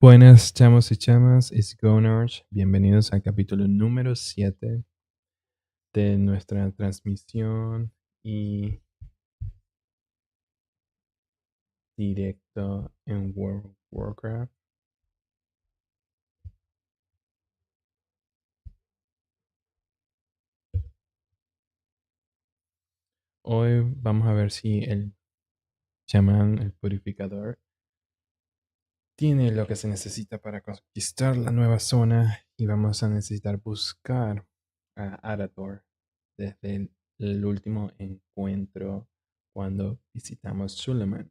Buenas, chamos y chamas, es Gonarsh. Bienvenidos al capítulo número 7 de nuestra transmisión y directo en World of Warcraft. Hoy vamos a ver si el chamán, el purificador, tiene lo que se necesita para conquistar la nueva zona y vamos a necesitar buscar a Arator desde el último encuentro cuando visitamos Suleiman.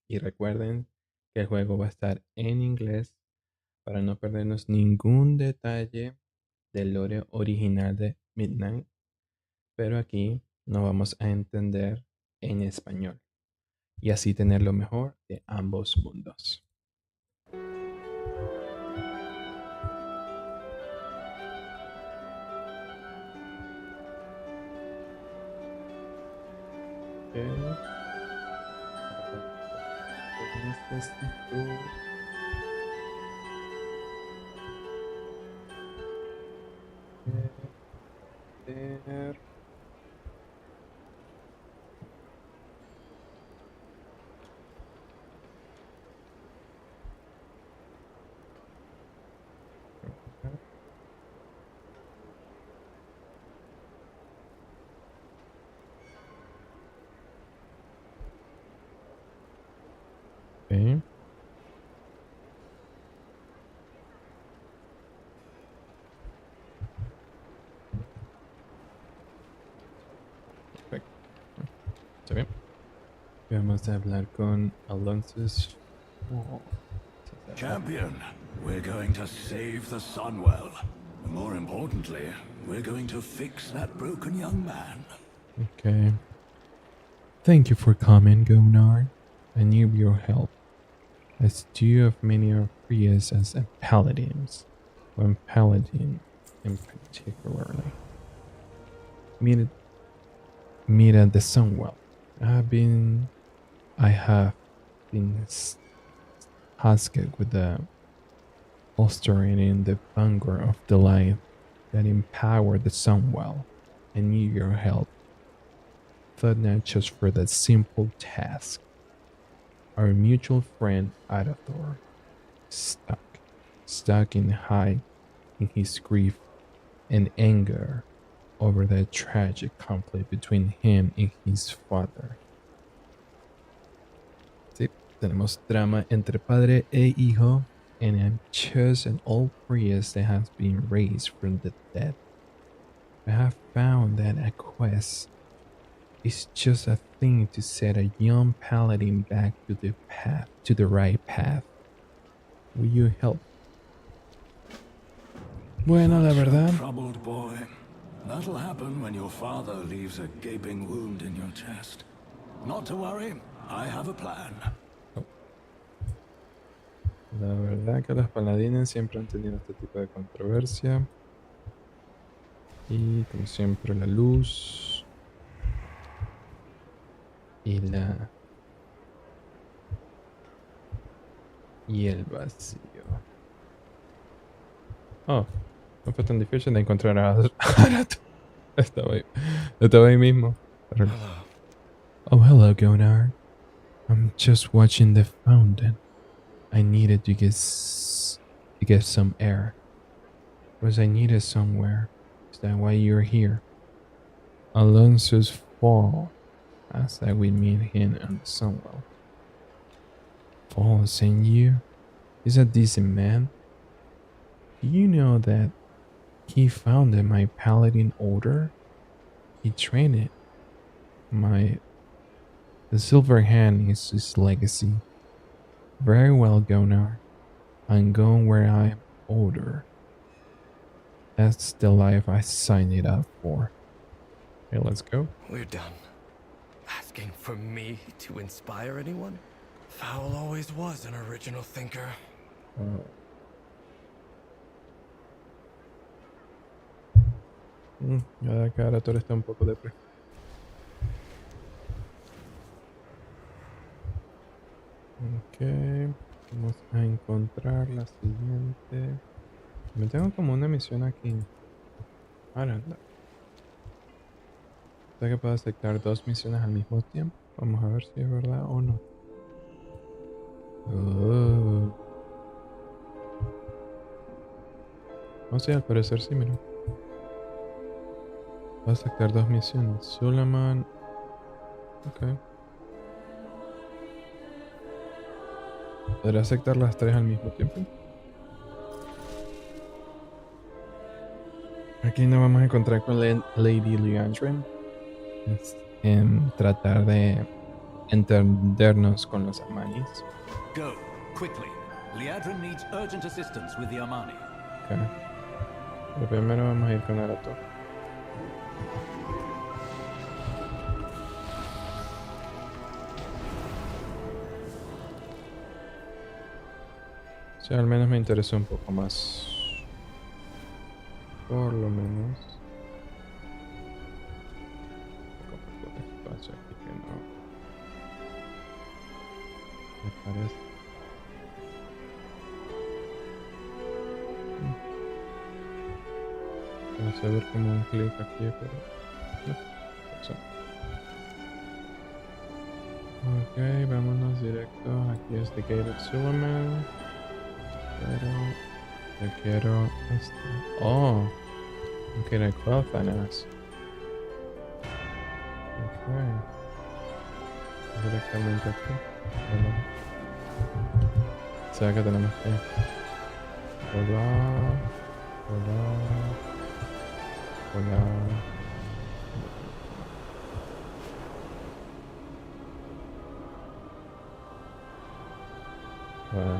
Y recuerden que el juego va a estar en inglés para no perdernos ningún detalle del lore original de Midnight, pero aquí nos vamos a entender en español y así tener lo mejor de ambos mundos. Ok. Necesito ver. Ok. Perfecto. Está bien. Vamos a hablar con Alonso. Oh, Champion, we're going to save the Sunwell. More importantly, we're going to fix that broken young man. okay. Thank you for coming, Gonart. I need your help. As two of many are priests as paladins, one paladin in particularly. Meet at the Sunwell. I have been tasked with the fostering in the vanguard of the light that empowered the Sunwell. I need your help. But not just for that simple task. Our mutual friend Arator, stuck in high in his grief and anger over the tragic conflict between him and his father. Sí, tenemos drama entre padre e hijo, and I'm just an old priest that has been raised from the dead. I have found that a quest is just a thing to set a young paladin back to the right path. Will you help? Bueno, la verdad. Troubled boy. That'll happen when your father leaves a gaping wound in your chest. Not to worry, I have a plan. Oh. La verdad que los paladines siempre han tenido este tipo de controversia. Y como siempre la luz. Y el vacío. Oh, no fue tan difícil de encontrar a Arator. Estaba ahí mismo. Oh, hello, Gonart. I'm just watching the fountain. I needed to get some air. Was I needed somewhere? Is that why you're here? Alonso's fall. Asked that we meet him on the Sunwell. Fall, and you? He's a decent man. Do you know that he founded my paladin order? He trained it. The silver hand is his legacy. Very well, Gonart. I'm going where I'm older. That's the life I signed it up for. Okay, let's go. We're done. Asking for me to inspire anyone? Fowl always was an original thinker. Ya acá Arator está un poco deprimido. Ok. Vamos a encontrar la siguiente. Me tengo como una misión aquí. Ahora, sé que puedo aceptar 2 misiones al mismo tiempo. Vamos a ver si es verdad o no. Oh. O sea, al parecer sí, mira. Puedo aceptar 2 misiones. Suleiman. Ok. ¿Podré aceptar las 3 al mismo tiempo? Aquí nos vamos a encontrar con Lady Leandrin. En tratar de entendernos con los Amanis. Go, quickly. Liadrin needs urgent assistance with the Armani. Okay. Pero primero vamos a ir con Arator. Sí, al menos me interesó un poco más. Por lo menos. Un poco de espacio aquí que no. Me parece. Vamos a ver como un clic aquí, pero. No. Eso. Ok, vámonos directo. Aquí es The Gate of Suleiman. Pero. Yo quiero este. Oh. No quiero cruza. Ok. Directamente aquí. Bueno. O sea que tenemos que volar, volar, volar. Wow.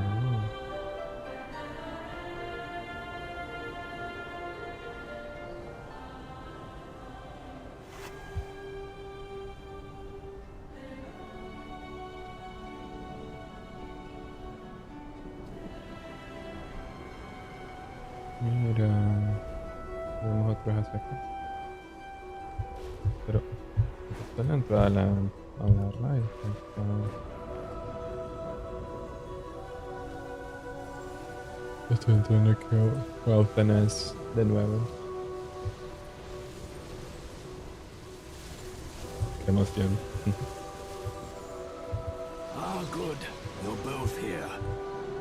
Mira, tenemos otros hacia acá. Pero está la entrada a la raíz. Estoy entrando aquí a Buenas de nuevo. Qué emoción. Ah, good. You're both here.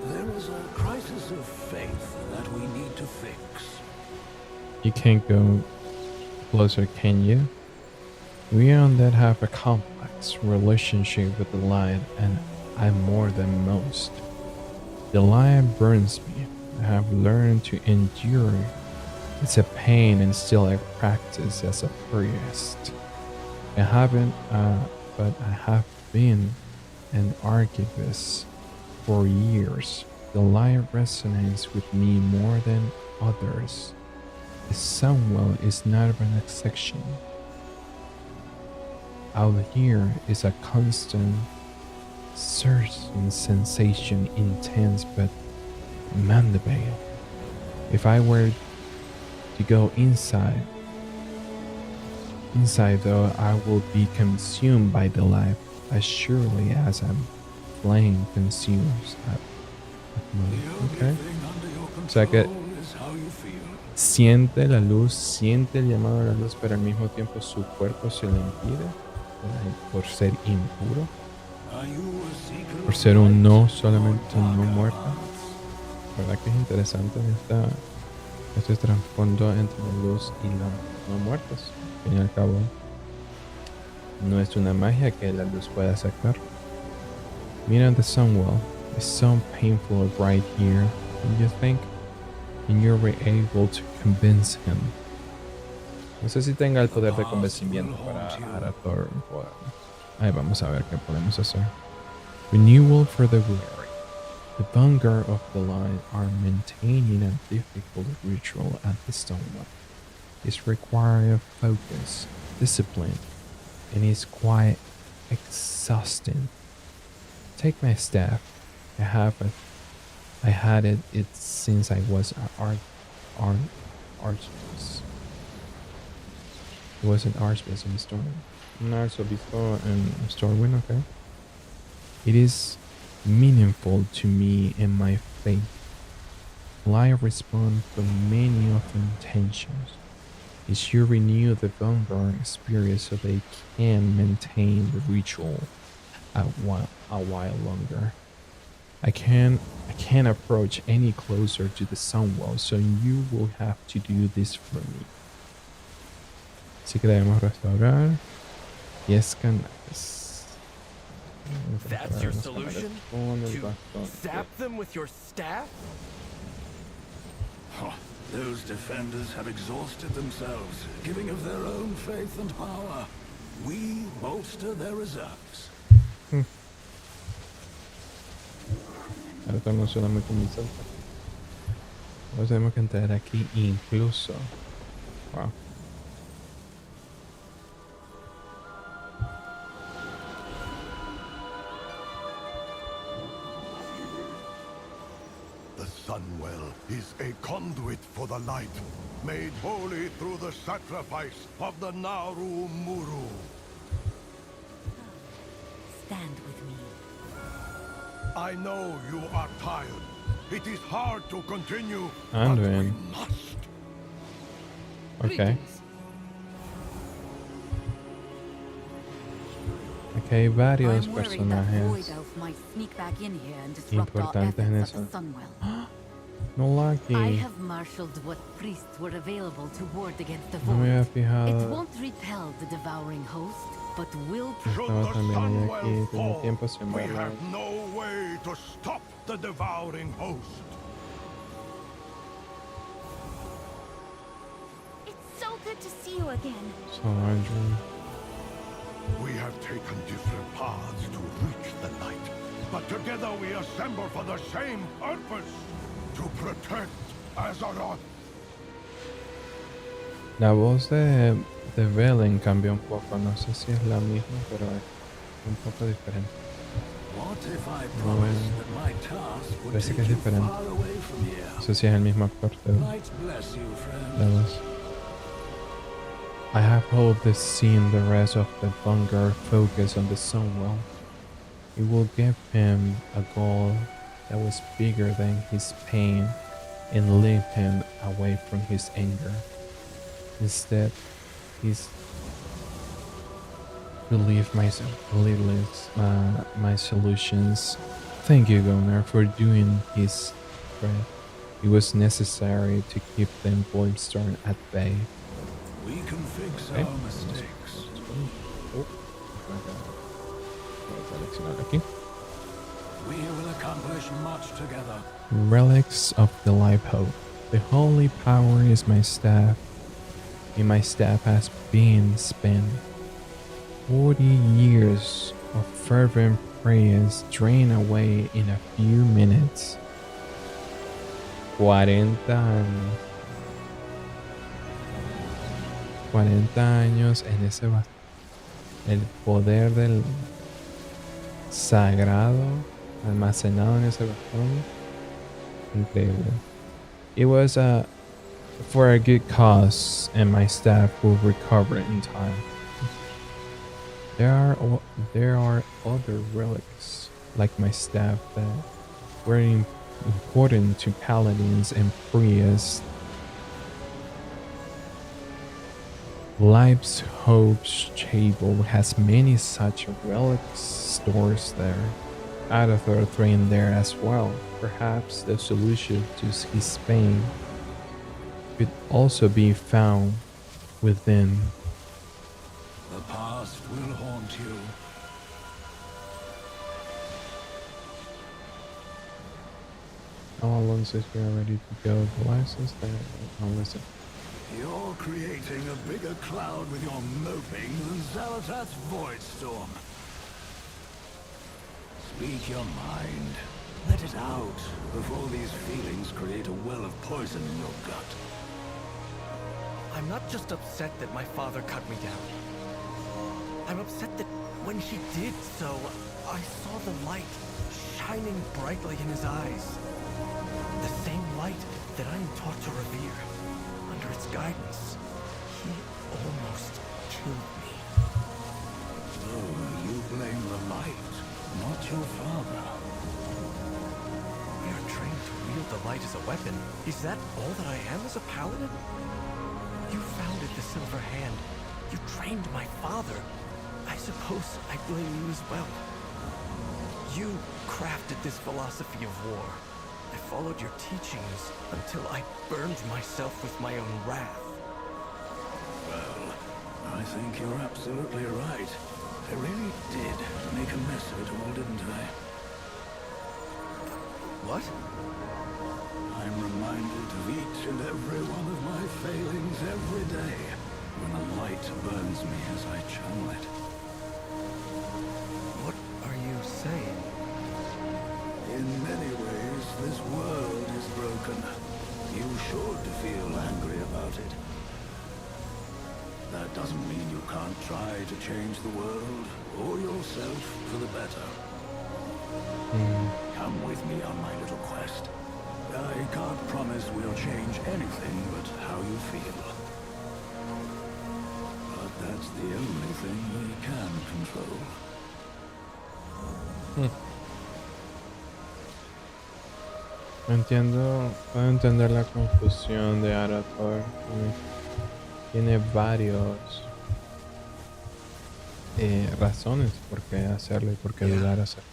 There is a crisis of faith that we need to fix. You can't go closer, can you? We on that have a complex relationship with the light, and I'm more than most. The light burns me. I have learned to endure. It's a pain and still I practice as a priest. I haven't, but I have been an archivist for years. The light resonates with me more than others. The Sunwell is not an exception. Out here is a constant surging sensation, intense but mandible. If I were to go inside though, I will be consumed by the light as surely as a flame consumes a okay. O sea que siente la luz, siente el llamado a la luz, pero al mismo tiempo su cuerpo se lo impide por ser impuro, por ser un no, solamente un no muerto. ¿Verdad que es interesante este trasfondo entre la luz y los no muertos? Al fin y al cabo, no es una magia que la luz pueda sacar. Mira, the Sunwell is so painful right here. And you think, and you're able to convince him. No sé si tenga el poder de convencimiento para Arator. Ahí vamos a ver qué podemos hacer. Renewal for the weary. The vanguard of the line are maintaining a difficult ritual at the Stonewall. It requires focus, discipline, and is quite exhausting. Take my staff. I had it since I was an archbishop. It was an archbishop in Storm. An archbishop in Stormwind, okay. It is meaningful to me and my faith. Life responds from many of intentions. It should renew the Vanguard spirit so they can maintain the ritual a while longer. I can't approach any closer to the Sunwell, so you will have to do this for me. Así que debemos restaurar y escanear. That's your solution? To zap them with your staff? Huh. Those defenders have exhausted themselves, giving of their own faith and power. We bolster their reserves. Arator no suena muy convincente. Ahora tenemos que entrar aquí incluso. Wow. The Sunwell is a conduit for the light, made holy through the sacrifice of the Naru Muru. Stand with me. I know you are tired. It is hard to continue, And but we then- must. Okay. Aquí hay varios I'm worried that Void personajes Elf might sneak back in here and disrupt our importantes en efforts eso. at the Sunwell. No I Lucky. have marshaled what priests were available to ward against the No me había Void. It fijado. won't repel the devouring host, but will Should Estaba the también ahí aquí. Sunwell Tengo fall, tiempo sin we verlo. have no way to stop the devouring host. It's so good to see you again. So Andrew. We have taken different paths to reach the light, but together we assemble for the same purpose, to protect Azeroth. La voz de Velen cambió un poco. No sé si es la misma, pero es un poco diferente. What if I promised that my task would Parece que take es you diferente. far away from here? No sé si es el mismo actor de Light bless you, la friend. voz. I have hoped to see the rest of the Vanguard focus on the Sunwell. It will give him a goal that was bigger than his pain and lead him away from his anger. Instead, he's believe my solutions. Thank you, Gonarsh, for doing his threat. It was necessary to keep them Boimstorm at bay. We can fix Okay. our mistakes. Oh, voy a seleccionar aquí. We will accomplish much together. Relics of the Life Hope. The holy power is my staff, and my staff has been spent. 40 years of fervent prayers drain away in a few minutes. 40 años. 40 años en ese el poder del sagrado almacenado en ese bastón. Increíble. It was for a good cause, and my staff will recover in time. There are other relics like my staff that were important to paladins and priests. Life's Hope's Chapel has many such relics stores there. Arator trained there as well. Perhaps the solution to his pain could also be found within. The past will haunt you. How long since we are ready to go? The license there. Oh, listen. You're creating a bigger cloud with your moping than Zalatat's void storm. Speak your mind. Let it out before these feelings create a well of poison in your gut. I'm not just upset that my father cut me down. I'm upset that when he did so, I saw the light shining brightly in his eyes. The same light that I am taught to revere. Under its guidance, he almost killed me. So you blame the light, not your father. the light as a weapon. Is that all that I am as a paladin? You founded the Silver Hand. You trained my father. I suppose I blame you as well. You crafted this philosophy of war. I followed your teachings until I burned myself with my own wrath. Well, I think you're absolutely right. I really did make a mess of it all, didn't I? What? I'm reminded of each and every one of my failings every day when a light burns me as I channel it. What are you saying? In many ways, this world is broken. You should feel angry about it. That doesn't mean you can't try to change the world or yourself for the better. Come with me on my little quest. I can't promise we'll change anything but how you feel. But that's the only thing we can control. Puedo entender la confusión de Arator. Tiene varios razones por qué hacerlo y por qué dudar hacerlo.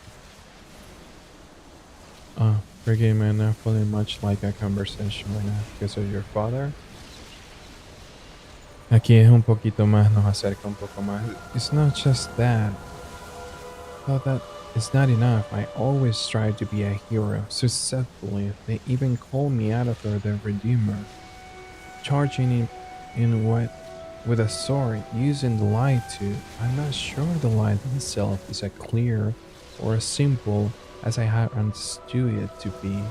Forgive me, not feeling much like a conversation right now because of your father. Aquí es un poquito más, nos acerca un poco más. It's not just that. Thought that it's not enough. I always tried to be a hero, successfully. They even call me Arator the Redeemer. Charging with a sword, using the light to... I'm not sure the light itself is as clear or as simple as I had understood it to be.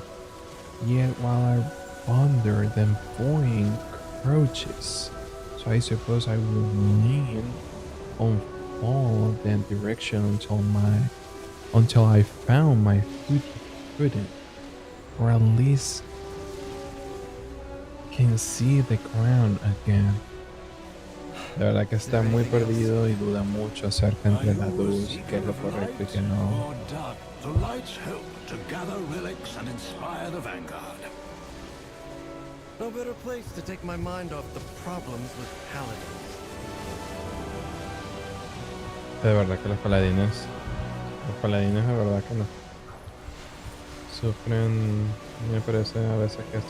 Yet while I ponder, them foreign approaches. So I suppose I will lean on all of that direction until I found my footing, or at least can see the ground again. De verdad que está muy perdido y duda mucho acerca entre la luz, qué es lo correcto y qué no. The lights help to gather relics and inspire the vanguard. No better place to take my mind off the problems with paladins. De verdad que los paladines de verdad que no sufren, me parece a veces que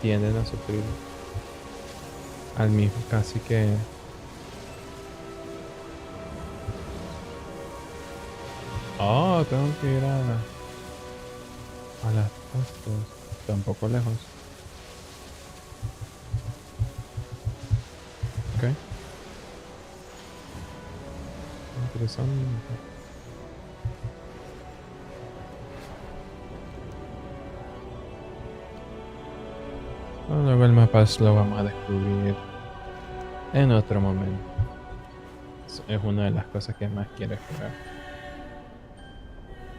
tienden a sufrir al mismo, casi que tengo que ir a las costas, tampoco lejos. Ok, interesante. Bueno, luego el mapa lo vamos a descubrir en otro momento. Es una de las cosas que más quiero explorar.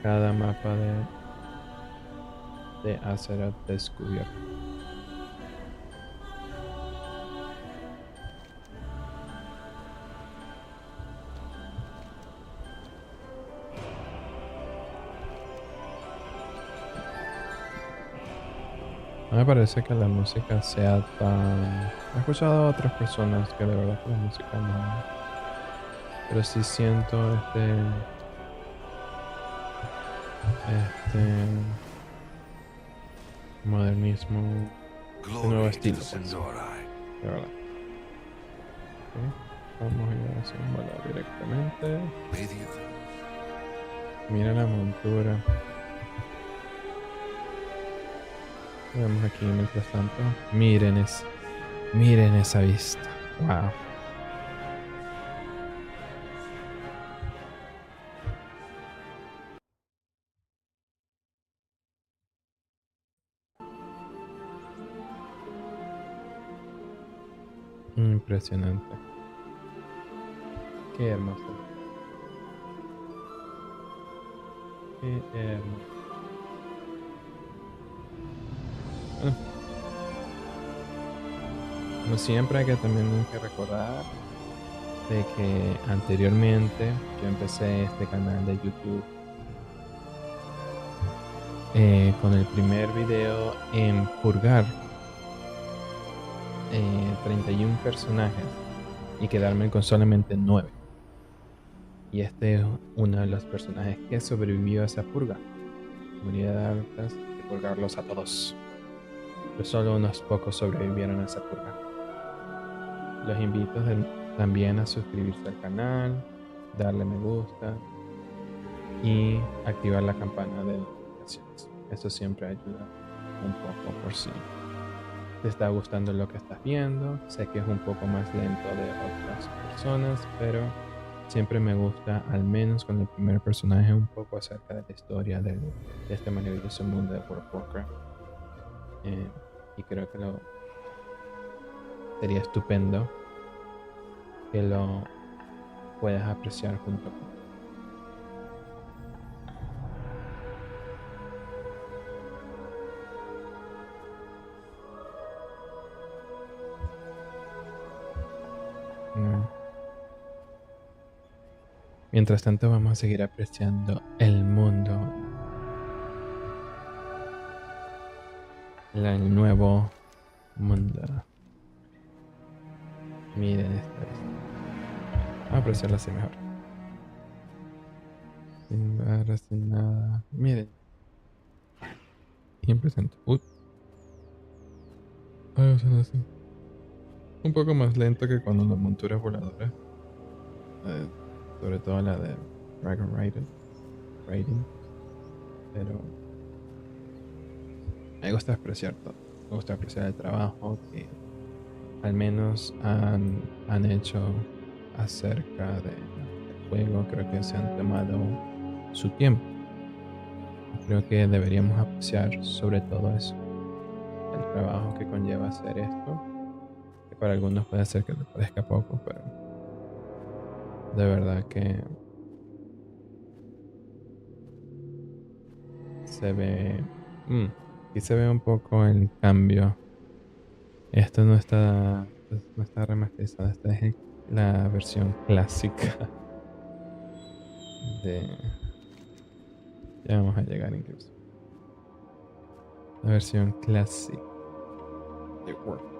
Cada mapa de Azeroth descubierto. No me parece que la música sea tan... He escuchado a otras personas que de verdad que la música no... Pero sí siento este modernismo, este nuevo estilo, pues, de verdad. Okay. Vamos a ir a hacer un volar directamente. Mira la montura. Vemos aquí mientras tanto. Miren esa vista. Wow. Impresionante. Qué hermoso. Qué hermoso. Bueno, como siempre hay que también recordar de que anteriormente yo empecé este canal de YouTube con el primer video en purgar 31 personajes y quedarme con solamente 9. Y este es uno de los personajes que sobrevivió a esa purga. Comunidad de purgarlos a todos. Pero solo unos pocos sobrevivieron a esa purga. Los invito también a suscribirse al canal, darle me gusta y activar la campana de notificaciones. Eso siempre ayuda un poco por si te está gustando lo que estás viendo. Sé que es un poco más lento de otras personas, pero siempre me gusta, al menos con el primer personaje, un poco acerca de la historia de este maravilloso mundo de World of Warcraft. Y creo que sería estupendo que lo puedas apreciar junto conmigo. Mientras tanto, vamos a seguir apreciando el mundo, el nuevo mundo. Miren esta vez. Vamos a apreciarla así mejor. Sin barras, sin nada. Miren. Bien presente. Así. Un poco más lento que cuando las monturas voladoras. Sobre todo la de Dragon Riding. Pero me gusta apreciar todo. Me gusta apreciar el trabajo que al menos han hecho acerca del juego. Creo que se han tomado su tiempo. Creo que deberíamos apreciar sobre todo eso. El trabajo que conlleva hacer esto. Que para algunos puede ser que les parezca poco, pero de verdad que se ve. Y se ve un poco el cambio. Esto no está remasterizado. Esta es la versión clásica de. Ya vamos a llegar incluso. La versión clásica de Word.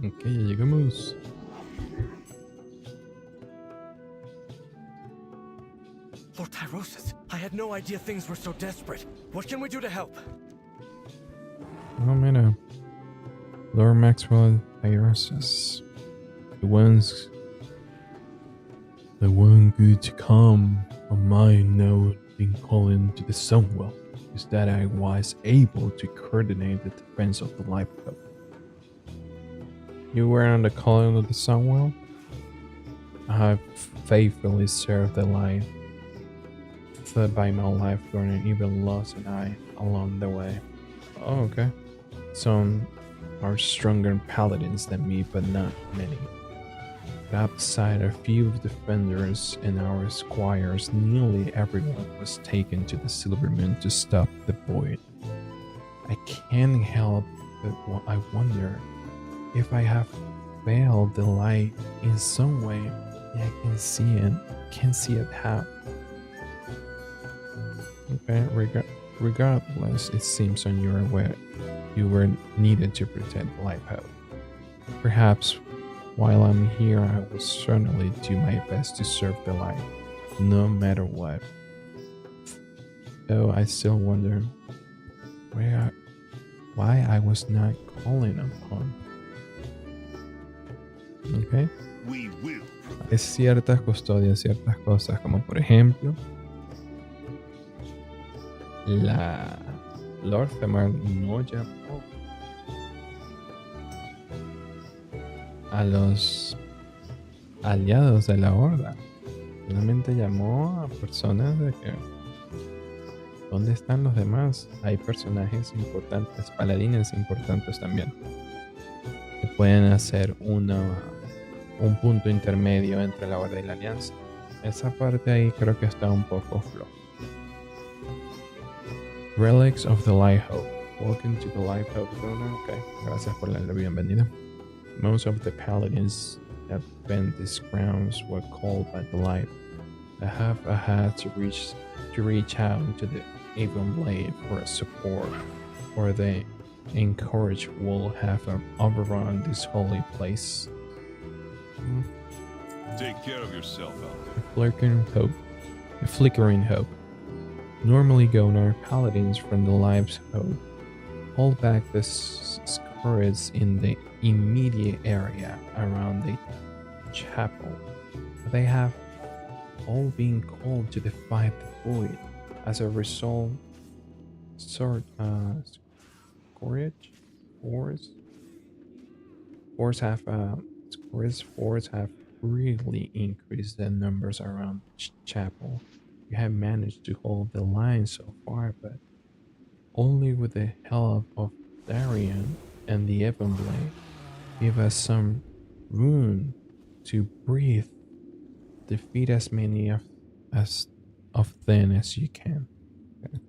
Ok, ya llegamos. Lord Tyrosus, I had no idea things were so desperate. What can we do to help? Oh, mira. Lord Maxwell Tyrosus. The one good to come on my note in calling to the Sunwell is that I was able to coordinate the defense of the lifeboat. You were on the calling of the Sunwell? I have faithfully served the light, fled by my life during an even lost an eye along the way. Oh, okay. Some are stronger paladins than me, but not many. Outside a few defenders and our squires, nearly everyone was taken to the Silver Moon to stop the void. I can't help but I wonder if I have failed the light in some way. I can see it how. Okay, regardless, it seems on your way you were needed to protect the lighthouse. Perhaps while I'm here, I will certainly do my best to serve the light, no matter what. Though I still wonder why I was not calling upon. Okay. Hay ciertas custodias, ciertas cosas, como por ejemplo la Lord Thamar no llamó a los aliados de la Horda. Solamente llamó a personas de que... ¿Dónde están los demás? Hay personajes importantes, paladines importantes también, que pueden hacer un punto intermedio entre la Horda y la Alianza. Esa parte ahí creo que está un poco flojo. Relics of the Lighthouse. Welcome to the Lighthouse, Luna. Okay, gracias por la bienvenida. Most of the paladins that been these grounds were called by the light. They have had to reach out to the Even Blade for support, or they encourage will have overrun this holy place. Take care of yourself, A flickering hope. Normally Gonarsh paladins from the Lives Hope hold back the scourge in the immediate area around the chapel. They have all been called to defy the void. As a result, force have really increased the numbers around chapel. You have managed to hold the line so far, but only with the help of Darian and the Evenblade. Give us some room to breathe. Defeat as many of them as you can. Okay.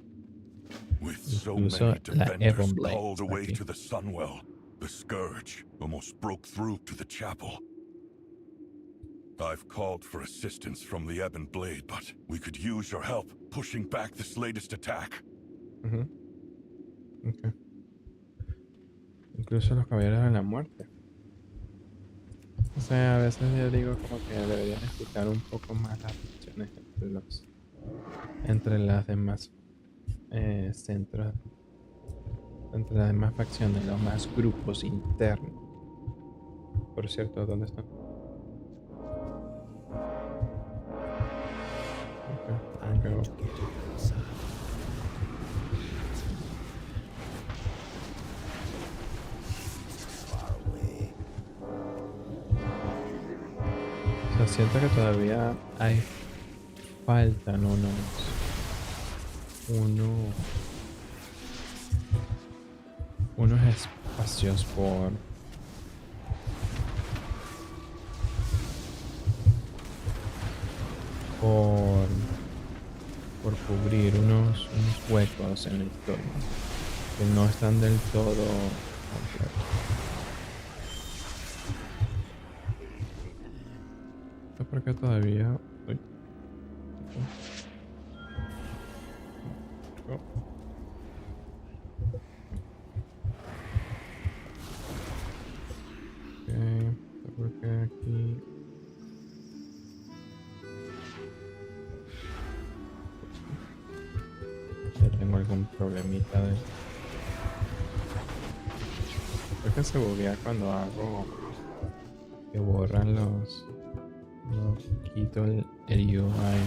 With so Incluso many la defenders Evenblade called away aquí. to the Sunwell, the Scourge almost broke through to the chapel. I've called for assistance from the Ebon Blade, but we could use your help pushing back this latest attack. Okay. Incluso los caballeros de la muerte. O sea, a veces yo digo como que deberían explicar un poco más las funciones entre las demás centros, entre las demás facciones, los más grupos internos. Por cierto, ¿dónde están? Okay. O sea, siento que todavía faltan unos espacios por cubrir, unos huecos en la historia que no están del todo completos. ¿Esto por qué todavía? Uy. Oh. Ok, ¿por qué aquí? Ya tengo algún problemita de... Creo que se buguea cuando hago que borran los quito el UI,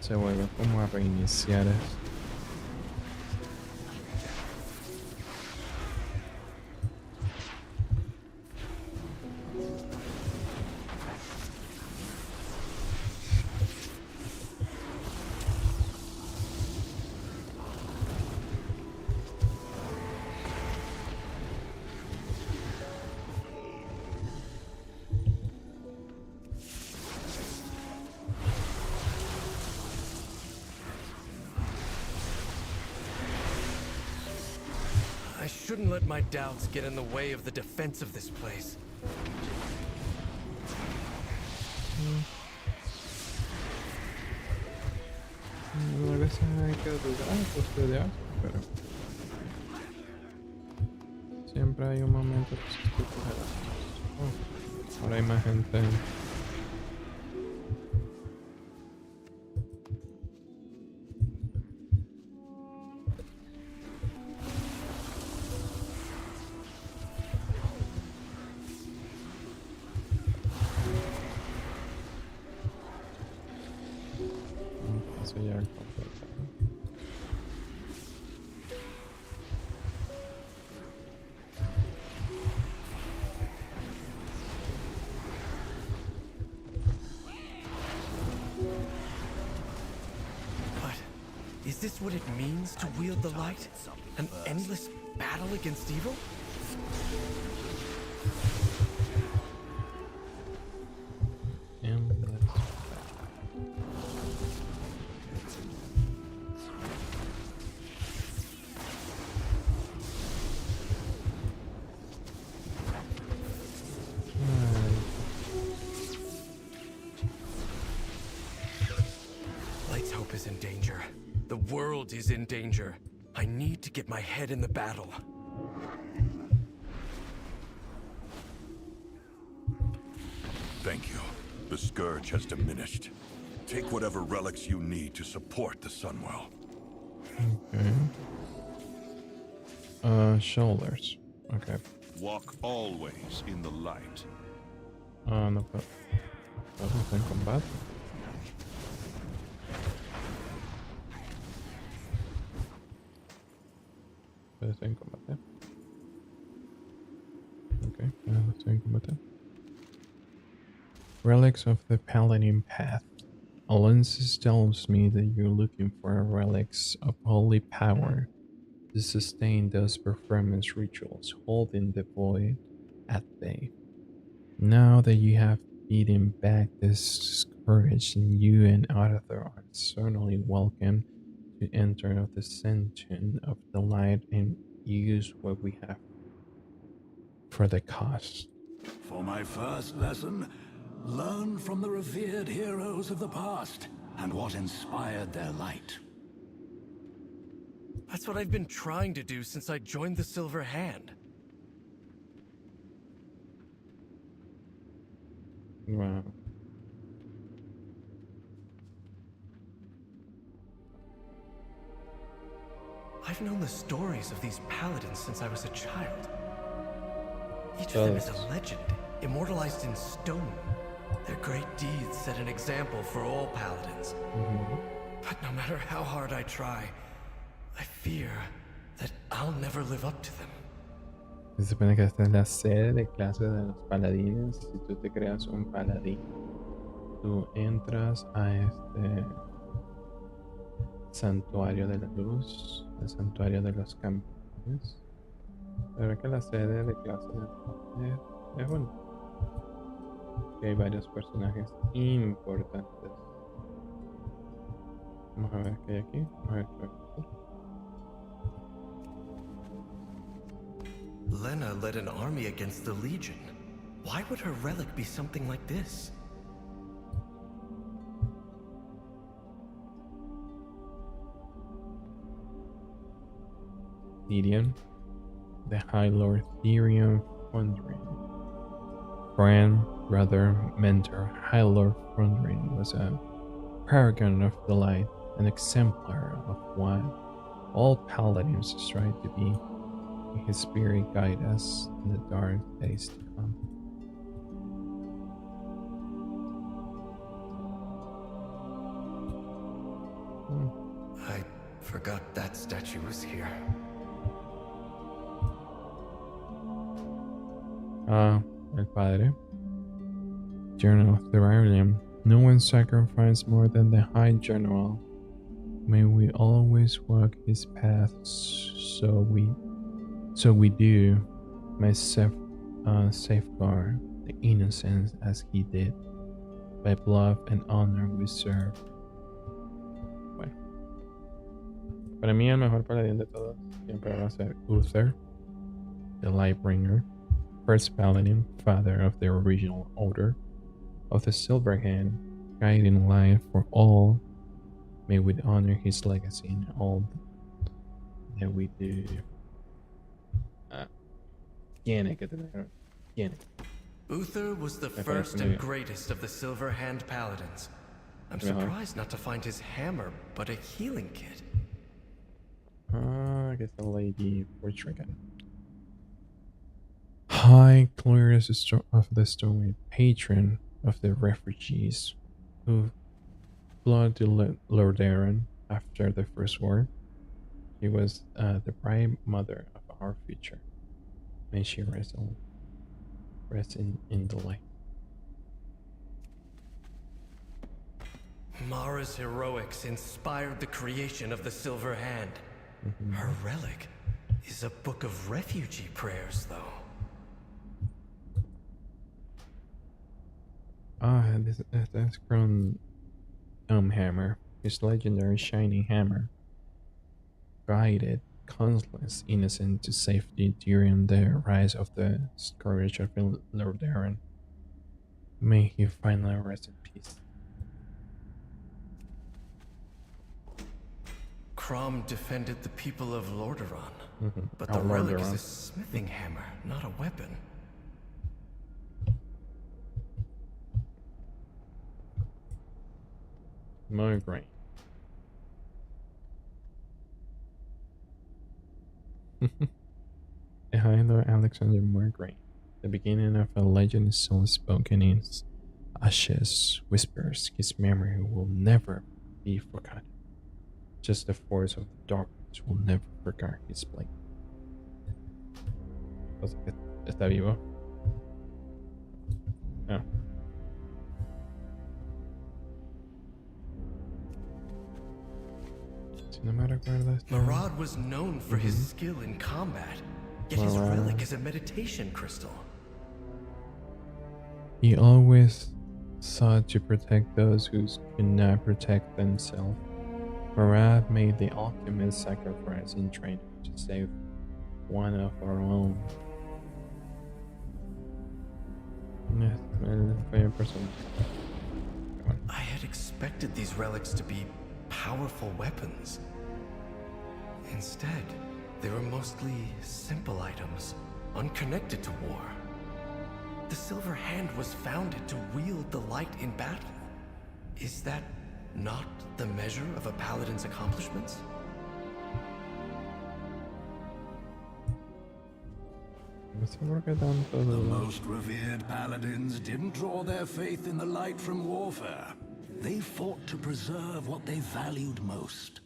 se vuelve como a reiniciar esto. I shouldn't let my doubts get in the way of the defense of this place. A veces hay que dudar, pero siempre hay un momento que se escucha. Oh, ahora hay más gente. Eso ya es complicado. this what it means to wield the light? An endless battle against evil? Light's hope is in danger. The world is in danger. I need to get my head in the battle. Thank you. The scourge has diminished. Take whatever relics you need to support the Sunwell. Okay. Shoulders. Okay. Walk always in the light. No puedo. Estamos en combate. Estoy en combate. Okay, estoy en combate. Relics of the Paladin Path. Alliances tells me that you're looking for relics of holy power to sustain those performance rituals, holding the void at bay. Now that you have beaten back this scourge, you and Arator are certainly welcome to enter the center of the light and use what we have for the cause. For my first lesson, learn from the revered heroes of the past and what inspired their light. That's what I've been trying to do since I joined the Silver Hand. Wow. I've known the stories of these paladins since I was a child. Each of them is a legend, immortalized in stone. Their great deeds set an example for all paladins. But no matter how hard I try, I fear that I'll never live up to them. Se supone que esta es la sede de clase de los paladines. Si tú te creas un paladín, tú entras a este santuario de la luz, el santuario de los campeones. Pero que la sede de clase es bueno. Que hay varios personajes importantes. Vamos a ver qué hay aquí. Vamos a ver qué hay aquí. Lena led an army against the Legion. Why would her relic be something like this? Tyrion, the High Lord Tyrion Thundering. Friend, brother, mentor, High Lord Thundering was a paragon of the light, an exemplar of what all paladins strive to be. May his spirit guide us in the dark days to come. I forgot that statue was here. El Padre. Journal of the Rebellion. No one sacrificed more than the High General. May we always walk his path, so we do. May safeguard the innocence as he did. By blood and honor we serve. Bueno. Para mí el mejor paladín de todos siempre va a ser Uther, the Lightbringer. First paladin, father of the original order of the Silver Hand, guiding light for all. May we honor his legacy in all that we do. Tiene que tener. Tiene. Uther was the first and greatest of the Silver Hand Paladins. I'm surprised not to find his hammer, but a healing kit. I guess the lady Fortrigan. High Clearest of the Story, patron of the refugees who fled to Lordaeron after the First War. She was the bright mother of our future. May she rest in the light. Mara's heroics inspired the creation of the Silver Hand. Her relic is a book of refugee prayers, though. That's from Hammer. His legendary shining hammer guided countless innocent to safety during the rise of the scourge of Lord Darren. May he finally rest in peace. Crom defended the people of Lordaeron, but Oh, the relic is Lordaeron. a smithing hammer, not a weapon. Migraine. Behind Lord Alexander Migraine, the beginning of a legend is still spoken in ashes, whispers his memory will never be forgotten. Just the force of the darkness will never forget his blade. O sea que está vivo. Ah. Si no me recuerdo esto. Marad was known for his skill in combat, yet his Marad. relic is a meditation crystal. He always sought to protect those who could not protect themselves. Marad made the ultimate sacrifice in training to save one of our own. I had expected these relics to be powerful weapons. Instead, they were mostly simple items, unconnected to war. The Silver Hand was founded to wield the light in battle. Is that not the measure of a paladin's accomplishments? The most revered paladins didn't draw their faith in the light from warfare. They fought to preserve what they valued most.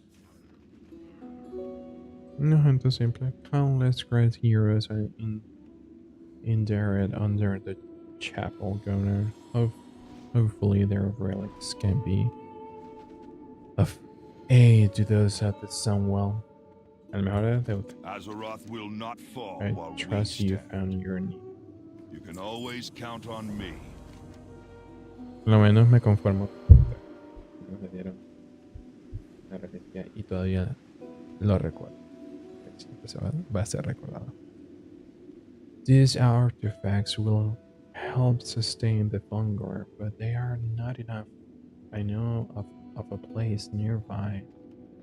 No gente simple. Countless great heroes are interred under the chapel Gonart. Hopefully their relics can be of aid to those at the Sunwell. A lo mejor Azeroth will not fall I while trust we you stand. found your need. You can always count on me. Lo menos me conformo. Me dieron la reliquia y todavía lo recuerdo. Siempre va a ser recordado. These artifacts will help sustain the Thongor, but they are not enough. I know of a place nearby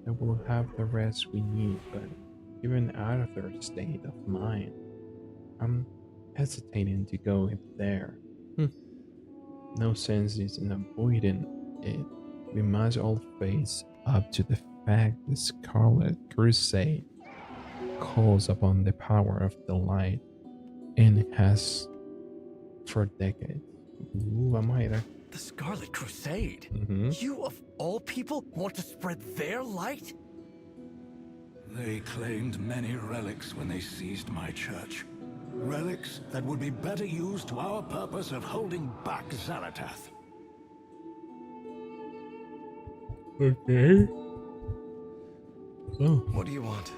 that will have the rest we need, but even out of their state of mind, I'm hesitating to go there. No sense is in avoiding it. We must all face up to the fact the Scarlet Crusade calls upon the power of the light and has for decades. Vamos a ir a... The Scarlet Crusade? Mhm. You, of all people, want to spread their light? They claimed many relics when they seized my church. Relics that would be better used to our purpose of holding back Xalatath. Okay. Oh. What do you want?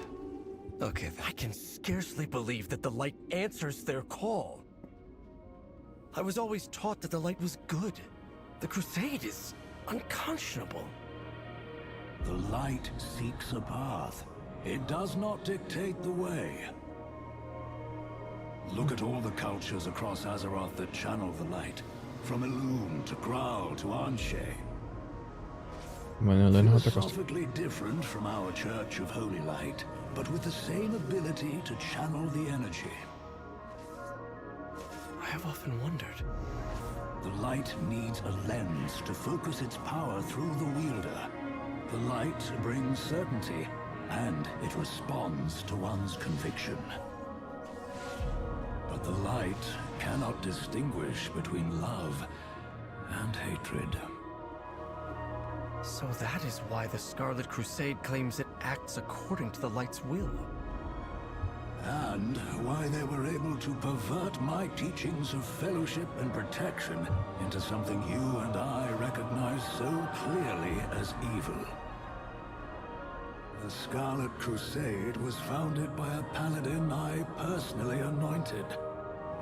Okay, I can scarcely believe that the light answers their call. I was always taught that the light was good. The Crusade is unconscionable. The light seeks a path. It does not dictate the way. Look at all the cultures across Azeroth that channel the light. From Elune to Graal to Anshe. Bueno, lo otra cosa. Philosophically different from our Church of Holy Light, but with the same ability to channel the energy. I have often wondered. The light needs a lens to focus its power through the wielder. The light brings certainty, and it responds to one's conviction. But the light cannot distinguish between love and hatred. So that is why the Scarlet Crusade claims it acts according to the light's will. and why they were able to pervert my teachings of fellowship and protection into something you and I recognize so clearly as evil. The Scarlet Crusade was founded by a paladin I personally anointed.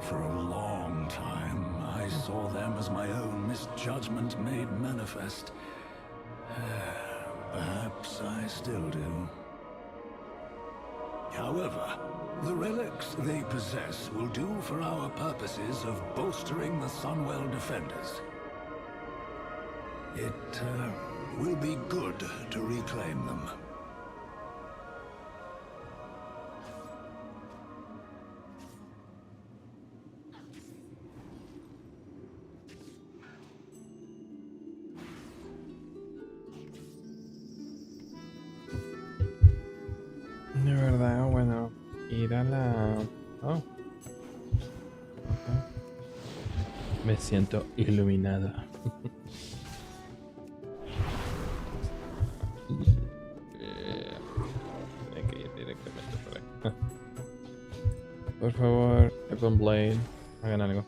For a long time, I saw them as my own misjudgment made manifest. Perhaps I still do. However, the relics they possess will do for our purposes of bolstering the Sunwell defenders. It will be good to reclaim them. De verdad, bueno, ir a la... Oh. Me siento iluminado. Hay que ir directamente por acá. Por favor, Evan Blade, hagan algo.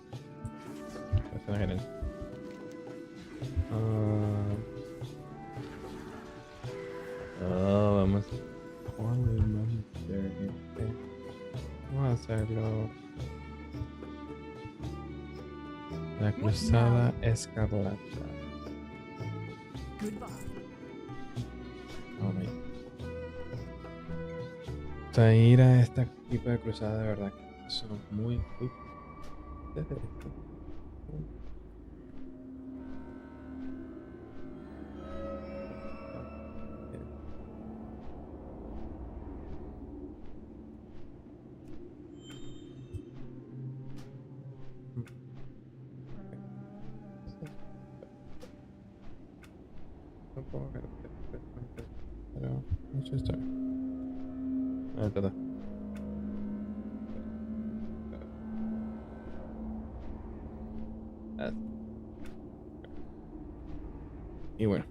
Persona gerente. Vamos. Vamos a hacerlo. La cruzada escarlata. Alright. O sea, ir a este tipo de cruzada de verdad que son muy pero mucho está. Toda. Y bueno,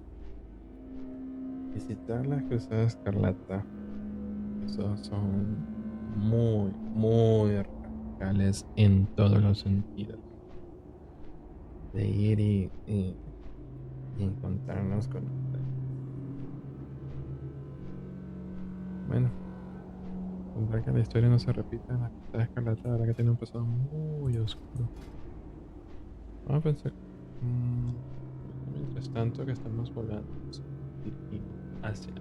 visitar las cruzadas escarlata. Esos son muy radicales en todos los sentidos. De ir y encontrarnos con usted. Bueno, para que la historia no se repita, la cruzada escarlata, la verdad que tiene un pasado muy oscuro. Vamos a pensar. Mientras tanto que estamos volando hacia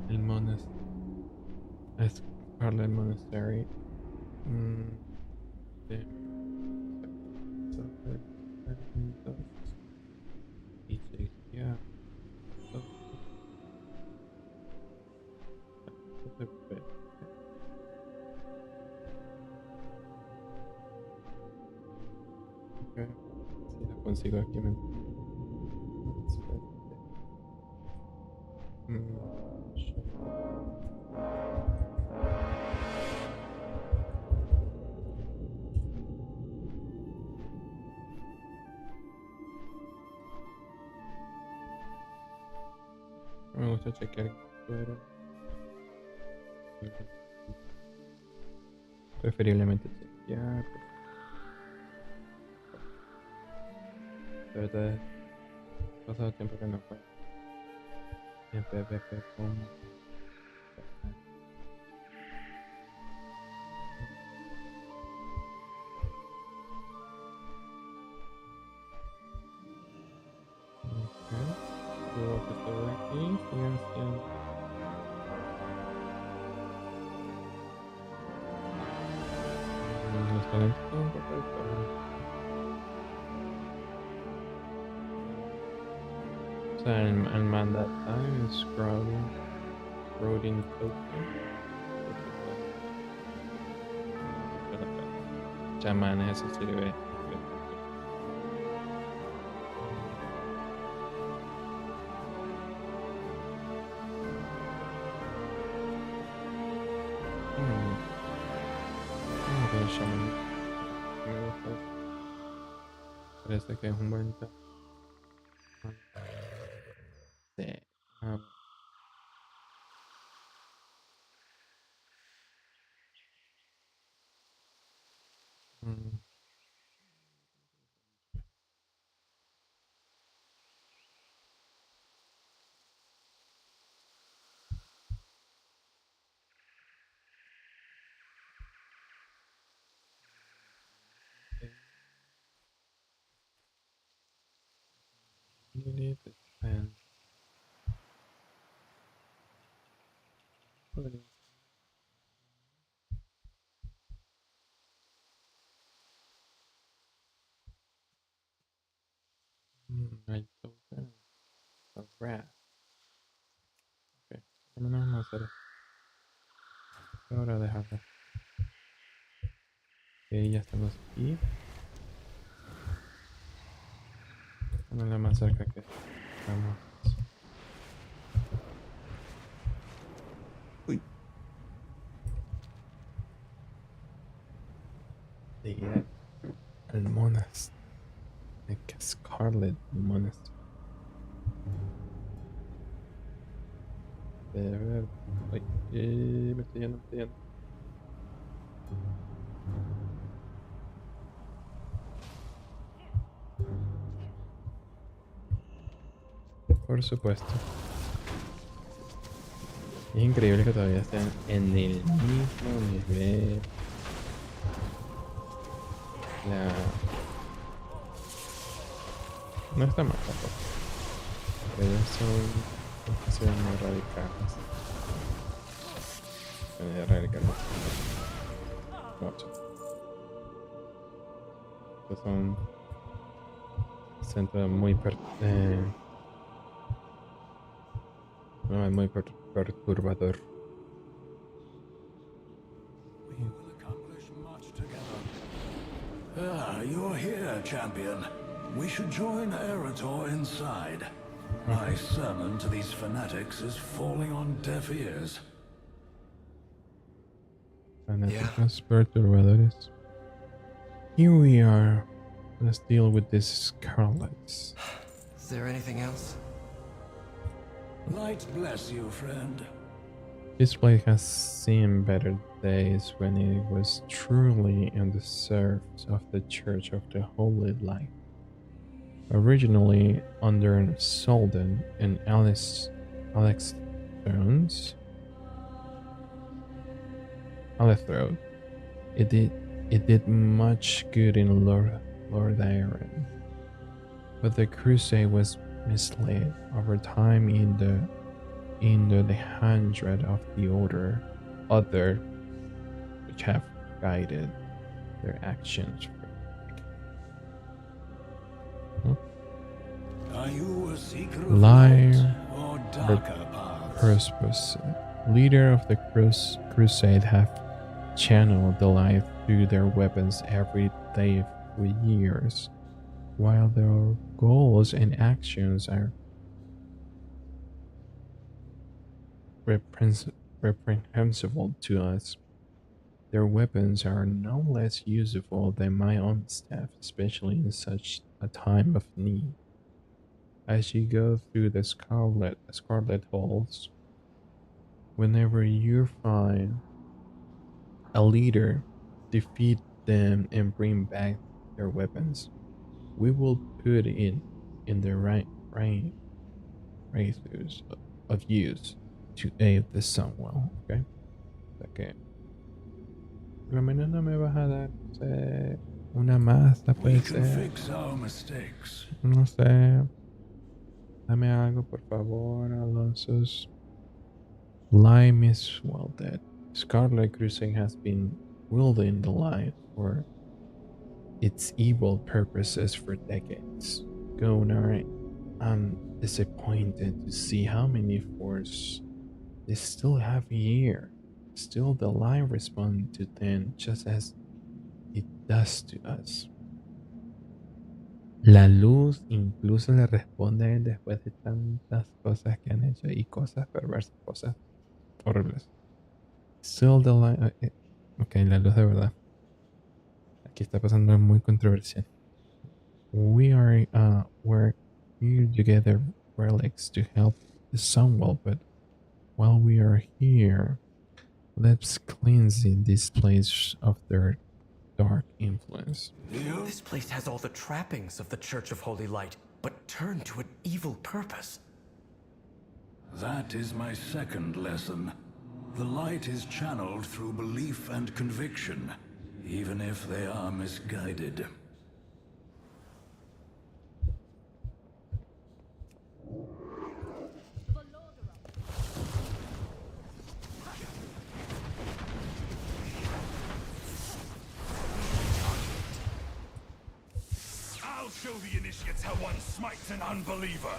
el monasterio. Scarlet Monastery. Y seguía. Okay. Si lo consigo aquí me gusta chequear fuera. Preferiblemente chequear. Pero he pasado tiempo que no juego en PvP con luego que estoy aquí siguen siendo los talentos son un poco diferentes. O sea, el mandat time es scrolling token. Chamán, eso sirve. Shaman. Me gusta. Parece que es un buen tema. Sí. Mm. Unit expands. Hay token of wrath. Ok, vamos a hacer esto. Ahora dejarlo. Ok, ya estamos aquí. Ponerla más cerca que estamos. Uy. Llegué al Monas. De que Scarlet Monas. De ver. Uy, me estoy yendo, me estoy yendo. Por supuesto. Es increíble que todavía estén en el mismo nivel. No está mal tampoco. Pero ellos son posiciones muy radicales. Radicales. Estos son centros muy muy perturbador. We will accomplish much together. Ah, you're here, champion. We should join Arator inside. My sermon to these fanatics is falling on deaf ears. Fanáticos perturbadores. Here we are. Let's deal with these scarlets. Is there anything else? Light bless you, friend. This place has seen better days when it was truly in the service of the Church of the Holy Light. Originally under Solden and Alex Thrones, it did much good in Lord Iron, but the crusade was misled over time in the hundred of the other which have guided their actions. Are you a seeker of Liar light or darker paths? Purpose, leader of the crusade, have channeled the light through their weapons every day for years, while their goals and actions are reprehensible to us. Their weapons are no less useful than my own staff, especially in such a time of need. As you go through the scarlet halls, whenever you find a leader, defeat them and bring back their weapons. We will put it in the right ratios of use to aid the Sunwell, okay? Okay. Por lo menos no me vas a dar una masa, We puede can ser. fix our mistakes. No sé. Dame algo, por favor, Alonso. Lime is well dead. Scarlet Crusade has been wielding the light for its evil purposes for decades. Gonarsh, I'm disappointed to see how many force they still have here. Still, the light responds to them just as it does to us. La luz incluso le responde a él después de tantas cosas que han hecho y cosas perversas, cosas horribles. Still the light. Ok, la luz de verdad. Aquí está pasando algo muy controversial. We're here together relics to help the Sunwell, but while we are here, let's cleanse this place of dark influence. This place has all the trappings of the Church of Holy Light, but turned to an evil purpose. That is my second lesson. The light is channeled through belief and conviction, even if they are misguided. I'll show the initiates how one smites an unbeliever.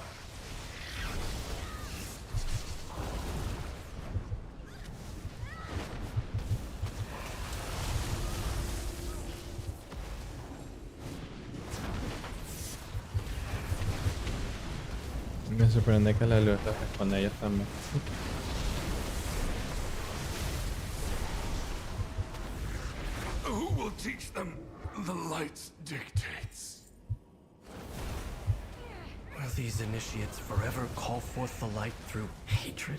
Me sorprende que la luz les responde a ellos también. Who will teach them the light's dictates? Will these initiates forever call forth the light through hatred?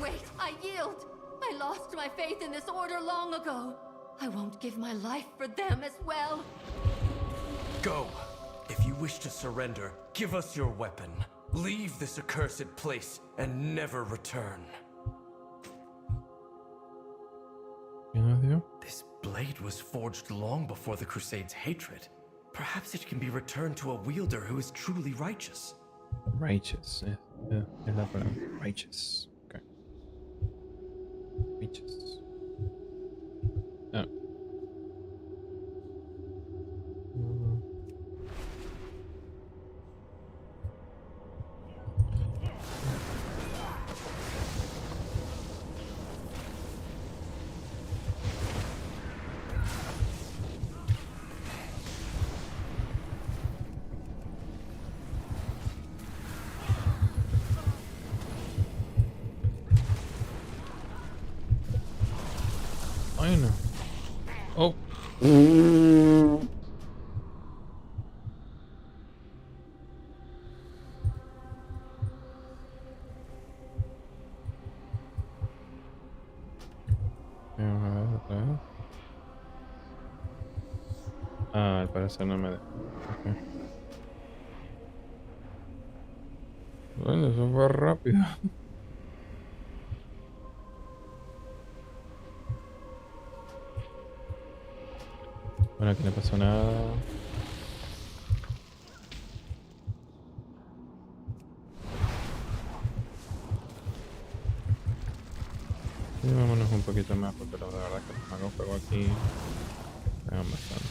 Wait, I yield! I lost my faith in this order long ago. I won't give my life for them as well. Go! If you wish to surrender, give us your weapon. Leave this accursed place and never return. ¿Qué nos dio? This blade was forged long before the Crusade's hatred. Perhaps it can be returned to a wielder who is truly righteous. Righteous. Es la palabra. Righteous. Okay. Righteous. Oh. Ay, no. Oh. Vamos a ver otra vez. Ah, al parecer no me deja. Okay. Bueno, eso fue rápido. Bueno, aquí no pasó nada. Y vámonos un poquito más porque la verdad que los magos juego aquí pegan bastante.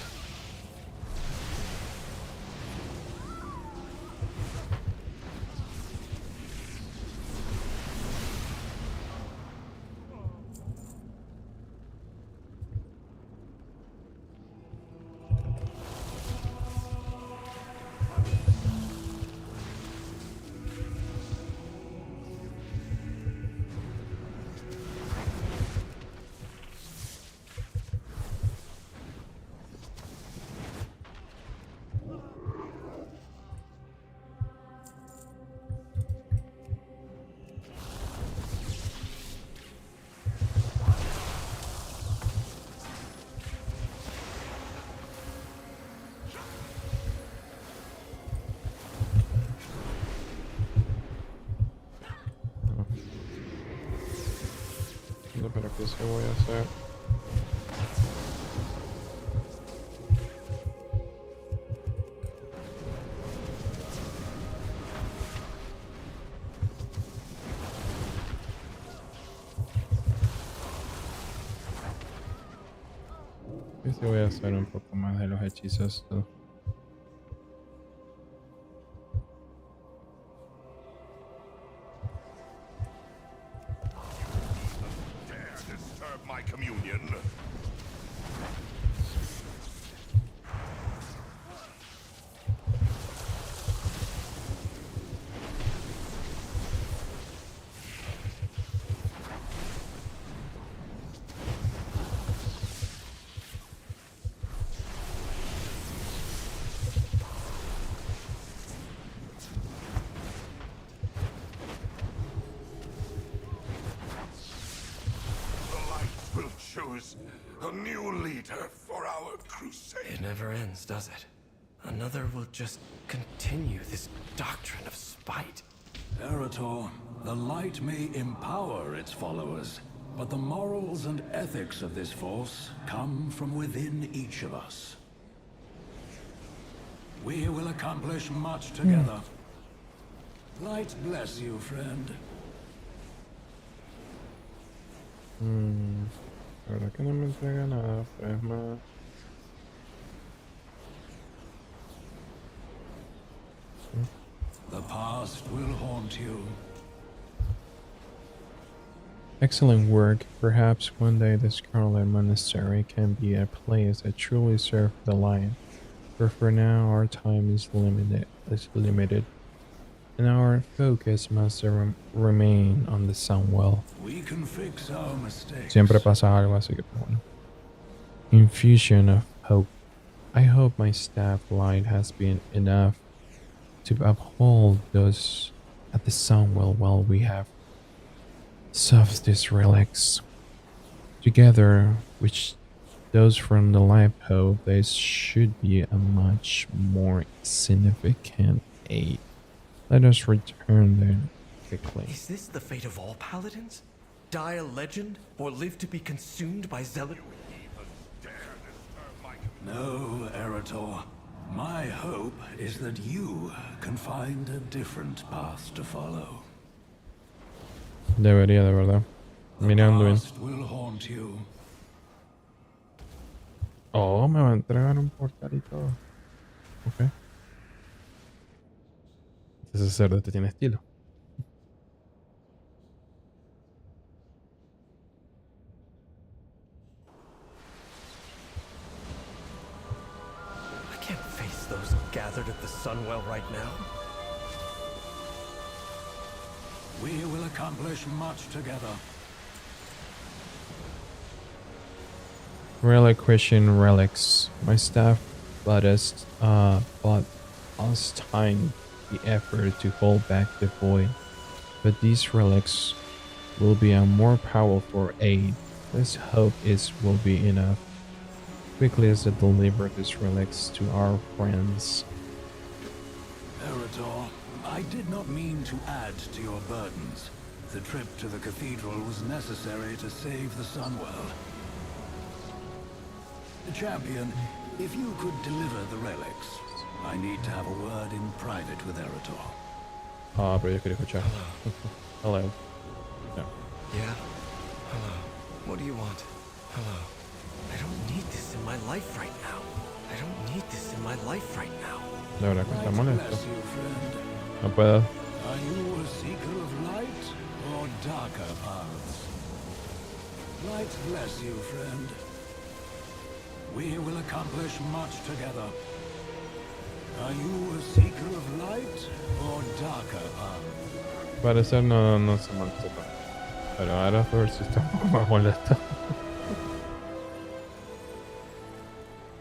segundo, pero ¿qué se voy a hacer? ¿Qué se voy a hacer un poco más de los hechizos? Dare disturb my communion. Choose a new leader for our crusade. It never ends, does it? Another will just continue this doctrine of spite. Arator, the light may empower its followers, but the morals and ethics of this force come from within each of us. We will accomplish much together. Light bless you, friend. La verdad que no me entrega nada, pero es más... The past will haunt you. Excellent work. Perhaps one day the Scarlet Monastery can be a place that truly serves the light. But for now, our time is limited, and our focus must remain on the Sunwell. We can fix our mistakes. Siempre pasa algo, así que bueno. Infusion of hope. I hope my staff light has been enough to uphold those at the Sunwell while we have solved these relics. Together, which those from the light hope, this should be a much more significant aid. Let us return there quickly. Is this the fate of all paladins? Die a legend, or live to be consumed by zealot? No, Arator. My hope is that you can find a different path to follow. Debería, de verdad. Mirando bien. Past will haunt you. Oh, me va a entregar un portal y todo. Ok. Ese sacerdote tiene estilo. I can't face those gathered at the Sunwell right now. We will accomplish much together. Reliquation relics. My staff bought us time the effort to hold back the void, but these relics will be a more powerful aid. Let's hope it will be enough. Quickly as I deliver these relics to our friends. Arator, I did not mean to add to your burdens. The trip to the cathedral was necessary to save the Sunwell. Champion, if you could deliver the relics, I need to have a word in private with Arator. Ah, pero yo quería escuchar. Hello. No. Yeah? Hello. What do you want? Hello. I don't need this in my life right now. I don't need this in my life right now. De verdad que está Light molesto. bless you, friend. No puedo. Are you a seeker of light or darker paths? Light bless you, friend. We will accomplish much together. Are you a seeker of light or darker paths? Parecer no se molesta. Pero Arator sí está un poco más molesto.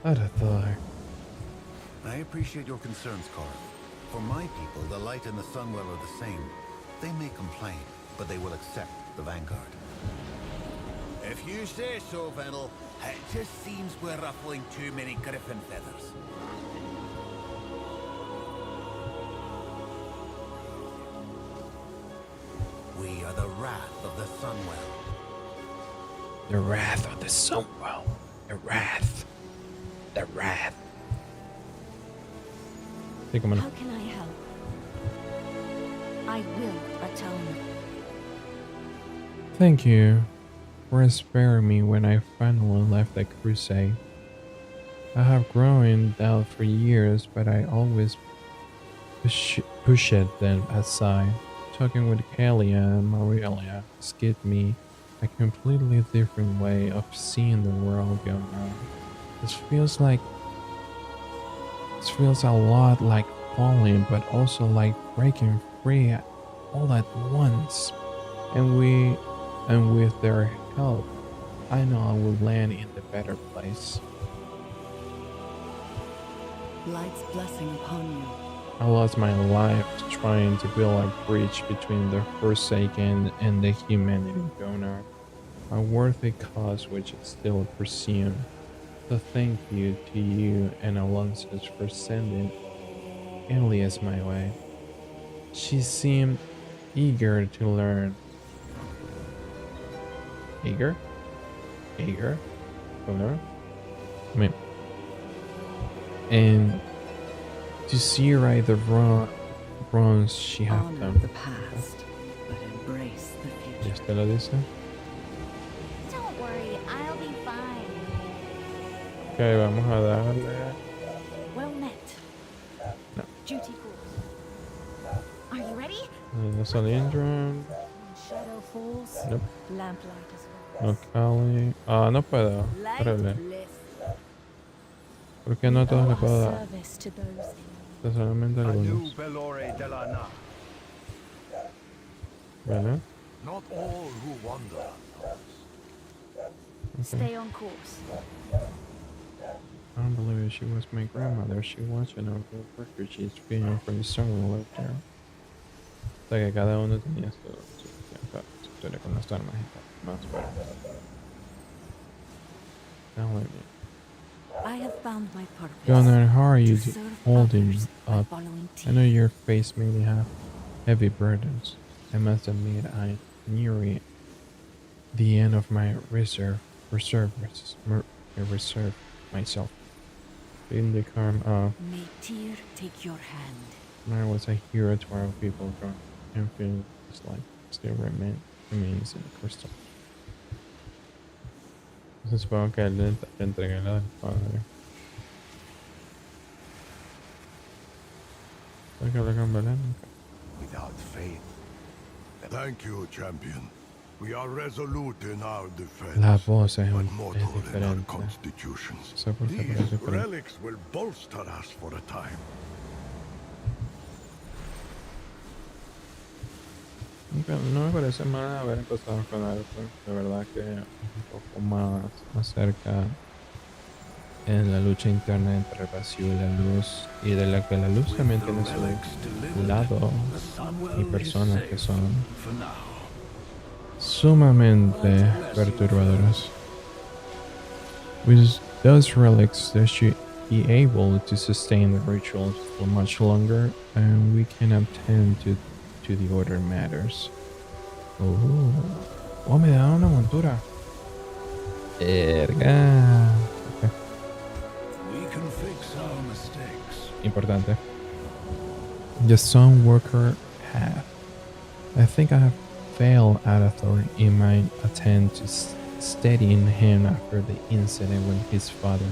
Arator. I appreciate your concerns, Corin. For my people, the light and the Sunwell are the same. They may complain, but they will accept the Vanguard. If you say so, Venel, it just seems we're ruffling too many griffin feathers. We are the wrath of the Sunwell. The wrath of the Sunwell. The wrath. The wrath. Sí, cómo no. How can I help? I will atone. Thank you for sparing me when I finally left the crusade. I have grown in doubt for years, but I always pushed them aside. Talking with Kalia and Mariella gave me a completely different way of seeing the world going on. It feels a lot like falling, but also like breaking free all at once. And with their help, I know I will land in the better place. Light's blessing upon you. I lost my life trying to build a bridge between the Forsaken and the humanity Gonart, a worthy cause which is still pursued. So thank you to you and Alonso's for sending Elias my way. She seemed eager to learn. Eager? To learn? I mean, and to see right the wrongs she have Honor done. the past, but embrace the ¿Ya future. te lo dice? Don't worry, I'll be fine. Ok, vamos a darle. Well met. No. Duty calls. Are you ready? No Salindron. When shadow falls, Nope. lamplight as No well. Cali. Ah, no puedo. Light Espérale. bliss. ¿Por qué no a todos Owe les puedo our dar? service to those Esto solamente algunos. Vale. Not all who wander. Okay. Stay on course. I don't believe it. She was my grandmother. She watching over the refugees feeding from the sun right there. O sea que cada uno tenía su historia con las armas y tal. Más fuerte. Now let me. I have found my purpose. Gonarsh, how are you To serve holding others by up? following I know teeth. your face may have heavy burdens. I must admit I near the end of my reserve myself. In the calm of May Tyr take your hand. I was a hero to our people from and feel his life still remains in the crystal. Entonces supongo que él le entregué la del padre. ¿Sabes que habla con Belén? Without faith. Thank you, champion. We are resolute in our defense. La voz es, but es mortal in our diferente. constitutions. No sé por qué, pero es These diferente. relics will bolster us for a time. No me parece mal haber empezado con Arator. De verdad que un poco más cerca en la lucha interna entre el vacío y la luz, y de la que la luz también tiene su lado y personas que son sumamente perturbadoras. With those relics, they should be able to sustain the rituals for much longer, and we can attend to the order matters. Oh, me da una montura. Verga. Okay. We can fix our mistakes. Importante. The Sun Worker path. I think I have failed Arator in my attempt to steadying him after the incident with his father.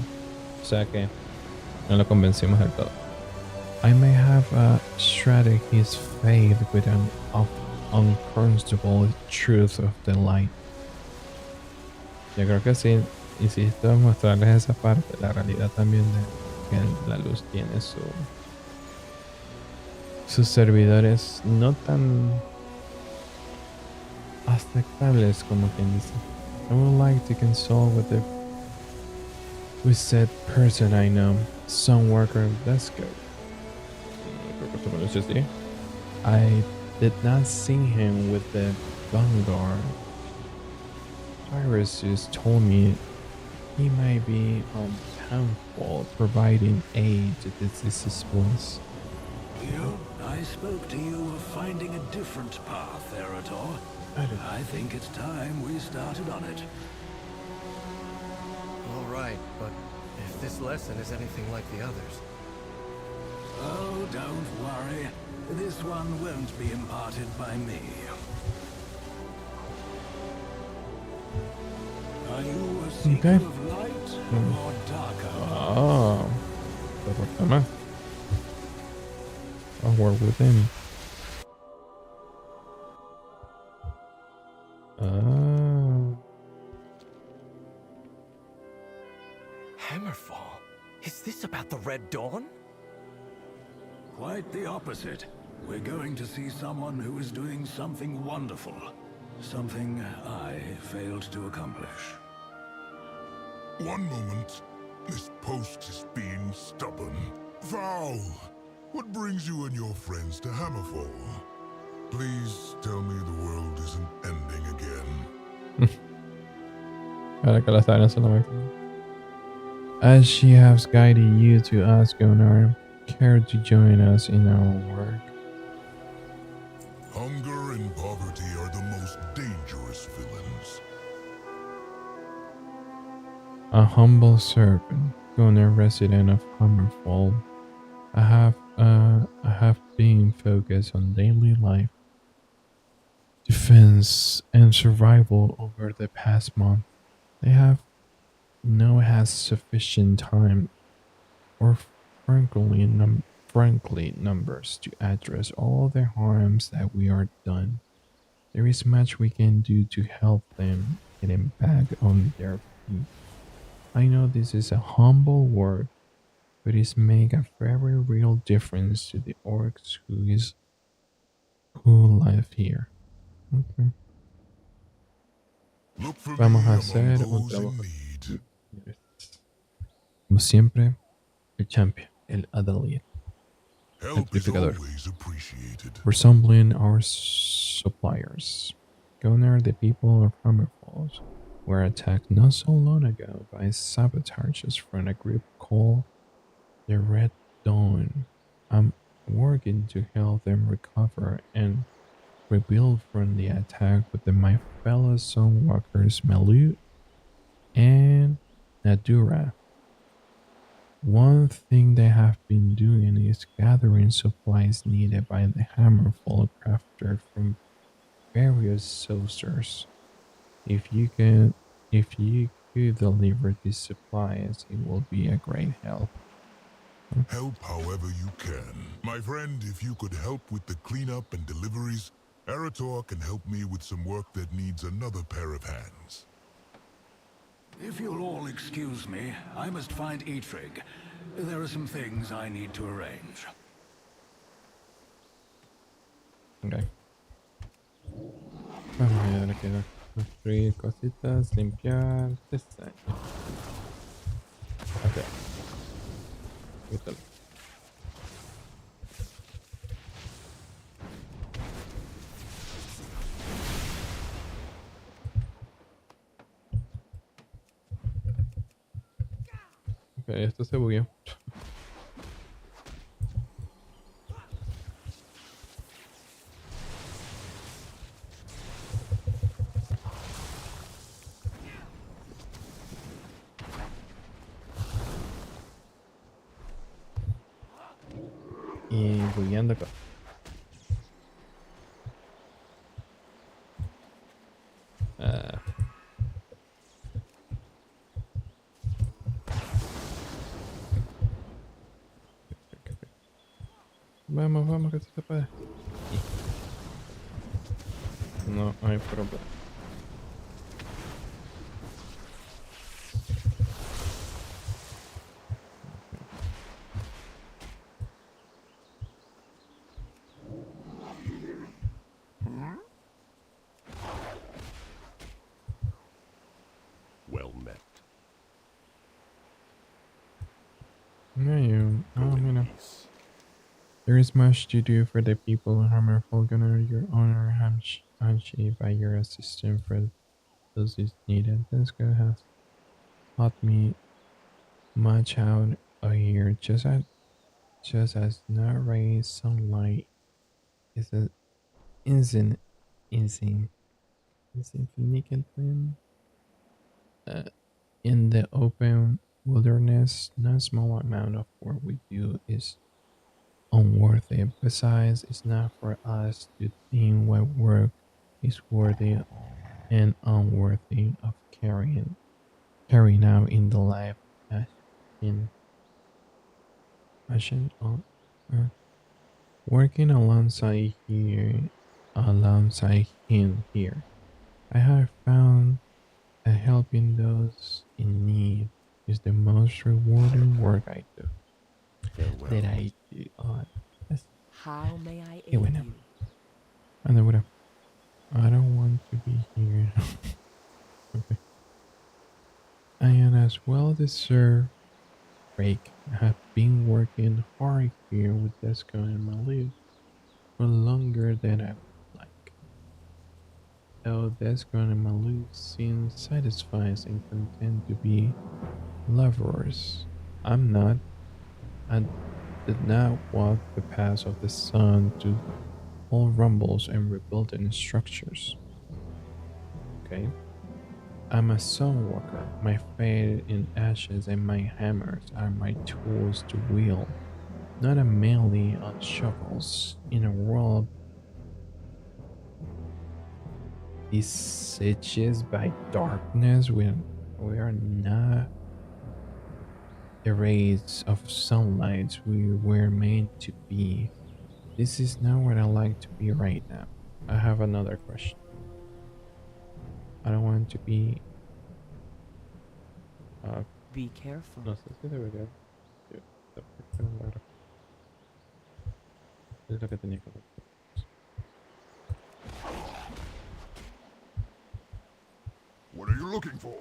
O sea que no lo convencimos del todo. I may have shredded his faith with an unquestionable truth of the light. Yo creo que sí, insisto en mostrarles esa parte, la realidad también de que la luz tiene sus servidores no tan aceptables como quien dice. I would like to consult with said person I know, Sun Worker. Let's go. I did not see him with the vanguard. Tiresias told me he might be on townfall providing aid to the disciples. I spoke to you of finding a different path, Arator. I think it's time we started on it. right, but if this lesson is anything like the others... Oh, don't worry. This one won't be imparted by me. Are you a seeker of light or darker? Oh, más. I'll work with him. Oh. Hammerfall? Is this about the Red Dawn? Quite the opposite. We're going to see someone who is doing something wonderful. Something I failed to accomplish. One moment. This post is being stubborn. Val, what brings you and your friends to Hammerfall? Please tell me the world isn't ending again. Ahora que la está viendo solamente. As she has guided you to us, Gonart, care to join us in our work? Hunger and poverty are the most dangerous villains. A humble servant, Gonart, resident of Hammerfall. I have been focused on daily life, defense, and survival over the past month. They have no had sufficient time or frankly numbers to address all the harms that we are done. There is much we can do to help them getting back on their feet. I know this is a humble word, but it's make a very real difference to the orcs who live here. Okay. Vamos a hacer un trabajo. Como siempre, el champion, el adalid, el purificador. Resembling our suppliers. Gonart, the people of Hammerfall were attacked not so long ago by sabotages from a group called the Red Dawn. I'm working to help them recover and rebuild from the attack with my fellow Sunwalkers Malu and Nadura. One thing they have been doing is gathering supplies needed by the Hammerfall crafter from various sorcerers. If you could deliver these supplies, it will be a great help. Help however you can. My friend, if you could help with the cleanup and deliveries, Arator can help me with some work that needs another pair of hands. If you'll all excuse me, I must find Eitrig. There are some things I need to arrange. Okay. Vamos a ver aquí. Construir cositas, limpiar, este. Ok. Quítalo. Ok, esto se bugueó. Y bugueando acá. Vamos, que se puede. No hay problema. Well met. No, you. Oh, mira. There is much to do for the people of Hammerfall. Gonart, your honor, Hanshi, by your assistance for those is needed. This guy has taught me much out here. Just as not rays sunlight is an insignificant In the open wilderness, no small amount of work we do is unworthy. Besides, it's not for us to think what work is worthy and unworthy of carrying out in the life as in passion on earth. Working alongside him here, I have found that helping those in need is the most rewarding work I do. That I do. Oh, that's How may I qué aid buena. you? Anda, bueno. I don't want to be here. Okay. I am as well deserved break. I have been working hard here with Desco and my leave for longer than I would like. Though Desco and my leave seem satisfied and content to be laborers, I'm not. I did not walk the path of the sun to all rumbles and rebuilding structures. Okay? I'm a stone worker. My fate in ashes and my hammers are my tools to wield, not a melee on shovels. In a world besieged by darkness, we are not the rays of sunlight we were meant to be. This is not what I like to be right now. I have another question. I don't want to be. Be careful. No sé si debería. Es lo que tenía que hacer. What are you looking for?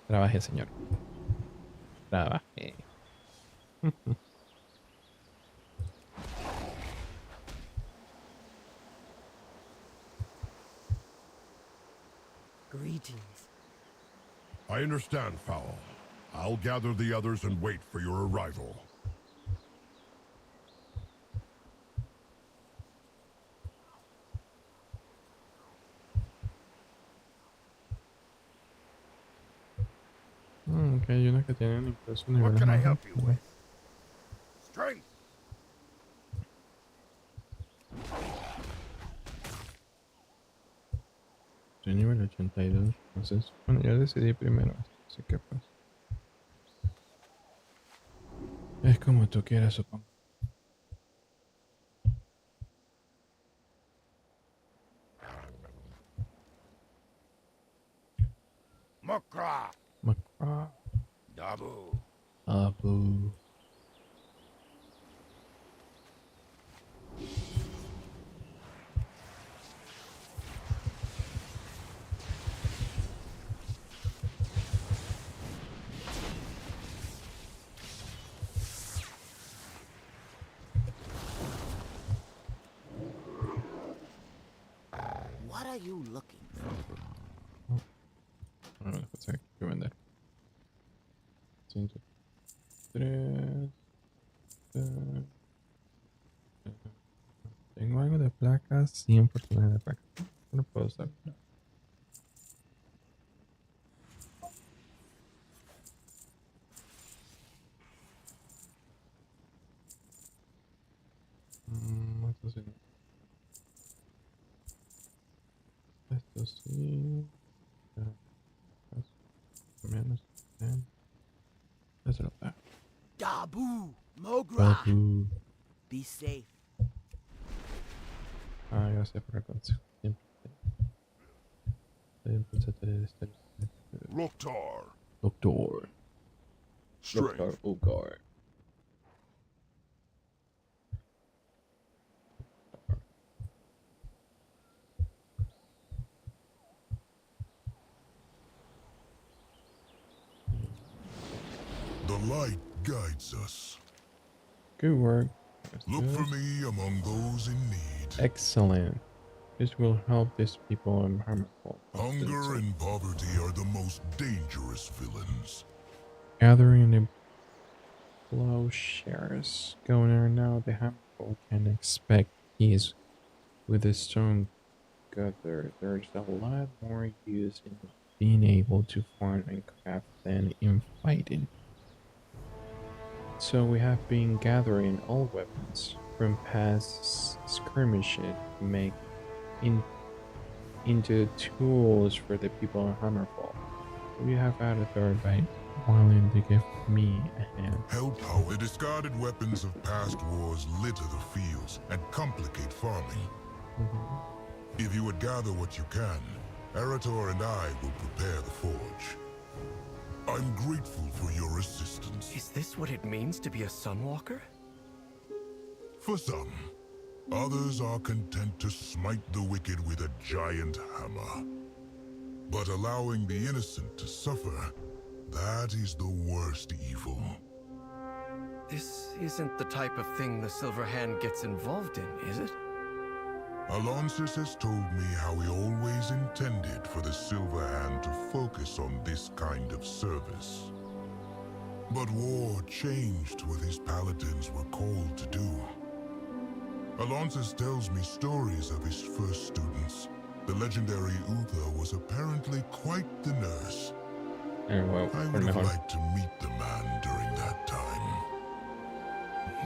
Trabaje, señor. Trabaje. Greetings. I understand, Fowl. I'll gather the others and wait for your arrival. Ok, hay unas que tienen incluso niveles What can I más help you altos. with? Strength. Soy nivel 82. Entonces, bueno, yo decidí primero. Así que pues. Es como tú quieras, supongo. Mukra. Macra. Dabu. Abu. What are you looking for? Bueno, después hay que vender. 103. Tengo algo de placas, 100% de placas. No puedo usar. Esto sí. Esto sí. Menos. Eso lo pago. Dabu. Mogra. Babu. Be safe. Ah, gracias por el consejo. Siempre. Loktar. Doctor. Strength. Doctor Ugar. The light guides us. Good work. Look for me among those in need. Excellent. This will help these people in harmful. Hunger and poverty are the most dangerous villains. Gathering the plowshares. Going on now, the harmful can expect peace with the strong together. There's a lot more use in being able to farm and craft than in fighting. So we have been gathering all weapons from past skirmishes to make into tools for the people of Hammerfall. We have Arator by willing to give me a hand. Hellpower. The discarded weapons of past wars litter the fields and complicate farming. If you would gather what you can, Arator and I will prepare the forge. I'm grateful for your assistance. Is this what it means to be a Sunwalker? For some, others are content to smite the wicked with a giant hammer. But allowing the innocent to suffer, that is the worst evil. This isn't the type of thing the Silver Hand gets involved in, is it? Alonsis has told me how he always intended for the Silver Hand to focus on this kind of service. But war changed what his paladins were called to do. Alonsis tells me stories of his first students. The legendary Uther was apparently quite the nurse. Well, I would have liked to meet the man during that time.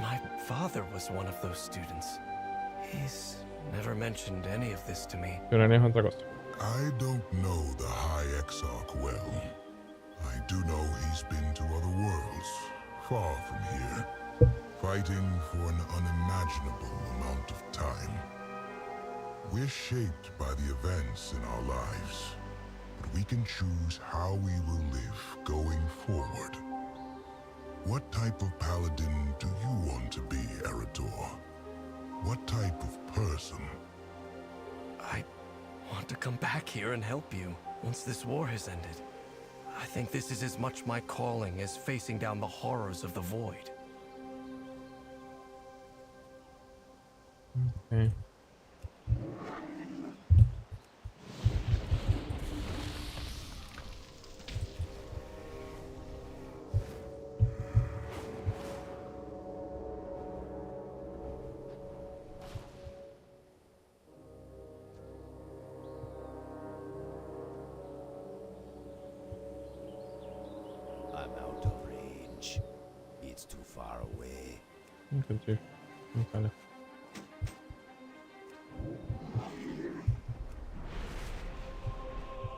My father was one of those students. He's never mentioned any of this to me. I don't know the High Exarch well. I do know he's been to other worlds, far from here, fighting for an unimaginable amount of time. We're shaped by the events in our lives, but we can choose how we will live going forward. What type of paladin do you want to be, Arator? What type of person? I want to come back here and help you once this war has ended. I think this is as much my calling as facing down the horrors of the void. Okay. I'm out of range. It's too far away. Okay, vale.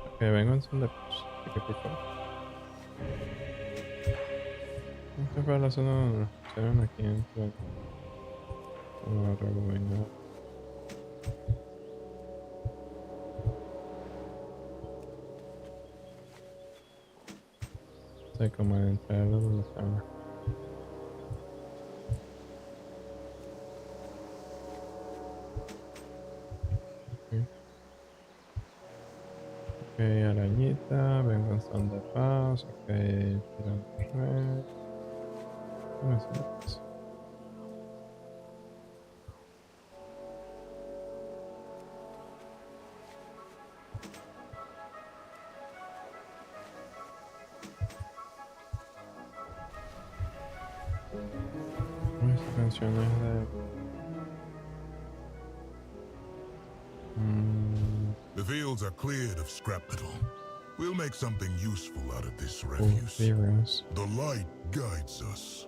Ok, vengo en son de paz. Así que por favor. Esta fue la zona donde se ven aquí en la rebobinar. Sé cómo entrar donde estaba. Ok, arañita, vengo en son de paz, ok, tirando red. ¿Cómo es eso? Esta canción es de... The fields are cleared of scrap metal. We'll make something useful out of this refuse. Heroes. The light guides us.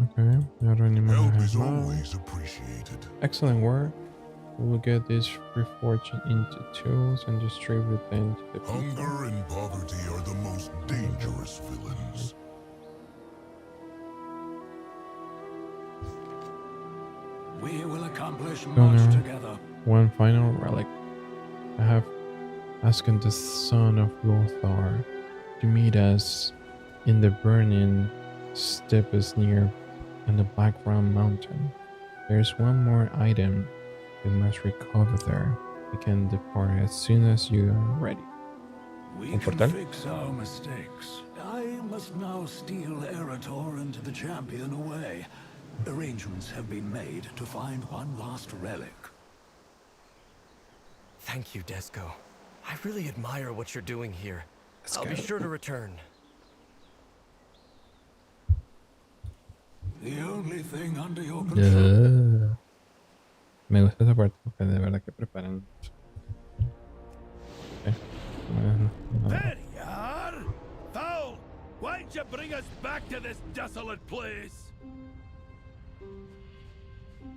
Okay, Help is always appreciated. Excellent work. We will get this reforged into tools and distribute them to the people. Hunger and poverty are the most dangerous villains. We will accomplish much Gonarsh, together. one final relic. I have asked the son of Lothar to meet us in the burning steppes near on the background mountain. There's one more item we must recover there. We can depart as soon as you are ready. We can fix our mistakes. I must now steal Arator and the champion away. Arrangements have been made to find one last relic. Thank you, Desco. I really admire what you're doing here. I'll be sure to return. The only thing under your control. Me gusta esa parte porque de verdad que preparan. There you are! Foul! Why'd you bring us back to this desolate place?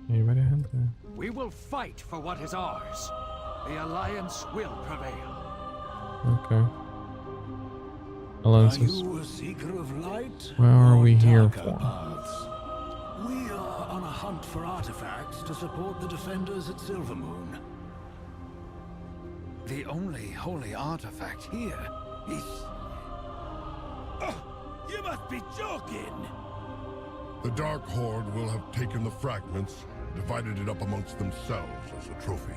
Hay varias gente. We will fight for what is ours. The Alliance will prevail. Okay. Are Alliances. you a seeker of light? What are or we here darker for? paths? We are on a hunt for artifacts to support the defenders at Silvermoon. The only holy artifact here is... You must be joking! The Dark Horde will have taken the fragments, divided it up amongst themselves as a trophy.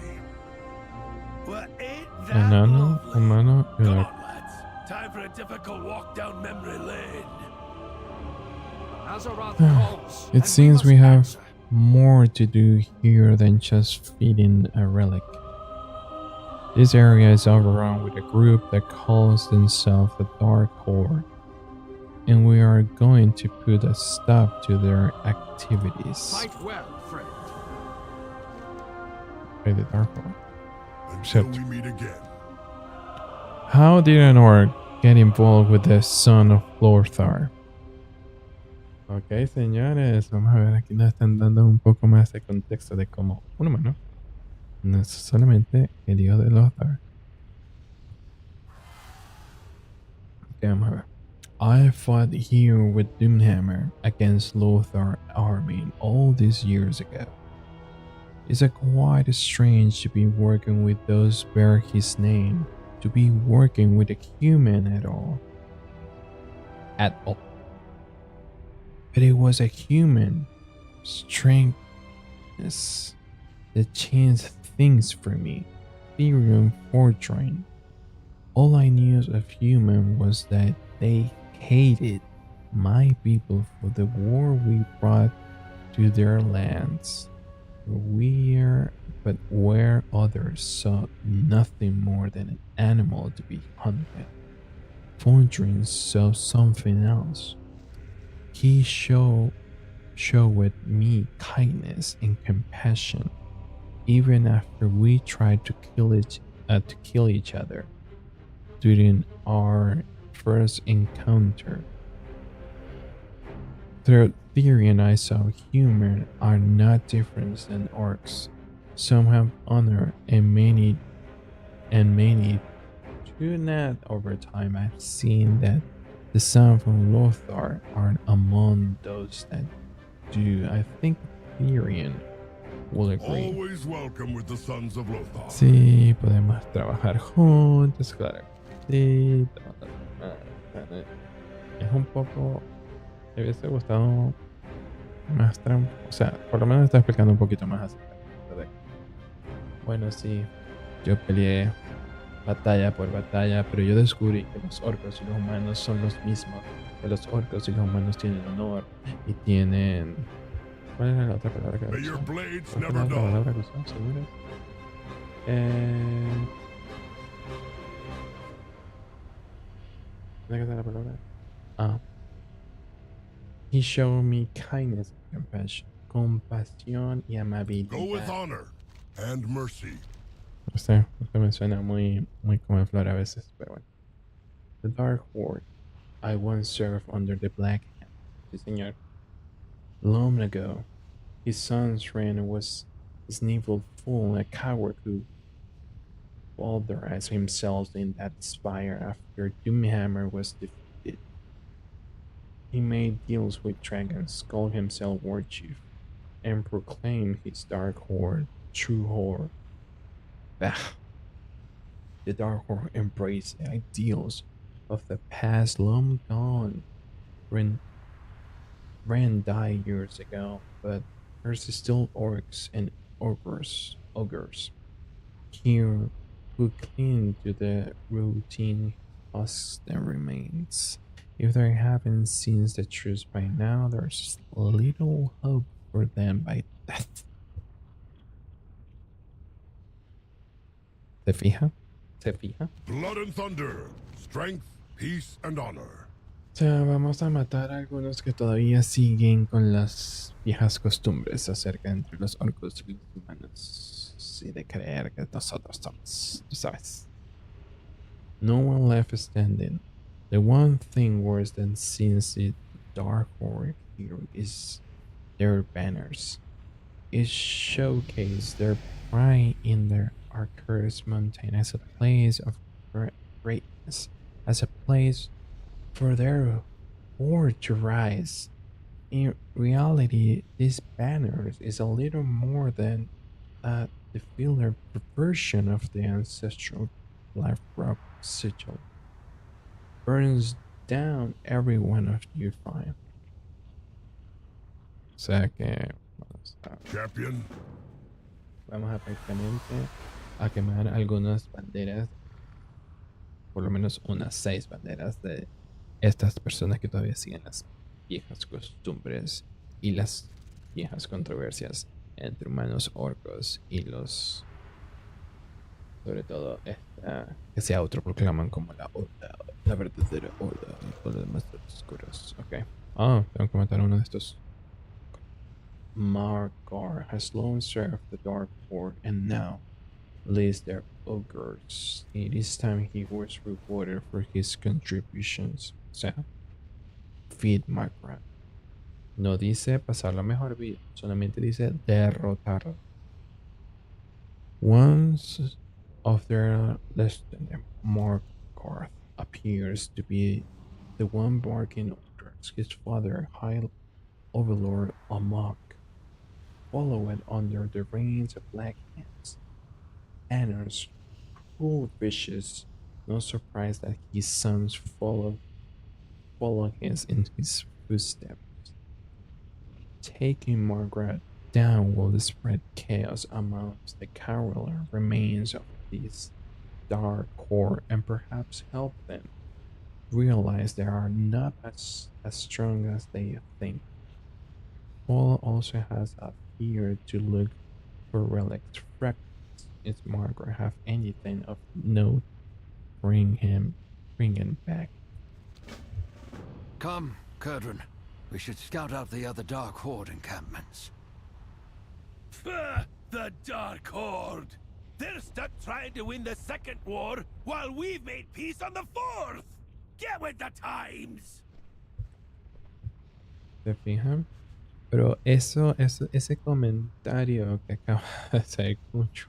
Well, ain't that Enano, lovely? humano y Come orc. on, lads. Time for a difficult walk down memory lane. Azeroth calls. and It seems we must have answer. more to do here than just feeding a relic. This area is overrun with a group that calls themselves the Dark Horde, and we are going to put a stop to their activities. Fight well, friend. By the Dark Horde. Until Except- we meet again. How did an orc get involved with the son of Lothar? Ok, señores, vamos a ver, aquí nos están dando un poco más de contexto de cómo un humano no es solamente el hijo de Lothar. Ok, vamos a ver. I fought here with Doomhammer against Lothar army all these years ago. It's quite strange to be working with those bear his name, to be working with a human at all. At all. But it was a human strangeness that changed things for me. Ethereum Fortune. All I knew of human was that they hated my people for the war we brought to their lands. But where others saw nothing more than an animal to be hunted, Fortune saw something else. He showed me kindness and compassion, even after we tried to kill each other during our first encounter. Through theory, and I saw humans are not different than orcs. Some have honor, and many do not. Over time, I've seen that the sons from Lothar are among those that do. I think Tyrion will agree. Always welcome with the sons of Lothar. Sí, podemos trabajar juntos, claro. Sí, es un poco. Me hubiese gustado más trampa. O sea, por lo menos está explicando un poquito más acerca de. Bueno, sí, yo peleé batalla por batalla, pero yo descubrí que los orcos y los humanos son los mismos. Que los orcos y los humanos tienen honor y tienen. ¿Cuál era la otra palabra que May your usó? blades ¿Cuál fue la never otra dull. palabra que usó? ¿Seguros? ¿Tiene que ser la palabra? Ah. He showed me kindness and compassion. Compasión y amabilidad. Go with honor and mercy. No sé, me suena muy como flor a veces, pero bueno. The Dark Horde. I once served under the Black Hand. Sí, señor. Long ago, his son's friend was his evil fool, a coward who vulgarized himself in that spire after Doomhammer was defeated. He made deals with dragons, called himself War Chief, and proclaimed his Dark Horde true horde. The Dark Horde embraced the ideals of the past long gone. Ren died years ago, but there's still orcs and ogres here who cling to the routine husks that remains. If they haven't seen the truth by now, there's little hope for them by death. ¿Se fija? ¿Se fija? Blood and thunder, strength, peace, and honor. O sea, vamos a matar a algunos que todavía siguen con las viejas costumbres acerca entre los orcos y los humanos. Y de creer que nosotros somos, tú sabes. No one left standing. The one thing worse than since the Dark Horde here is their banners. It showcased their pride in their Arcturus mountain as a place of greatness, as a place for their horde to rise. In reality, these banners is a little more than a defiled perversion of the ancestral life rock sigil. Burns down every one of you find. O sea que Champion? vamos a prácticamente a quemar algunas banderas, por lo menos unas 6 banderas de estas personas que todavía siguen las viejas costumbres y las viejas controversias entre humanos orcos y los, sobre todo esta que se autoproclaman como la horda, la verdadera horda y todo lo demás de los oscuros. Ok. Tengo que matar a uno de estos. Margar has long served the Dark Horde and now leads their ogres. It is time he was rewarded for his contributions. O sea, feed Margar. No dice pasarlo mejor vida, solamente dice derrotar. Once of their lesson, Margar appears to be the one barking orders his father, High Overlord Amok, followed under the reins of Black Hands. Anna's cruel vicious, no surprise that his sons follow his in his footsteps. Taking Margaret down will spread chaos amongst the cowardly remains of this dark core and perhaps help them realize they are not as strong as they think. Paul also has a fear to look for relics. Fragments. If Margaret have anything of note, bring him back. Come, Kurdran. We should scout out the other Dark Horde encampments. Pfft, the Dark Horde! They're stuck trying to win the second war while we've made peace on the fourth! Get with the times! ¿Se fijan? Pero ese comentario que acaba de hacer Gonarsh,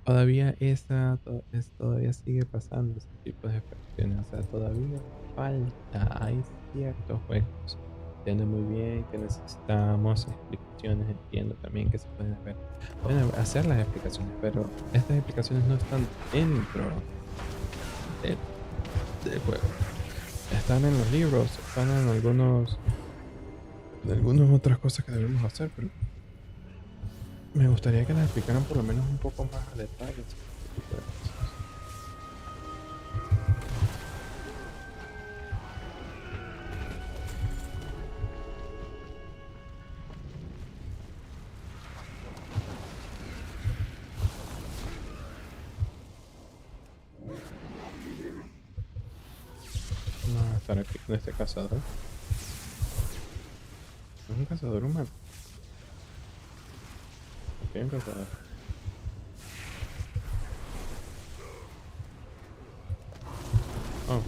todavía sigue pasando ese tipo de expresiones. O sea, todavía falta. Hay ciertos juegos. Entiendo muy bien que necesitamos explicaciones. Entiendo también que se pueden hacer las explicaciones, pero estas explicaciones no están dentro del juego. Están en los libros, están en algunas otras cosas que debemos hacer, pero me gustaría que las explicaran por lo menos un poco más a detalle. Este tipo de cosas. Vamos a estar aquí con este cazador. Es un cazador humano. Ok, un cazador. Oh.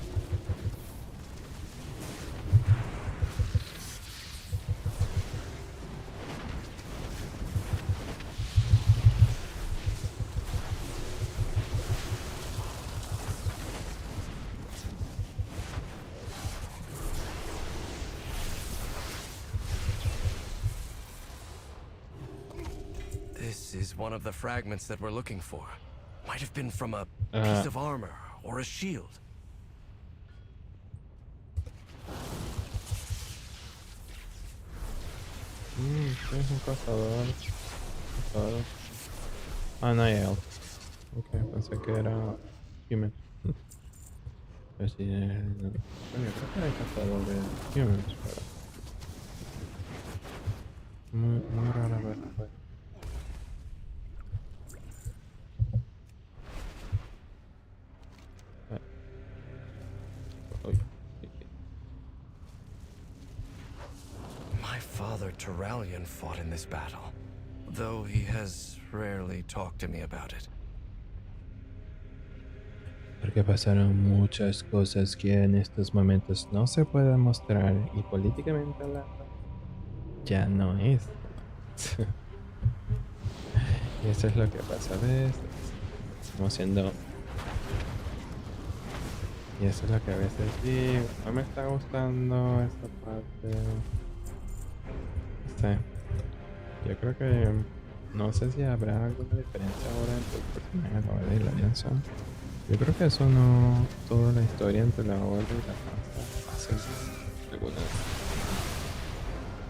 This is one of the fragments that we're looking for. Might have been from a piece of armor or a shield. Es un cazador. Ah, no hay elf. Ok, pensé que era human. Pero sí, bueno, creo que era el cazador de humans, pero muy rara vez. Uy. Turalian fought in this battle, though he has rarely talked to me about it. Porque pasaron muchas cosas que en estos momentos no se pueden mostrar y políticamente hablando ya no es. Y eso es lo que pasa a veces. Estamos siendo... Y eso es lo que a veces digo. No me está gustando esta parte. No sé. Yo creo que... No sé si habrá alguna diferencia ahora entre el personaje de la Horda y la Alianza. Yo creo que eso no... Toda la historia entre la Horda y la Alianza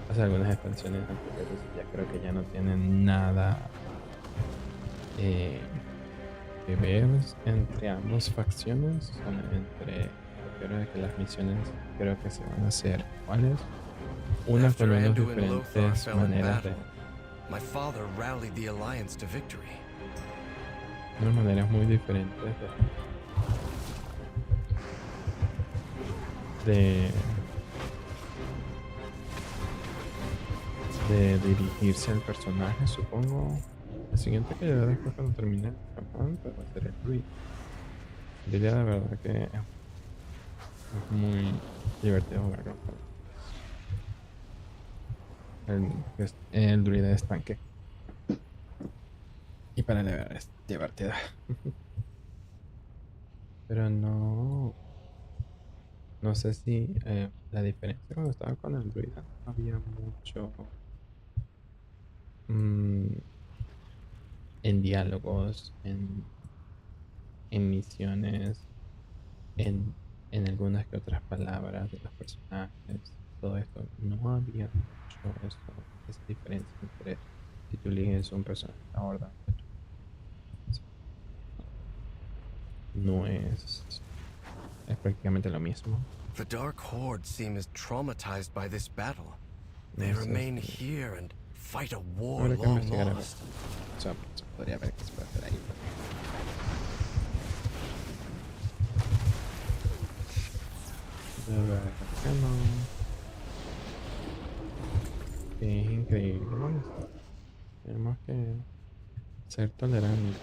hace algunas expansiones anteriores y ya creo que ya no tienen nada que ver entre ambas facciones. Son entre... Creo que las misiones creo que se van a hacer iguales. Una con unas diferentes maneras de... My father rallied the Alliance to victory. Unas maneras muy diferentes de dirigirse al personaje, supongo. El siguiente que yo después cuando termine el Chamán pues va a ser el druida. Diría de verdad que es muy divertido jugar con el druida es tanque. Y para elevar es divertida. Pero no sé si la diferencia cuando estaba con el druida no había mucho en diálogos, en misiones, en algunas que otras palabras de los personajes, todo esto. No había mucho esa diferencia entre si tú eliges un personaje de la Horda. No es prácticamente lo mismo. The Dark Horde seem as traumatized by this battle. They remain here and fight a war long lost. O sea, podría ver qué se puede hacer ahí. Es increíble. Tenemos que ser tolerantes.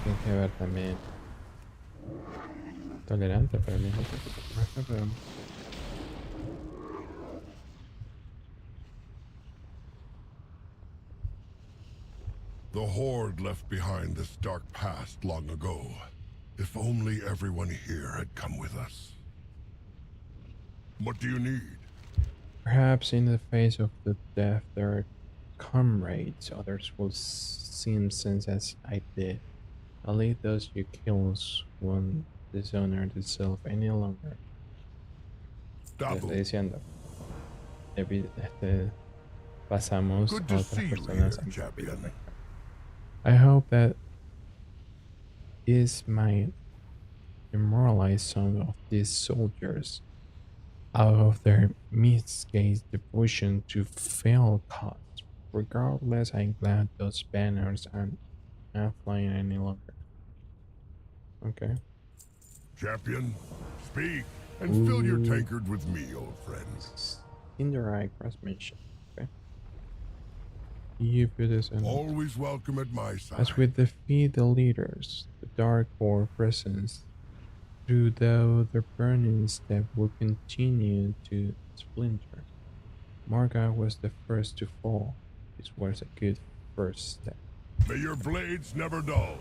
Hay que ver también tolerante, pero al mismo tiempo The Horde left behind this dark past long ago. If only everyone here had come with us. What do you need? Perhaps in the face of the death their comrades, others will seem sense as I did. Only those you kills won't dishonor the self any longer. Estoy diciendo. Pasamos a otras personas. I hope that this might demoralize some of these soldiers out of their misguided devotion to fail cause. Regardless, I'm glad those banners aren't flying any longer. Okay. Champion, speak and fill your tankard with me, old friends. Indirect craftsmanship. Okay. You put this in. Always welcome at my side. As we defeat the leaders, the Dark Horde presence, through the burning step will continue to splinter. Marga was the first to fall. This was a good first step. May your blades never dull.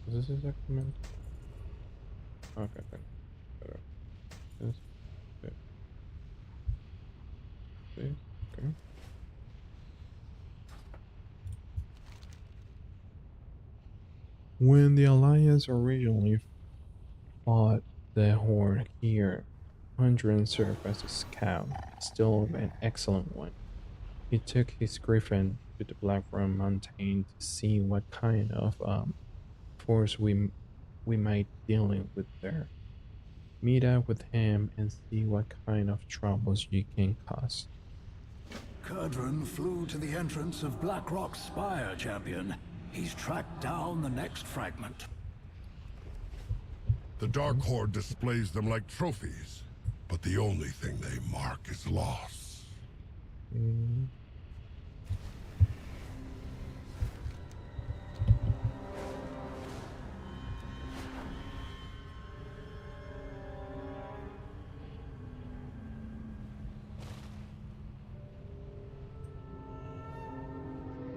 ¿Qué es exactamente? Okay, pero sí, okay. When the Alliance originally fought the Horde here, Hundred served as a scout, still an excellent one. He took his griffin to the Blackrock Mountain to see what kind of force we might dealing with there. Meet up with him and see what kind of troubles you can cause. Kurdran flew to the entrance of Blackrock's spire, champion. He's tracked down the next fragment. The Dark Horde displays them like trophies, but the only thing they mark is loss.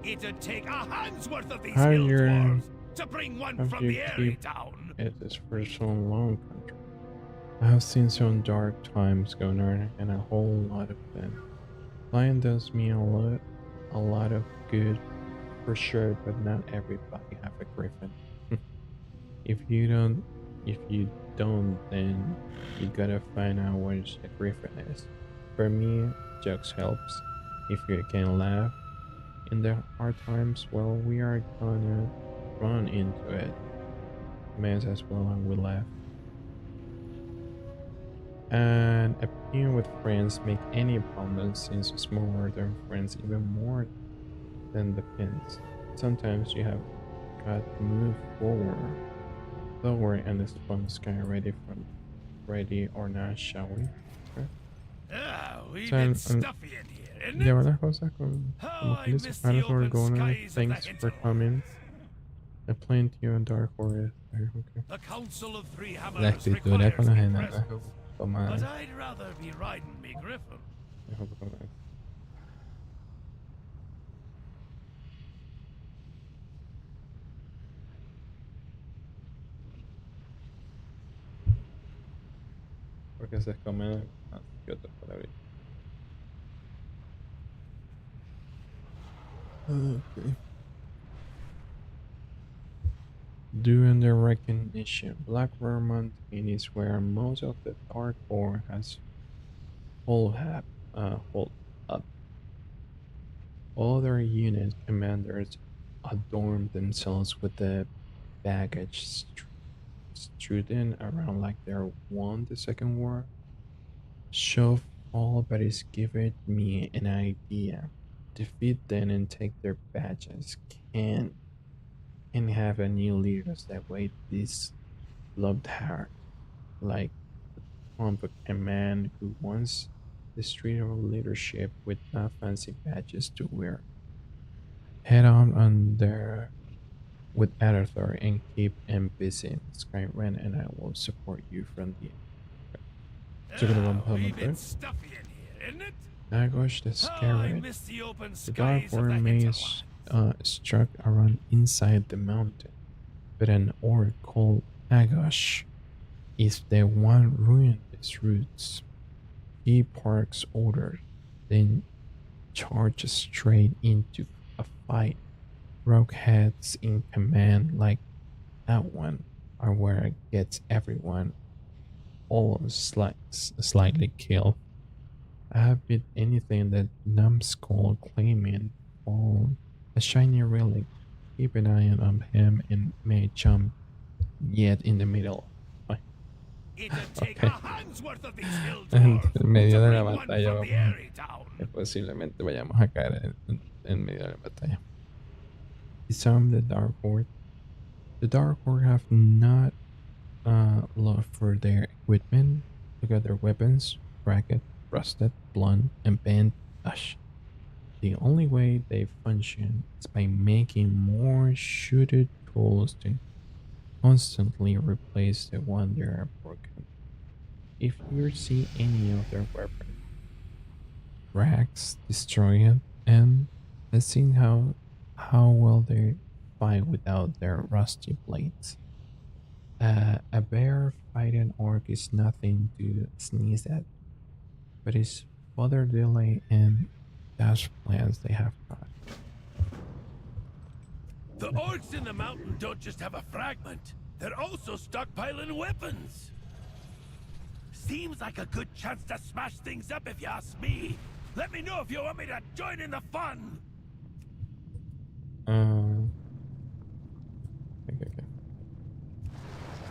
It'd take a hand's worth of these How hill you're- dwarves to bring one how from you the area keep town. It is for so long, country. I have seen some dark times, Gonarsh, and a whole lot of them. Lion does me a lot of good, for sure, but not everybody have a griffin. if you don't, then you gotta find out what a griffin is. For me, jokes helps. If you can laugh in the hard times, well, we are gonna run into it. May as well, and we laugh. And appearing with friends make any problem seems smaller than friends, even more than the pins. Sometimes you have got to move forward, lower, and the spawn sky ready or not, shall we? Okay. Ah, we So, been stuffy in here, isn't it? Llevar las cosas como I que dice miss the Arator, open Gonarsh, skies of thanks the for coming. A plenty on Dark Horde. Okay. The Council of Three La Hammers escritura con requires las me enanas. present, Toma. but I'd rather be riding me griffin. Porque se come que otra palabra. Okay. Doing the recognition, Black Vermont is where most of the Dark Horde has hold up. Other unit commanders adorn themselves with the baggage strewn around like they're won the Second War. Show all, but it's given me an idea. Defeat them and take their badges. Can have a new leaders that way this loved heart, like the pump of command who wants the street of leadership with not fancy badges to wear. Head on there with Arator and keep him busy. Skyren and I will support you from the so We've been stuffy in here, isn't it? my gosh, that's scary. miss the open The Dark skies of Horde the may hinterland. struck around inside the mountain, but an orc called Gonarsh is the one ruining its roots. He parks orders, then charges straight into a fight. Rogue heads in command like that one are where it gets everyone all slightly killed. I have been anything that numbskull claiming on a shiny relic. Keep an eye on him and may jump yet in the middle. It'd take a hand's worth of these hill En dwarves medio to de la bring one batalla from the vamos area town. posiblemente vayamos a caer en medio de la batalla. Disarm the Dark Horde. The Dark Horde have not love for their equipment. Look at their weapons: ragged, rusted, blunt, and bent ash. The only way they function is by making more shooted tools to constantly replace the one they are broken. If you see any of their weapons, rags, destroy it, and let's see how well they fight without their rusty blades. A bear fighting orc is nothing to sneeze at, but it's further delay and dash plans they have got. The orcs in the mountain don't just have a fragment, they're also stockpiling weapons. Seems like a good chance to smash things up if you ask me. Let me know if you want me to join in the fun. Okay.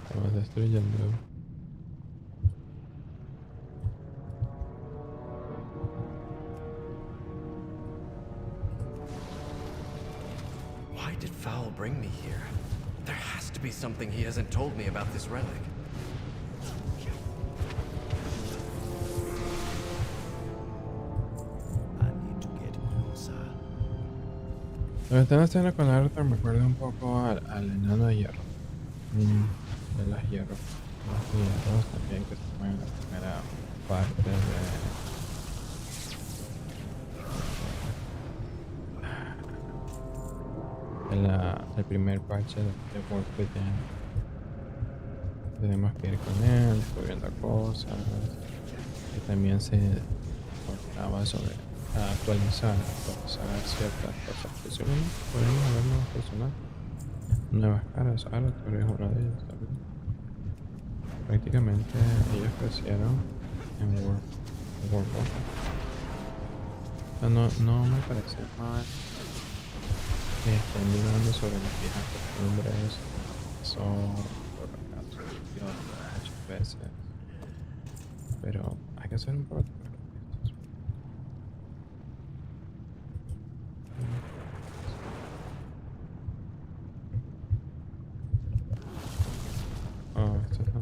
Estamos destruyendo. Why did Fowl bring me here? There has to be something he hasn't told me about this relic. Lo que están haciendo con Arator me acuerda un poco al enano de hierro. De las hierros. Los hierros también que se fue en la primera parte del primer parche de World Within. Tenemos que ir con él, descubriendo cosas. Y también se trataba sobre actualizar ciertas cosas. Posiblemente podemos ver nuevos personajes, nuevas caras. Arator es uno de ellos también. Prácticamente ellos crecieron en World War. O sea, no me parece mal que estén mirando sobre las viejas costumbres. Son muchas veces, pero hay que hacer un poco. Oh, esto no.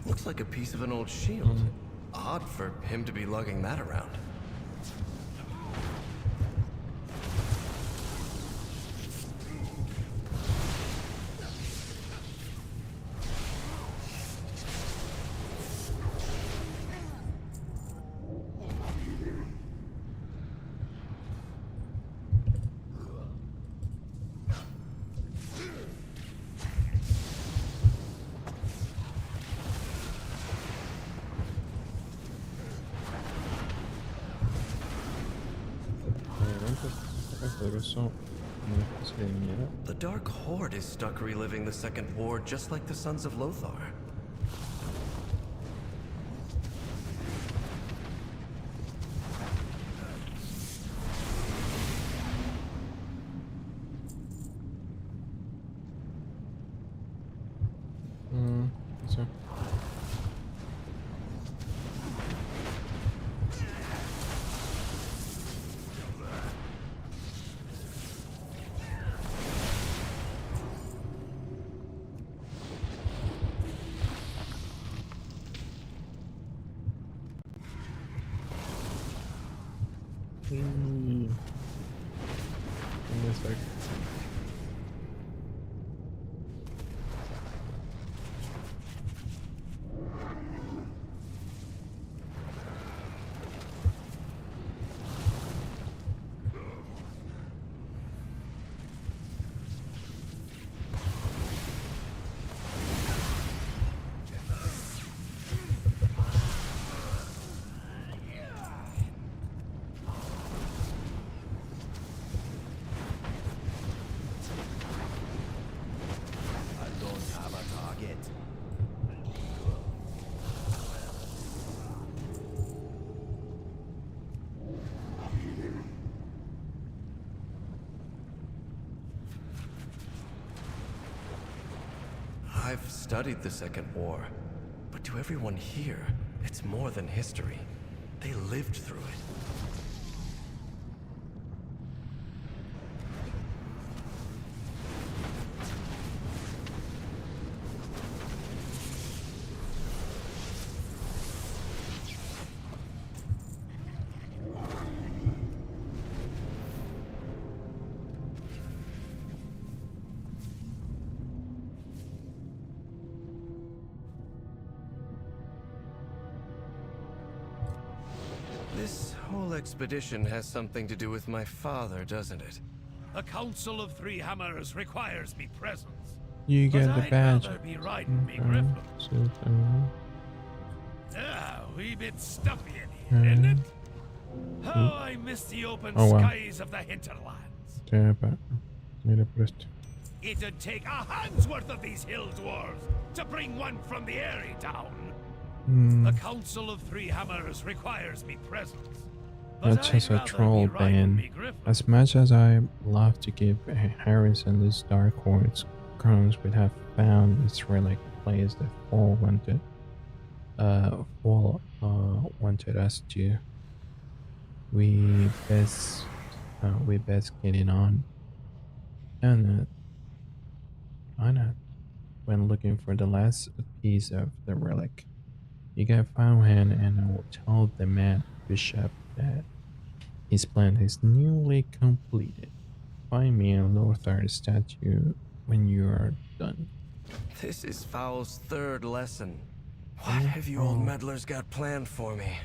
Looks like a piece of an old shield. Odd for him to be lugging that around. The Dark Horde is stuck reliving the Second War just like the Sons of Lothar. So. I've studied the Second War, but to everyone here, it's more than history. They lived through it. This whole expedition has something to do with my father, doesn't it? A council of 3 hammers requires me presence. You get but the I'd badge. rather be riding me griffin. Wee bit stuffy in here, isn't it? How I miss the open skies of the hinterlands. Mira por esto. It'd take a hand's worth of these hill dwarves to bring one from the Airy down. A council of 3 hammers requires me presence. Not just a troll, Ben. As much as I love to give Harris and this Dark Horde's crumbs we have found this relic place that Fall wanted us to. We best get it on. And why not? When looking for the last piece of the relic, you get found hand, and I will tell the mad bishop that his plan is newly completed. Find me a Lothar statue when you are done. This is Foul's third lesson. What have you old meddlers got planned for me?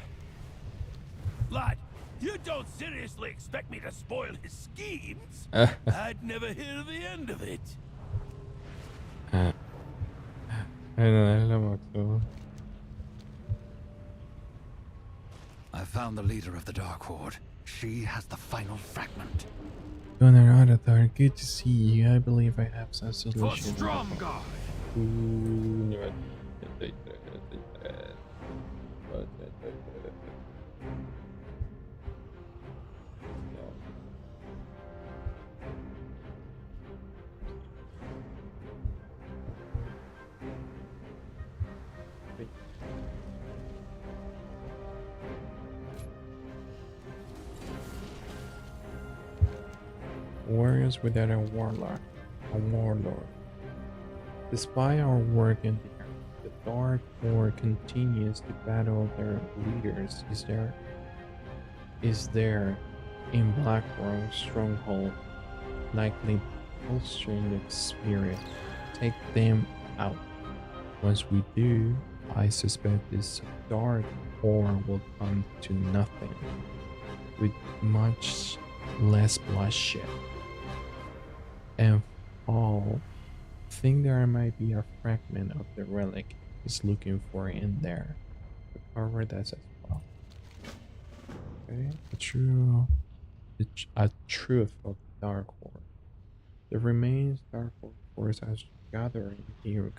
Lad, you don't seriously expect me to spoil his schemes? I'd never hear the end of it. I found the leader of the Dark Horde. She has the final fragment. Arator, good to see you. I believe I have some For solution. strong guard. Warriors without a warlord. Despite our work in the Dark Horde continues to battle their leaders. Is there in Blackrock stronghold, likely bolstering the spirit. Take them out. Once we do, I suspect this Dark Horde will come to nothing, with much less bloodshed. And all think there might be a fragment of the relic he's looking for in there. Recover that as well. Okay, a truth of Dark Horde. The remains Dark Horde force are gathering here.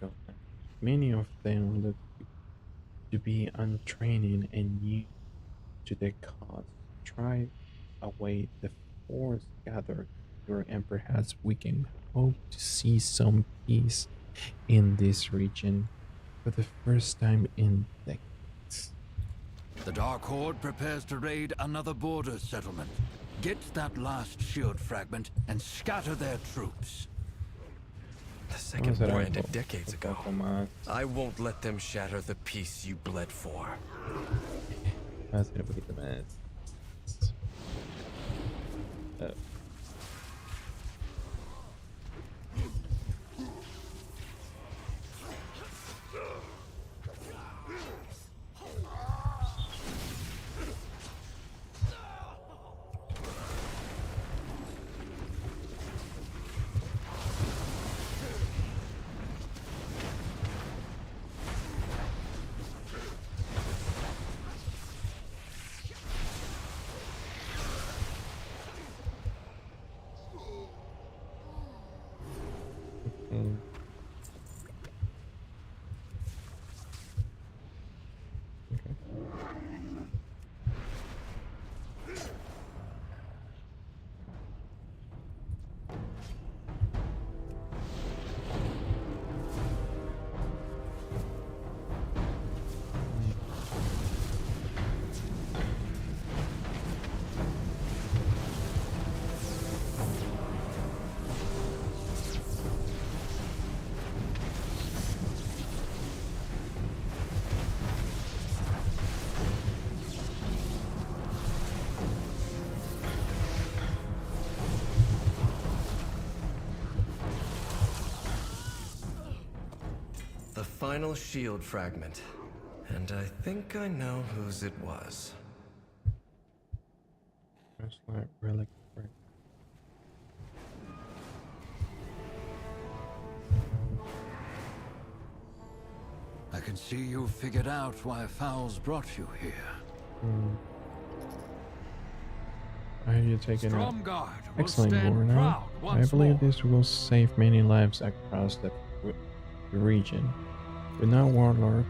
Many of them look to be untrained and new to the cause. Try away the force gathered here, and perhaps we can hope to see some peace in this region for the first time in decades. The Dark Horde prepares to raid another border settlement. Get that last shield fragment and scatter their troops. The second war ended decades ago. I won't let them shatter the peace you bled for. The final shield fragment. And I think I know whose it was. Just like relic. I can see you figured out why Fowls brought you here. I have you taken it. Excellent, Gonart. Gonart. I believe this will save many lives across the region. Without Warlord,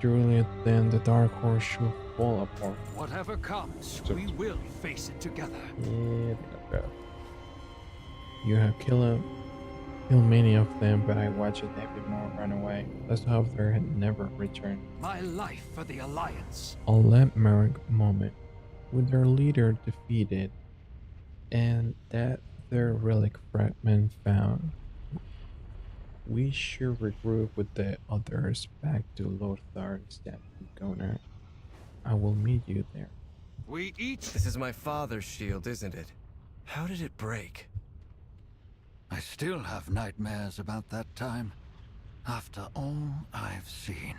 surely then the Dark Horde should fall apart. Whatever comes, we will face it together. Yeah, bro. You have killed Killed many of them, but I watched every more run away. Let's hope they had never returned. My life for the Alliance. A landmark moment, with their leader defeated, and that their relic fragment found. We should regroup with the others back to Lothar's statue, Gonart. I will meet you there. We each... This is my father's shield, isn't it? How did it break? I still have nightmares about that time. After all I've seen,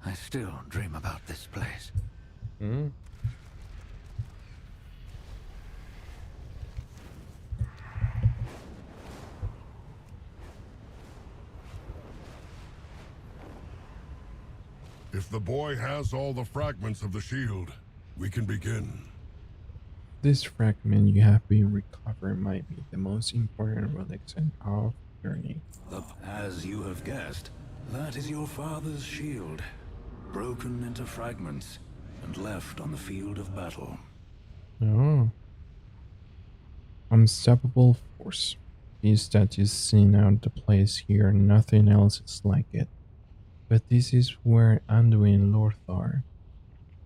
I still dream about this place. Hmm? If the boy has all the fragments of the shield, we can begin. This fragment you have been recovered might be the most important relics in our journey. As you have guessed, that is your father's shield, broken into fragments and left on the field of battle. Oh. Unstoppable force. These statues seen out the place here, nothing else is like it. But this is where Anduin Lothar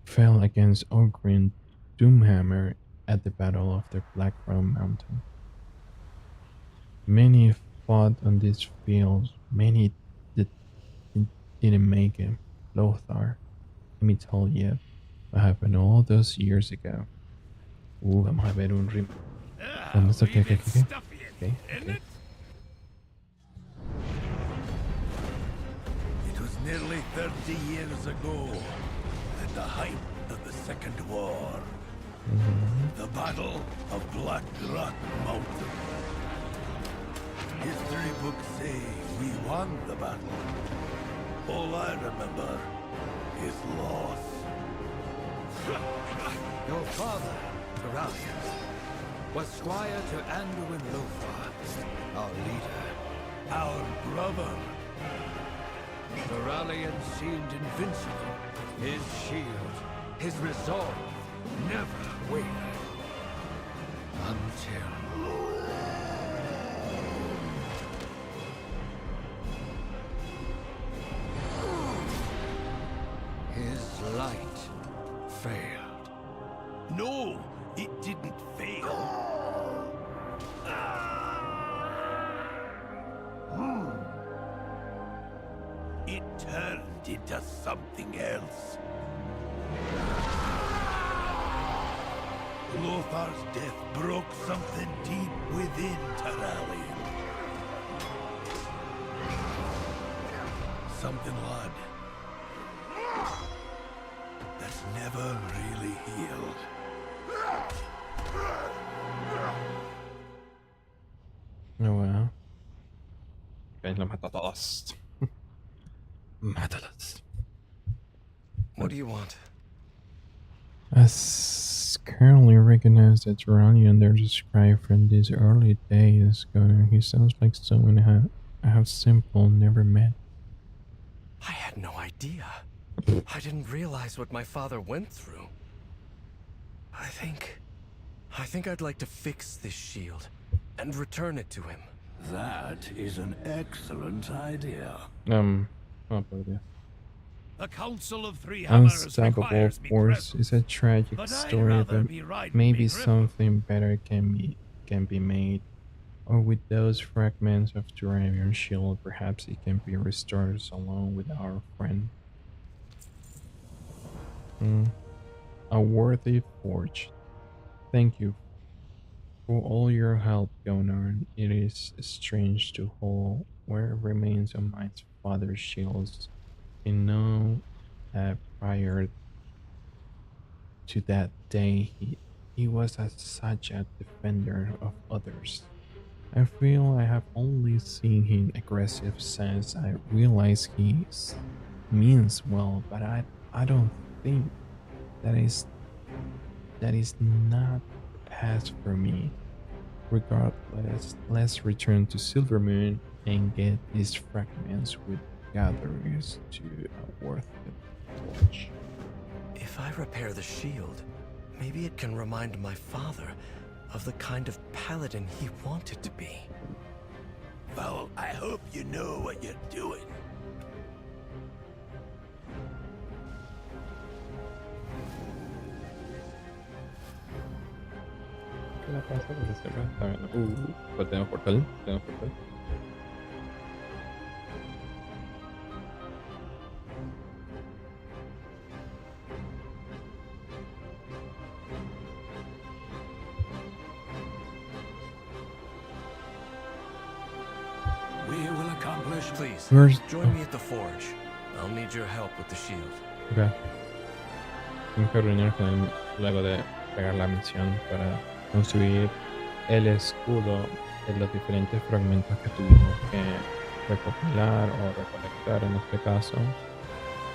fell against Ogrin Doomhammer at the Battle of the Blackrock Mountain. Many fought on this field, many didn't make it. Lothar, let me tell you what happened all those years ago. Vamos a ver un rim. ¿Dónde está? ¿Qué? Okay. It was nearly 30 years ago, at the height of the Second War. The Battle of Blackrock Mountain. History books say we won the battle. All I remember is loss. Your father, Corallius, was squire to Anduin Lothar, our leader. Our brother. Corallius seemed invincible. His shield, his resolve, never wavered. Until... his light failed. No, it didn't fail. It turned into something else. Lothar's death broke something deep within Corallius. Something, lad, that's never really healed. Oh well. Okay, lo mato a todos. Mátalos. What do you want? As currently recognized as Ranian, they're described from these early days. He sounds like someone I have simple never met. I had no idea. I didn't realize what my father went through. I think I'd like to fix this shield and return it to him. That is an excellent idea. Oh, brother. The Council of Three Hammers Unstoppable requires me Force present, is a tragic but I'd story, rather but be riding maybe me cripple. something better can be made. Or with those fragments of Duramian shield, perhaps it can be restored along with our friend. A worthy forge. Thank you for all your help, Gonart. It is strange to hold where remains of my father's shields. I know that prior to that day, he was such a defender of others. I feel I have only seen him aggressive since I realize he means well, but I don't think that is not the path for me. Regardless, let's return to Silvermoon and get these fragments with gatherers to a worthy torch. If I repair the shield, maybe it can remind my father of the kind of paladin he wanted to be. Well, I hope you know what you're doing. ¿Qué le pasa? Porque siempre está viendo. Pues tenemos portal. Tenemos portal. We will accomplish. Please, Where's... join me at the forge. I'll need your help with the shield. Ok. Tenemos que reunirnos con él luego de pegar la misión para construir el escudo de los diferentes fragmentos que tuvimos que recopilar o recolectar en este caso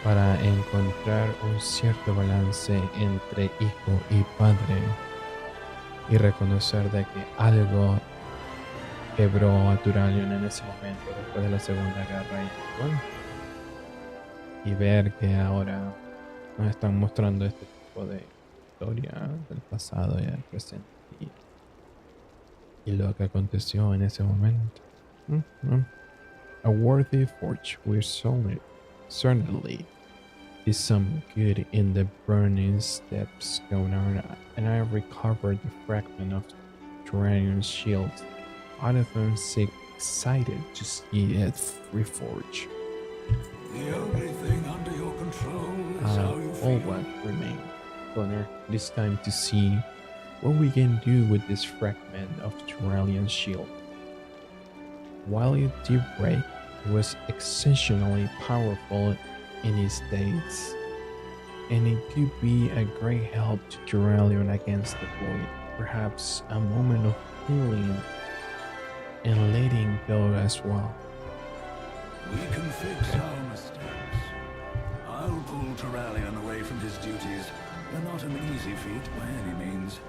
para encontrar un cierto balance entre hijo y padre y reconocer de que algo quebró a Turalion en ese momento después de la Segunda Guerra y bueno, y ver que ahora nos están mostrando este tipo de historia del pasado y del presente y lo que aconteció en ese momento. A worthy forge will certainly is some good in the burning steps Gonart, and I recovered the fragment of Turalion's shield. Arator seemed excited to see it reforged. The only thing under your control is how you All feel. what remains, Gonart, it is time to see what we can do with this fragment of Turalion's shield. While it did break, it was exceptionally powerful in its days, and it could be a great help to Turalion against the void. Perhaps a moment of healing and letting go as well. We can fix our mistakes. I'll pull Turalion away from his duties. They're not an easy feat by any means.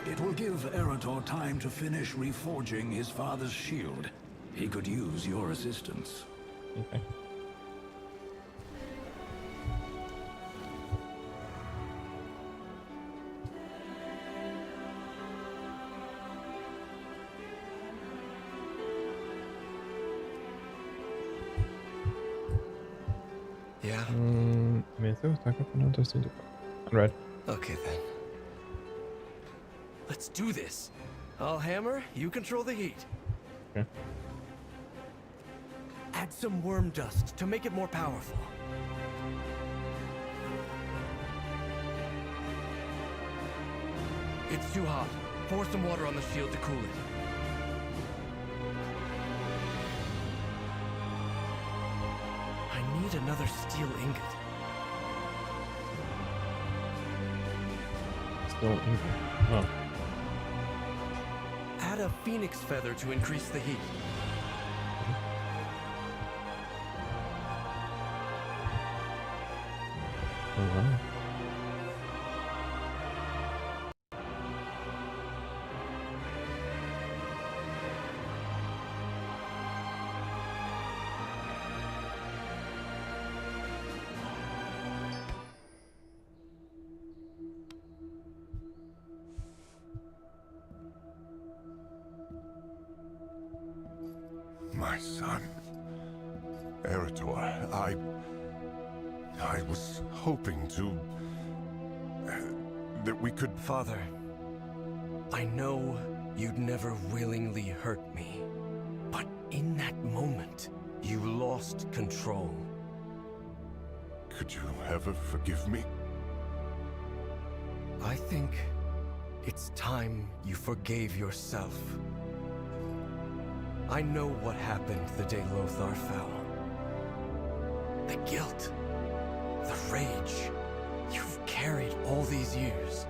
It will give Arator time to finish reforging his father's shield. He could use your assistance. Okay. Yeah? Me hace gustar que ponen todo esto. Right. Okay then. Let's do this. I'll hammer, you control the heat. Okay. Add some worm dust to make it more powerful. It's too hot. Pour some water on the shield to cool it. I need another steel ingot. Still in. Oh. Add a phoenix feather to increase the heat. Alright. My son. Arator, I was hoping to... that we could... Father, I know you'd never willingly hurt me, but in that moment, you lost control. Could you ever forgive me? I think it's time you forgave yourself. I know what happened the day Lothar fell. The guilt, the rage you've carried all these years.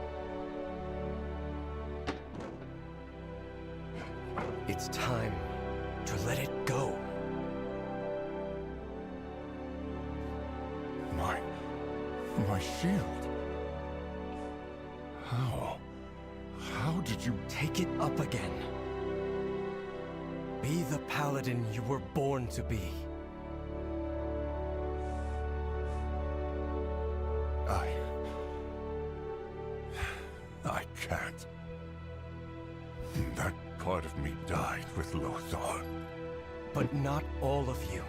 It's time to let it go. My shield? How did you... Take it up again. Be the paladin you were born to be. I can't. That part of me died with Lothar. But not all of you.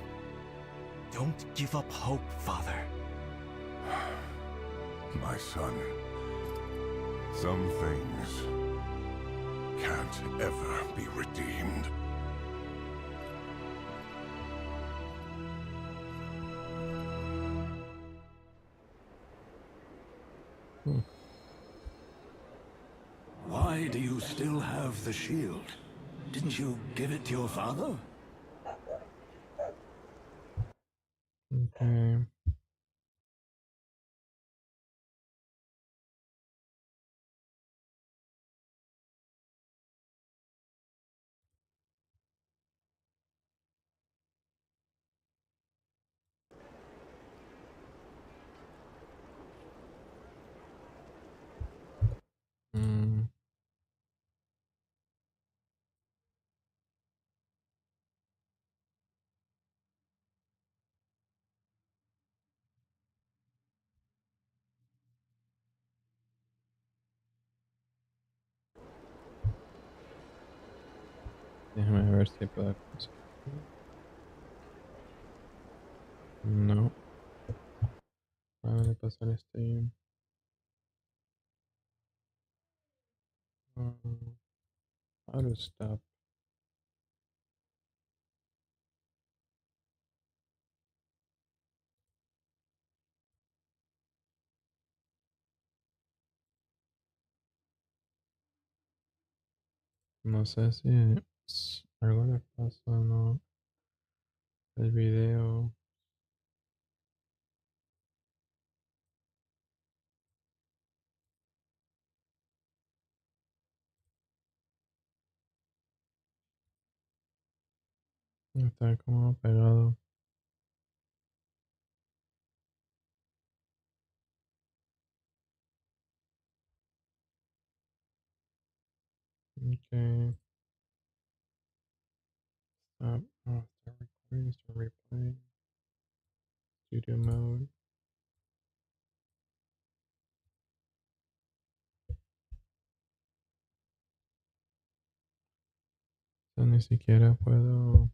Don't give up hope, Father. My son, some things can't ever be redeemed. Why do you still have the shield? Didn't you give it to your father? Okay. Mm. Déjame ver si puedo conseguir. No. Vale, pasar este. How to stop. No sé si algo le pasa o no. El video. Está como pegado. Okay. Stop. Oh, start recording. Start replay. Studio mode. O sea, ni siquiera puedo.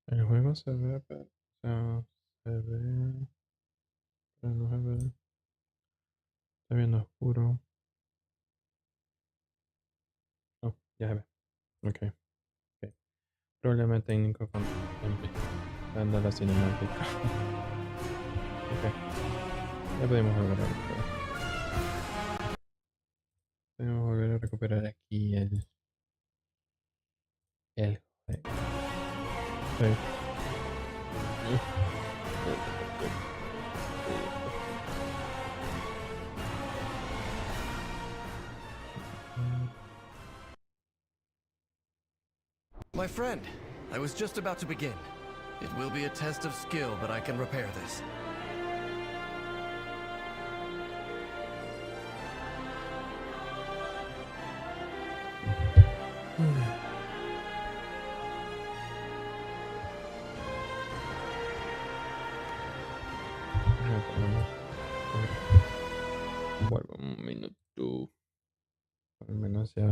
El juego se ve, pero, o sea, se ve, pero no se ve. Está bien oscuro. Oh, ya se ve. Ok. Ok. Problema técnico con empezando la cinemática. Ok. Ya podemos volver a recuperar. Podemos volver a recuperar aquí el juego. Sí. My friend, I was just about to begin. It will be a test of skill, but I can repair this.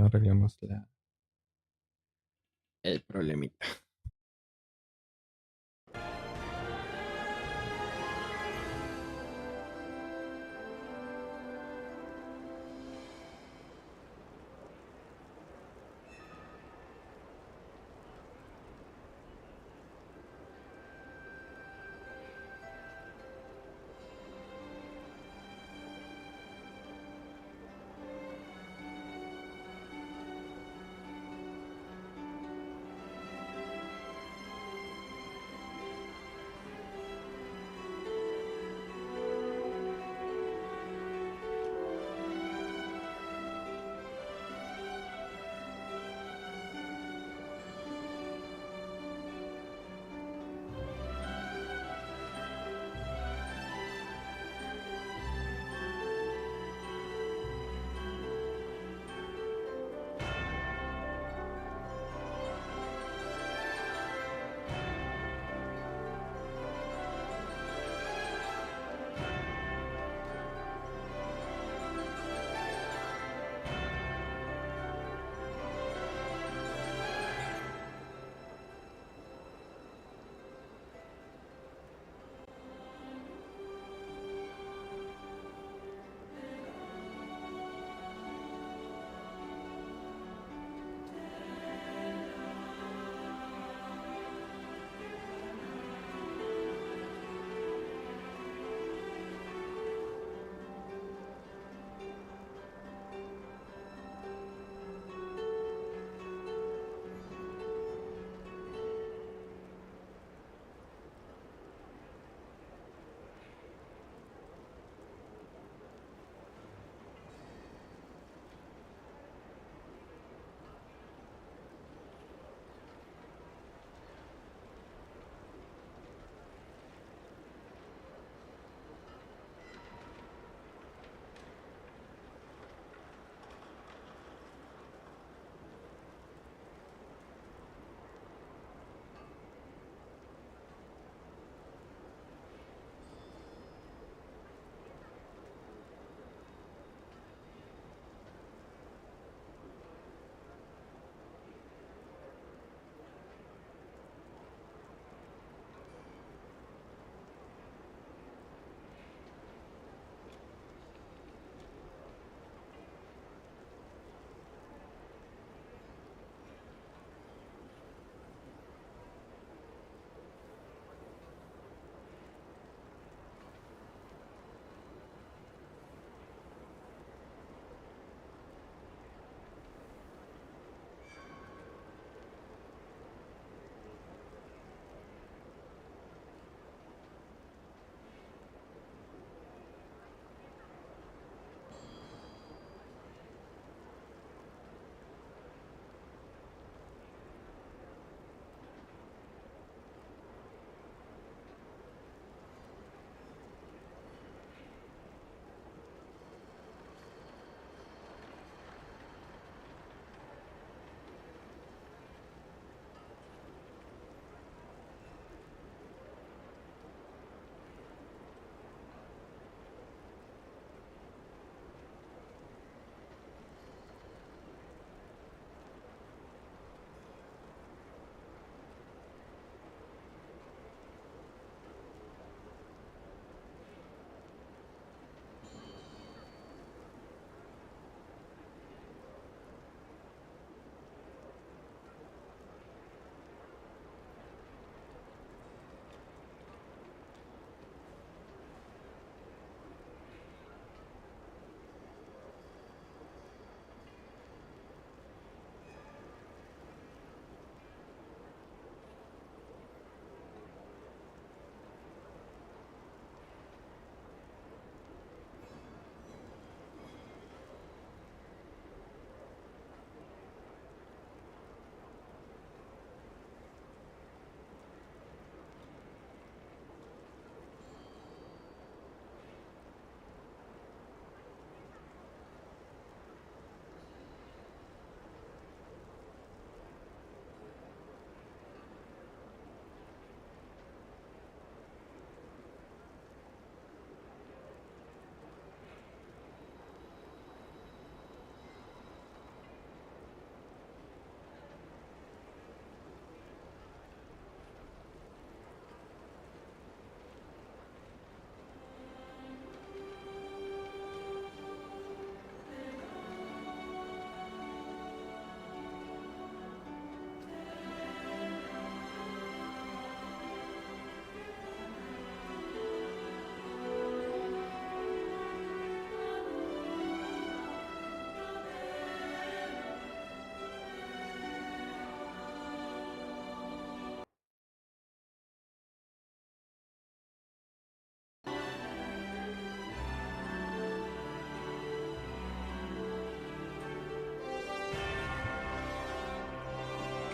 arreglamos el problemita.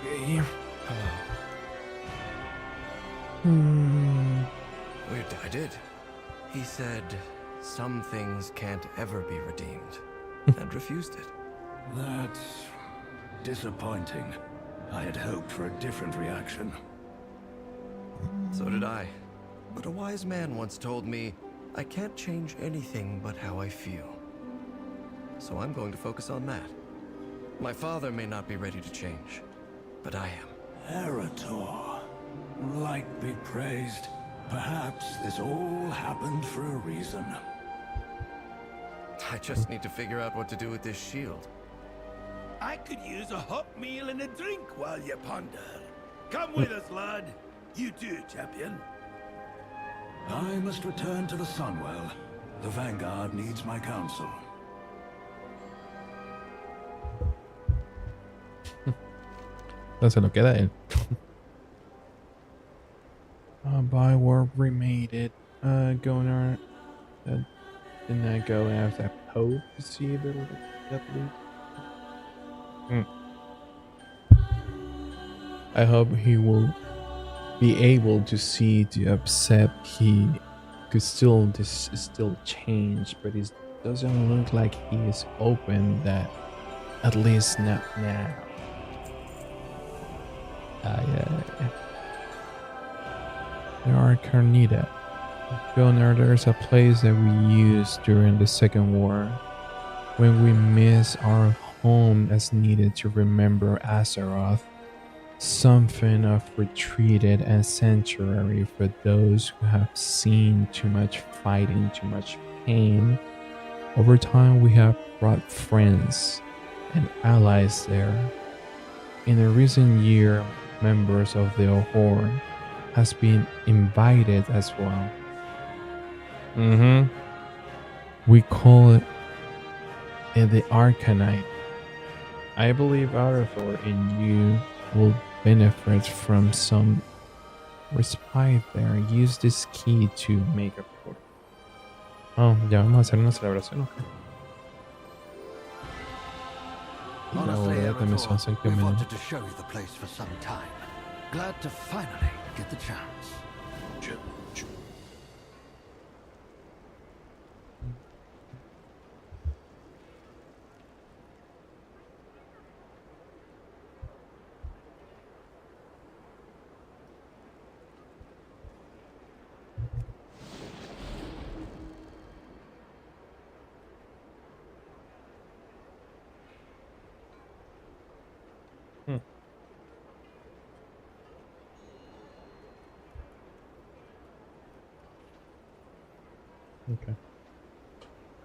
Okay. I did. He said some things can't ever be redeemed, and refused it. That's disappointing. I had hoped for a different reaction. So did I. But a wise man once told me, I can't change anything but how I feel. So I'm going to focus on that. My father may not be ready to change, but I am. Arator. Light be praised. Perhaps this all happened for a reason. I just need to figure out what to do with this shield. I could use a hot meal and a drink while you ponder. Come with us, lad. You too, champion. I must return to the Sunwell. The Vanguard needs my counsel. No se lo queda él. By where we made it. Gonarsh. Didn't I go after Pope to see the that loot? I hope he will be able to see the upset he could still change, but it doesn't look like he is open that, at least not now. Yeah. There are Comunidad. Gonarsh, there's a place that we used during the Second War when we miss our home as needed to remember Azeroth. Something of retreated and sanctuary for those who have seen too much fighting, too much pain. Over time, we have brought friends and allies there. In a recent year, members of the Horde has been invited as well. We call it the Arcanite. I believe Arator and you will benefit from some respite there. Use this key to make a portal. Oh, ya vamos a hacer una celebración, ok. Honestly, Arator, we've wanted to show you the place for some time. Glad to finally get the chance.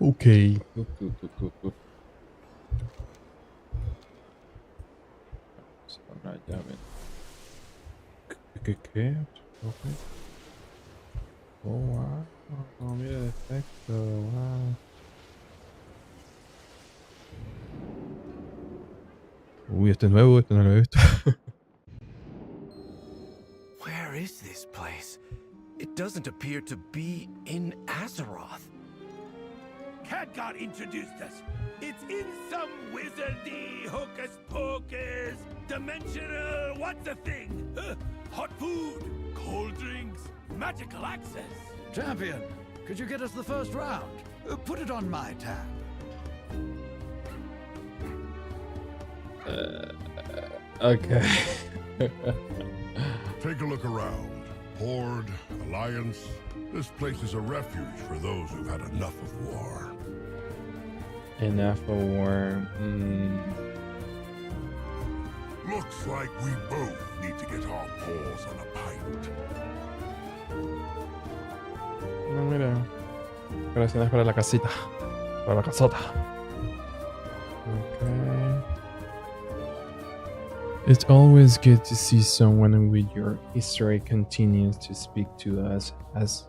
Okay. Una llave. ¿Qué? Okay. Oh, wow. Oh, mira el efecto. Wow. Uy, este es nuevo, este no lo he visto. Where is this place? It doesn't appear to be in Azeroth. Khadgar introduced us. It's in some wizardy, hocus-pocus, dimensional, what's the thing? Hot food, cold drinks, magical access. Champion, could you get us the first round? Put it on my tab. Okay. Take a look around. Horde, Alliance. This place is a refuge for those who've had enough of war. Enough of war. Looks like we both need to get our paws on a pint. No, mira. Gracias para la casita. Para la casota. Okay. It's always good to see someone with your history continues to speak to us as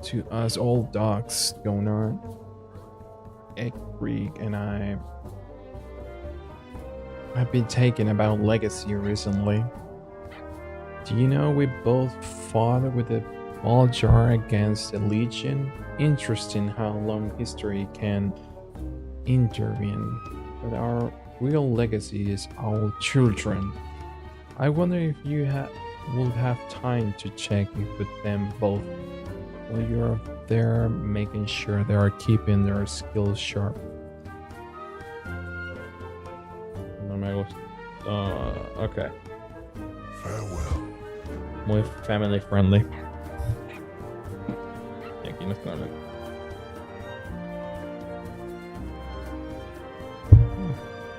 to us old dogs, Gonart, Ekrig, and I've been thinking about legacy recently. Do you know we both fought with the ball jar against the Legion? Interesting how long history can intervene, but our real legacy is our children. I wonder if you will have time to check in with them both while you're there, making sure they are keeping their skills sharp. No me gusta. Okay. Farewell. Muy family friendly. Y aquí no está hablando.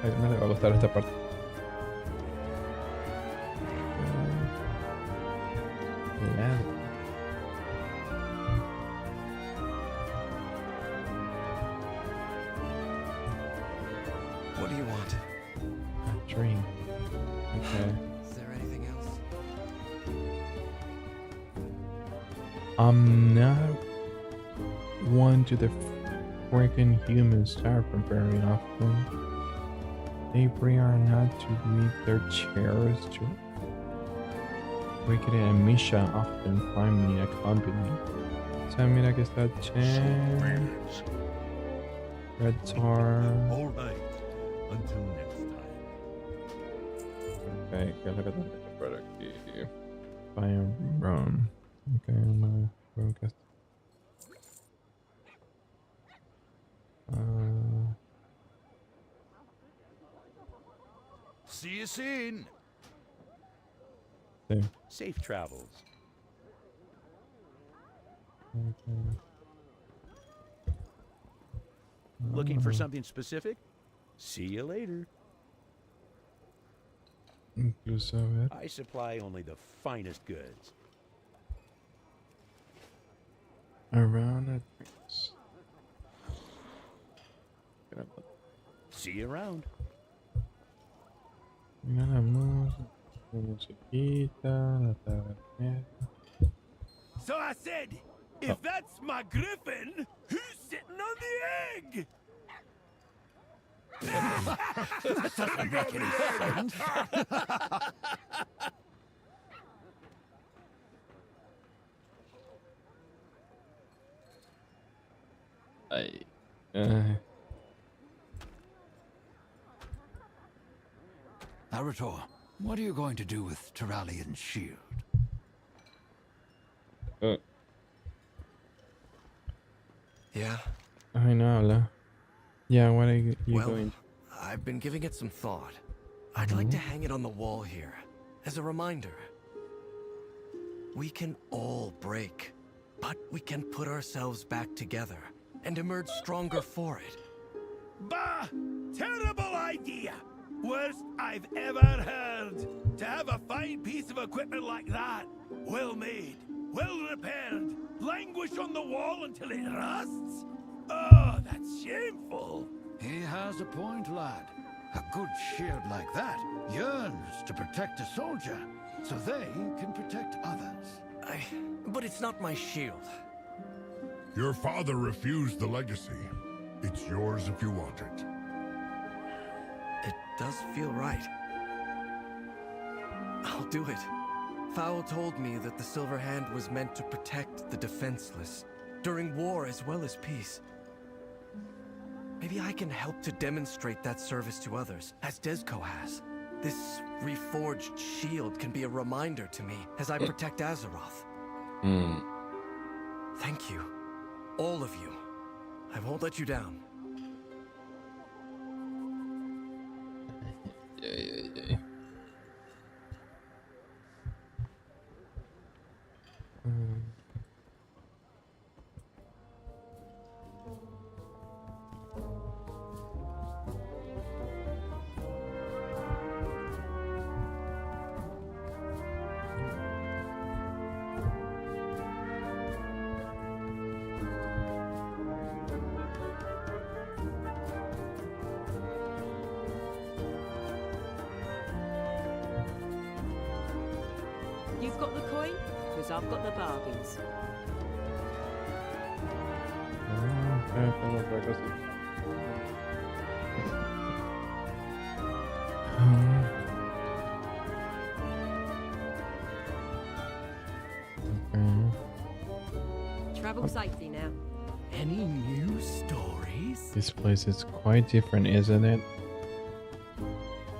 Ay, no le va a gustar esta parte. What do you want? A dream. Okay. Is there anything else? I'm not one to the freaking humans from very often. They are not to leave their chairs to Wicked and Misha often find me a company. So mira que está Chen, Arator. All right. Until next time. Okay, ¿qué es lo que tengo que comprar aquí? Fire Run. Okay, my broadcast. See you soon. There. Safe travels. Okay. Looking for something specific? See you later. Incluso, a ver. I supply only the finest goods. Around a drinks. See you around. Ganamos. La musiquita, la tabernera. So I said, if that's my griffin, who's sitting on the egg? That doesn't make any sense. Arator, what are you going to do with Terralian's shield? Yeah? Ay, no habla. Yeah, what are you going to... I've been giving it some thought. I'd like to hang it on the wall here, as a reminder. We can all break, but we can put ourselves back together and emerge stronger for it. Bah! Terrible idea! Worst I've ever heard. To have a fine piece of equipment like that, well made, well repaired, languish on the wall until it rusts? Oh, that's shameful. He has a point, lad. A good shield like that yearns to protect a soldier, so they can protect others. But it's not my shield. Your father refused the legacy. It's yours if you want it. It does feel right. I'll do it. Fowl told me that the Silver Hand was meant to protect the defenseless, during war as well as peace. Maybe I can help to demonstrate that service to others, as Desco has. This reforged shield can be a reminder to me as I protect Azeroth. Thank you. All of you. I won't let you down. Yeah. You've got the coin? Because I've got the bargains. Travel safely now. Any new stories? This place is quite different, isn't it?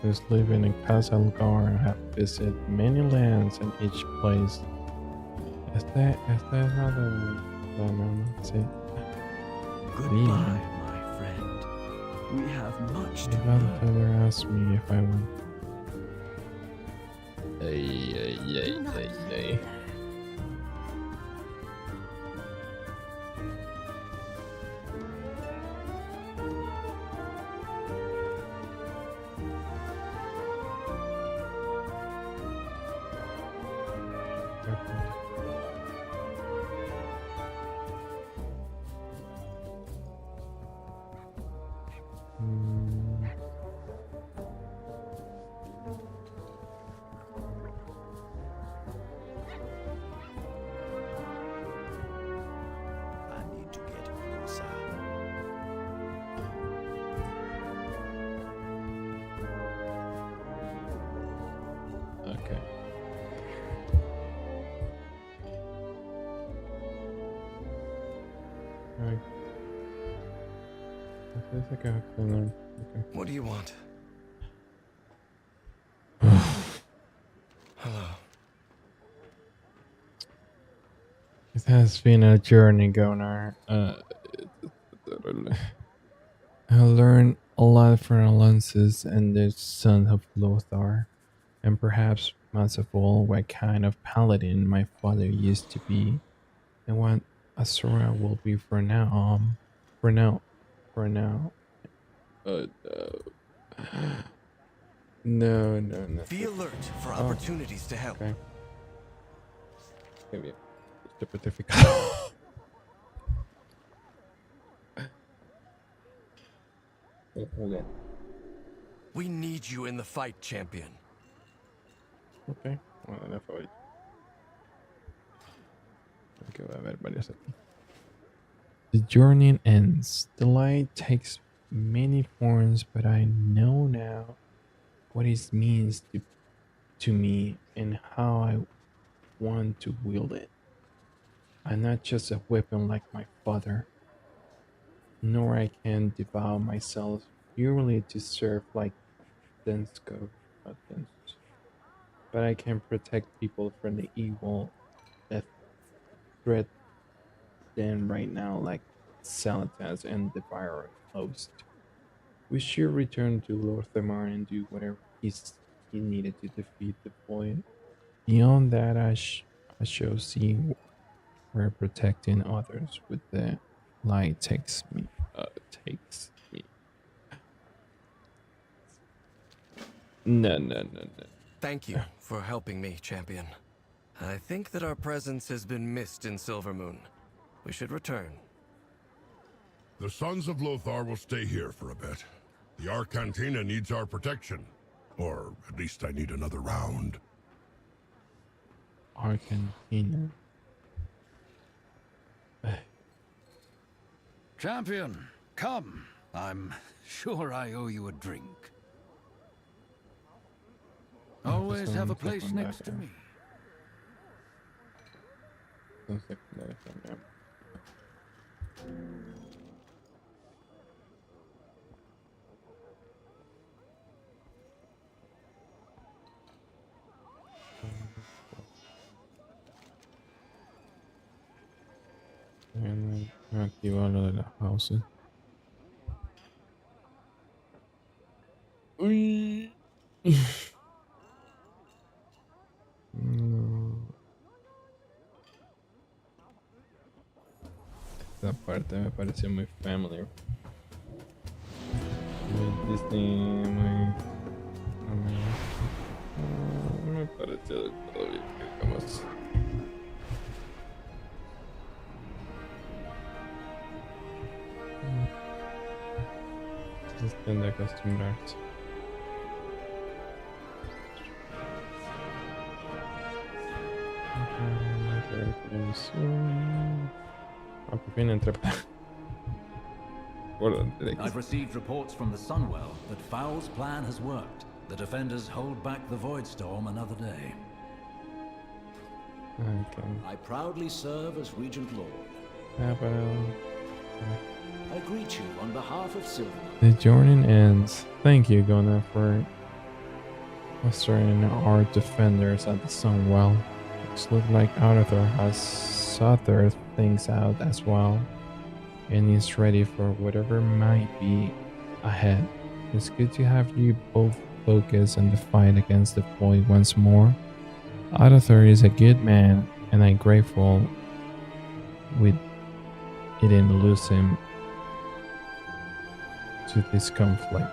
who's living in Castle Gar have visited many lands and each place. Este es la no, sí. Goodbye, my friend. We have much to Ivan learn. Taylor asked me if I want. Ay. I need to get closer. Okay. Alright. I think I have to learn. Okay. What do you want? Hello. It has been a journey, Gonarsh. I learned a lot from Alonsus and the son of Lothar, and perhaps most of all what kind of paladin my father used to be, and what Asura will be for now. For now. No. Be alert for opportunities to help. Okay. Maybe the Purificador. Okay. We need you in the fight, champion. Okay. Bueno, enough of it. Okay, va a haber varios aquí. The journey ends. The light takes many forms, but I know now what it means to me and how I want to wield it. I'm not just a weapon like my father, nor I can devour myself purely to serve like Densko, but I can protect people from the evil that threat them right now like Salatas and the Viral host. We should return to Lorthamar and do whatever he needed to defeat the void. Beyond that, I shall see where protecting others with the light takes me. No. Thank you for helping me, champion. I think that our presence has been missed in Silvermoon. We should return. The Sons of Lothar will stay here for a bit. The Arcantina needs our protection. Or at least I need another round. Arcantina. Champion, come. I'm sure I owe you a drink. Always have a place next to me. Activar lo de las pausas. Uy. No. Esta parte me pareció muy familiar. Muy Disney, muy... No me pareció del todo bien, digamos. Es cuestión de acostumbrarse. I've received reports from the Sunwell that Foul's plan has worked. The defenders hold back the Voidstorm another day. Okay. I proudly serve as Regent Lord. I greet you on behalf of Silver. The journey ends. Thank you, Gona, for Mustering our defenders at the Sunwell. Looks like Arator has sorted things out as well, and is ready for whatever might be ahead. It's good to have you both focus on the fight against the void once more. Arator is a good man, and I'm grateful we didn't lose him to this conflict.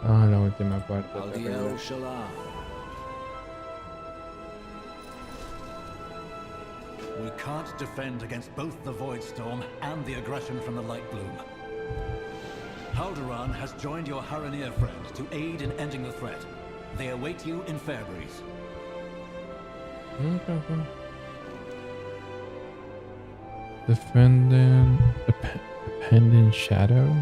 Ah, la última parte. We can't defend against both the Void Storm and the aggression from the Light Bloom. Haldoran has joined your Haranir friend to aid in ending the threat. They await you in Fairbreeze. Okay. Defending the pending shadow.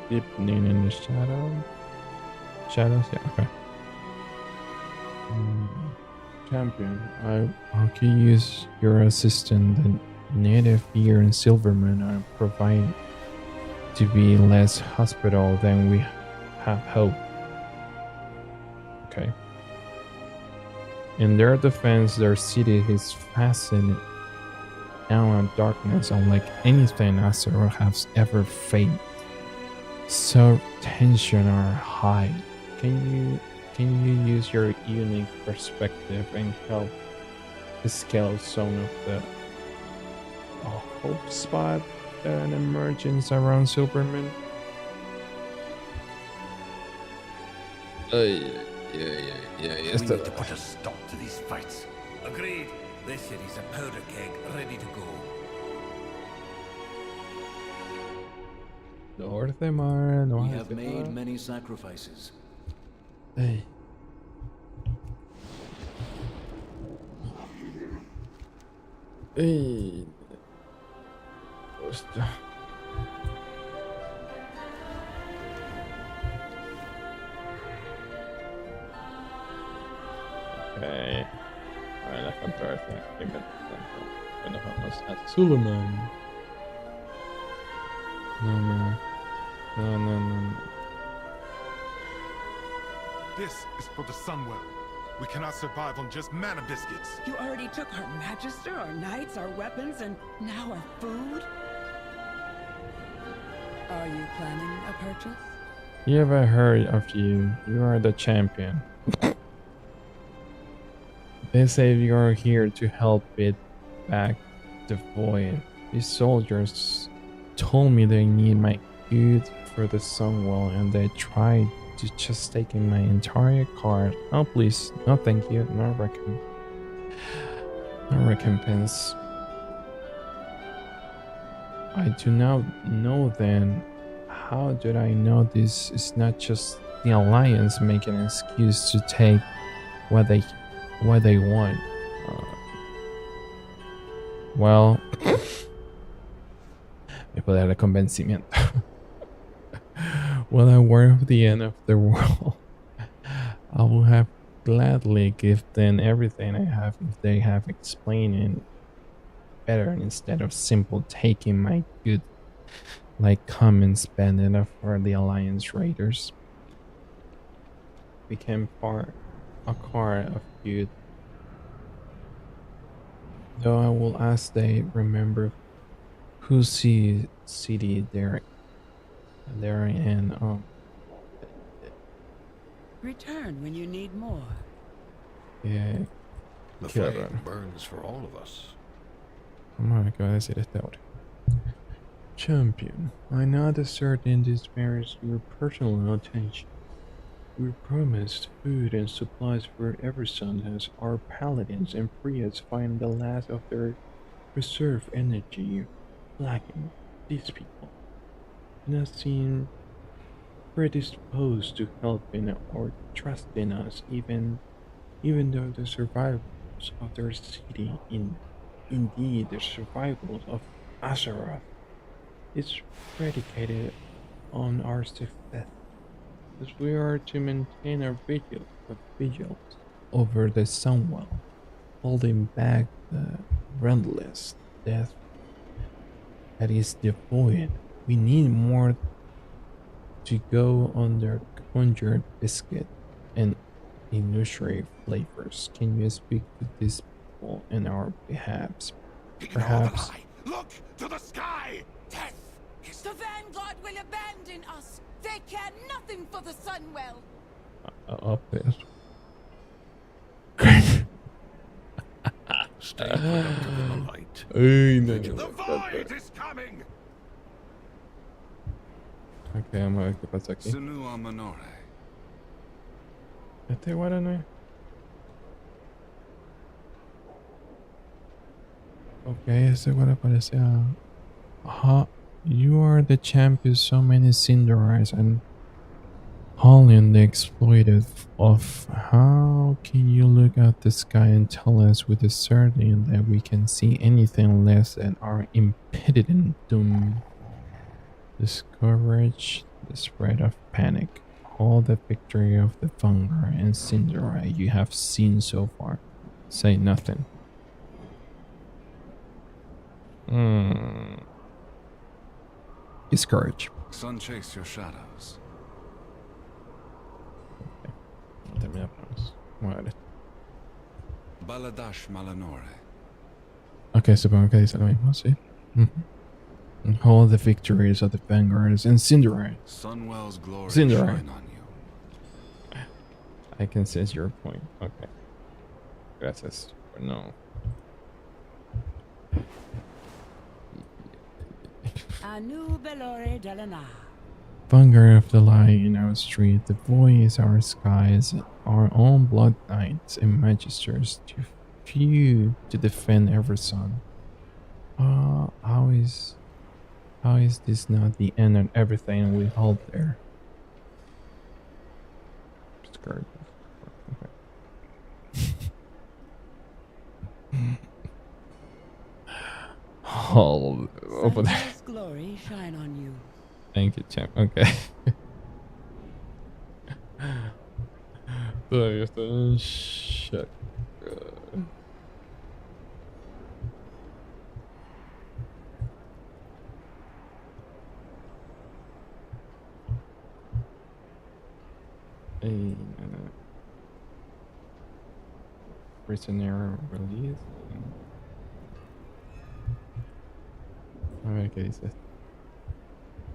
Deepening in the shadows, yeah, okay. Champion, I could use your assistant, the native here in Silverman, are provide to be less hospital than we have hoped. Okay. In their defense, their city is fastened down on darkness unlike anything Azeroth has ever faced. So tension are high. Can you use your unique perspective and help scale some of the hope spot and emergence around Silverman? Yeah. We need to put a stop to these fights. Agreed. This city's a powder keg, ready to go. We have made many sacrifices. Hey. Hey. Okay. Alright, la controversia. Bueno, vamos a Suleiman. No. This is for the Sunwell. We cannot survive on just mana biscuits. You already took our magister, our knights, our weapons, and now our food? Are you planning a purchase? You ever heard of you? You are the champion. They say you are here to help beat back the void. These soldiers told me they need my good for the Sunwell, and they tried to just taking my entire card. Oh please, no thank you, no recompense. I do not know then. How did I know this is not just the Alliance making an excuse to take what they want? Well, me puede dar el convencimiento. When I were at the end of the world, I would have gladly given them everything I have if they have explained it better instead of simple taking my good, like come and spend enough for the Alliance Raiders. Became a card of good. Though I will ask they remember whose city they're in. Return when you need more. Yeah. The flame burns for all of us. Vamos a ver qué va a decir este ahora. Champion, I now certain this merits your personal attention. We promised food and supplies for every son as our paladins and priests find the last of their reserve energy lacking. These people do not seem predisposed to helping or trusting us, even though the survivals of their city, indeed the survivals of Azeroth, is predicated on our success, as we are to maintain our vigil over the Sunwell, holding back the relentless death that is the void. We need more to go under conjured biscuit and illusory flavors. Can you speak to these people in our behalf? Perhaps. Look to the sky! Death is the vanguard will abandon us. They care nothing for the Sunwell. Up there. Stay productive in the light. The void is coming! Okay, vamos a ver qué pasa aquí. Este guaraní. Okay, ese guara parece a... Aha, you are the champion so many Cinderas and Holland the exploited of. How can you look at the sky and tell us with a certainty that we can see anything less than our impending doom? Discourage the spread of panic. All the victory of the Fungar and Cindera you have seen so far. Say nothing. Discourage. Sun chase your shadows. Okay. Terminamos. Muere. Baladash Malanore. Ok, supongo que dice lo mismo, sí. And all the victories of the Vanguards and Cindera. Sunwell's glory Cindera. shine on you. I can sense your point. Okay. Gracias. No. Anu Belore Delana. Vanguard of the light in our street, the voice our skies, our own blood knights and magisters too few to defend every son. How is this not the end of everything we hold there? Okay. All over there. Glory shine on you. Thank you, champ. Okay. Todavía estoy en shock. Prisoner release. A ver qué dice.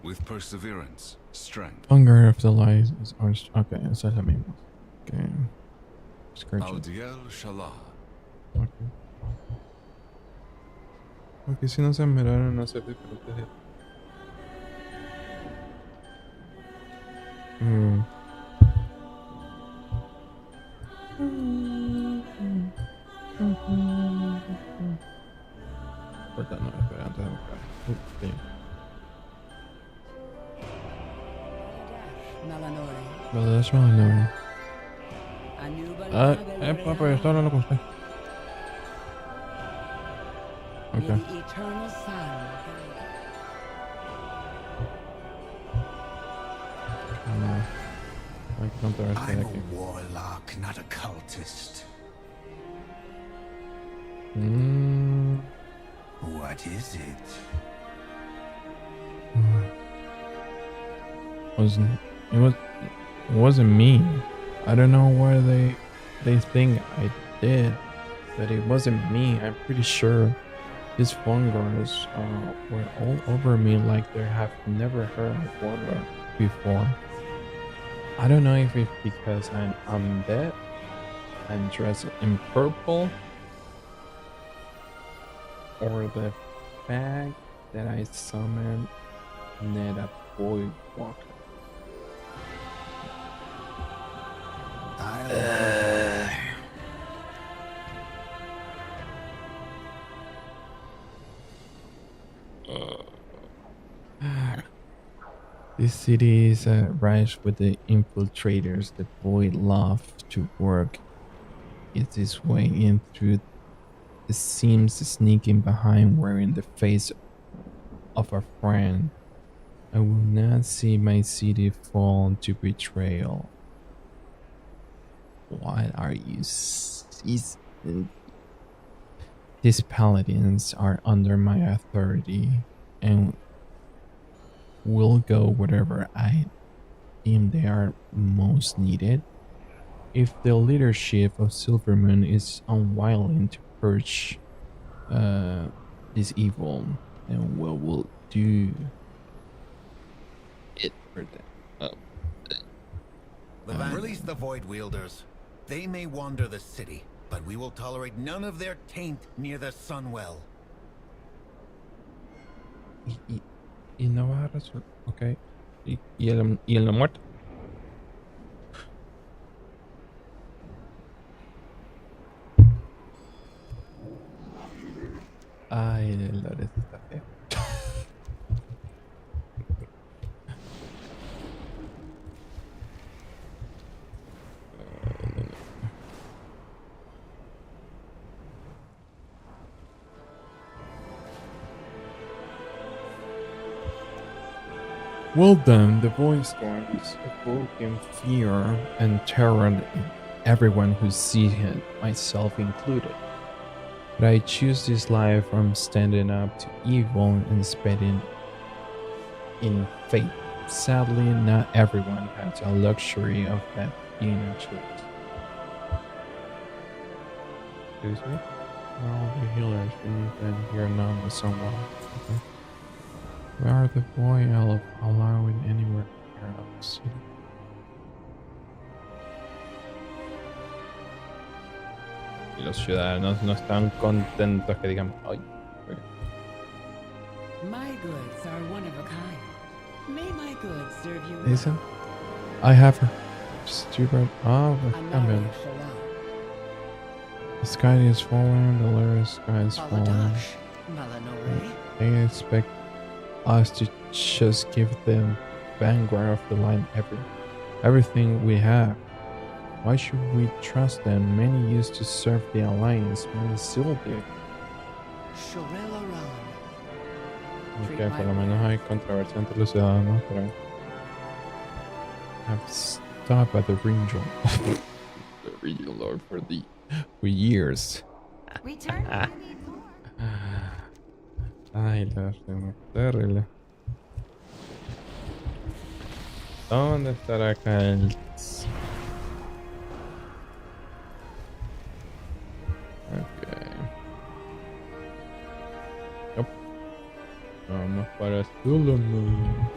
With perseverance, strength. Hunger of the light is ours. Okay, esa es la misma. Okay. Aldiel Shalah. Okay. Porque si no se miraron, no se ve proteger. Ahorita no, espera, antes de buscar. Sí. Baladash Malanore. Papá, yo estoy hablando con usted. Okay. Hay que encontrar este de aquí. I'm a warlock, not a cultist. What is it? It wasn't me. I don't know why they think I did, but it wasn't me. I'm pretty sure these fungars were all over me like they have never heard of warlock before. I don't know if it's because I'm undead and dressed in purple, or the fact that I summoned Neda Void Walker. This city is rife with the infiltrators. The void love to work its its way in through. It seems sneaking behind, wearing the face of a friend. I will not see my city fall to betrayal. What are you seizing? These paladins are under my authority. and will go wherever I deem they are most needed. If the leadership of Silvermoon is unwilling to purge this evil, then we will do it for them. Release the Void Wielders. They may wander the city, but we will tolerate none of their taint near the Sunwell. Y no va a resolver. Ok. ¿Y el no muerto? Ay, el Lores está feo. Well then, the voice storms evoking fear and terror in everyone who sees it, myself included. But I choose this life from standing up to evil and spending in faith. Sadly, not everyone has the luxury of that being a choice. Excuse me? Where are all the healers? We've been here now with someone. Okay. Where are the boy elf allowing anywhere near the city? Y los ciudadanos no están contentos que digan, ay, my goods are one of a kind. May my goods serve you well. Listen, I have a stupid. Oh, come in. The sky is falling, the lower sky is falling. They expect us to just give them vanguard of the line everything we have. Why should we trust them? Many used to serve the Alliance, many still do. Ok, por lo menos hay controversia entre los ciudadanos, pero I've stopped at the regional the regional lord for years. Return when you need more. Ay, lástima, terrible. ¿Dónde estará acá el? Ok. Yep. Vamos para Solomon.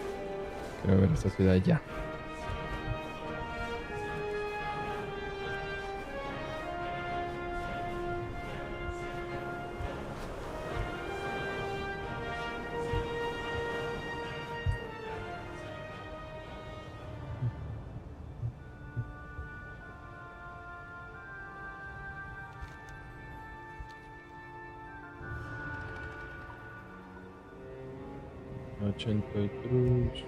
Quiero ver esta ciudad ya. Cruz.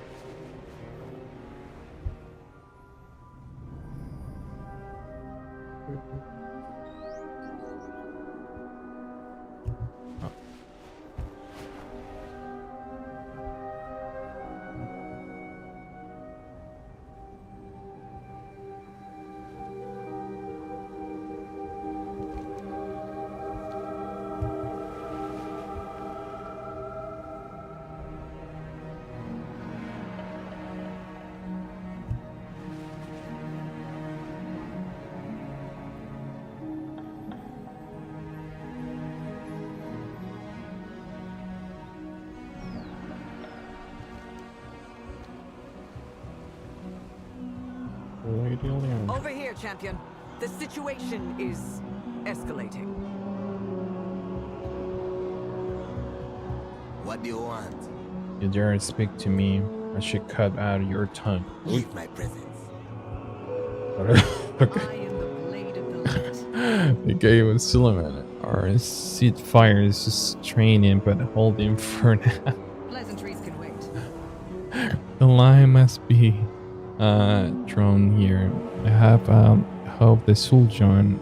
Over here, champion. The situation is escalating. What do you want? You dare speak to me, I should cut out your tongue. Leave my presence. Okay. The game with Suleiman or Seed Fire is just training but holding for now. Pleasantries can wait. The line must be drawn here. I have hope the Sultan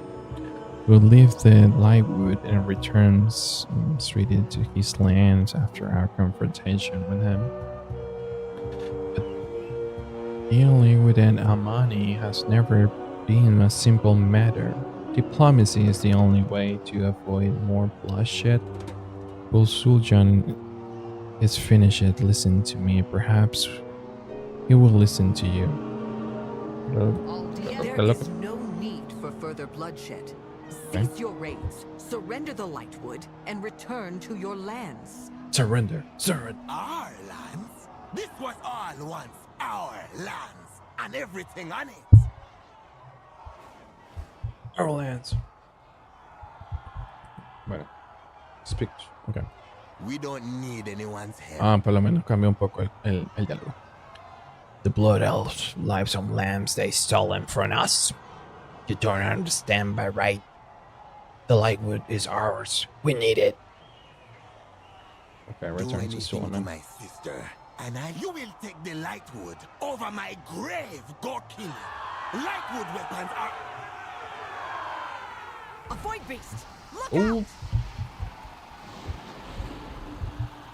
will leave the Lightwood and returns straight into his lands after our confrontation with him. But dealing with an Almani has never been a simple matter. Diplomacy is the only way to avoid more bloodshed. Will Sultan Let's finish it. Listen to me. Perhaps he will listen to you. There is no need for further bloodshed. Cease your raids, surrender the Lightwood, and return to your lands. Surrender. Our lands? This was all once our lands, and everything on it. Our lands. Bueno. Speak. Okay. We don't need anyone's help. Por lo menos cambió un poco el diálogo. The Blood Elves live some lands they stolen from us. You don't understand by right. The Lightwood is ours. We need it. Okay, return to Solomon. My sister, and you will take the Lightwood over my grave, Gorkin. Lightwood weapons are... Avoid beast! Look out!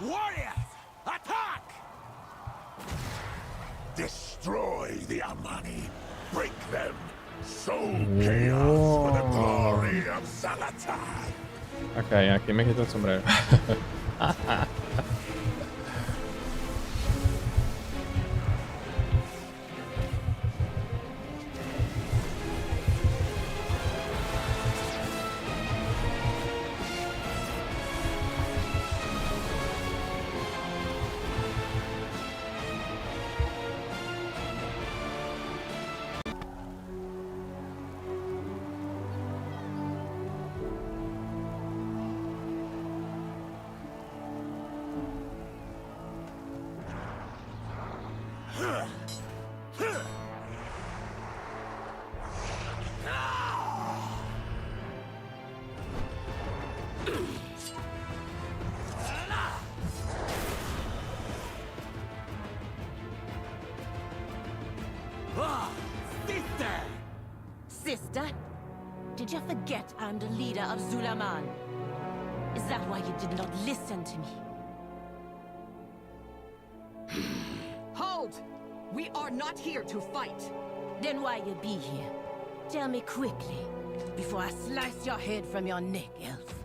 Warriors, attack! Destroy the Amani. Break them. Sow chaos for the glory of Zalatan. Okay, aquí me quito el sombrero. Sister, did you forget I'm the leader of Zulaman? Is that why you did not listen to me? Hold! We are not here to fight. Then why you be here? Tell me quickly, before I slice your head from your neck, elf.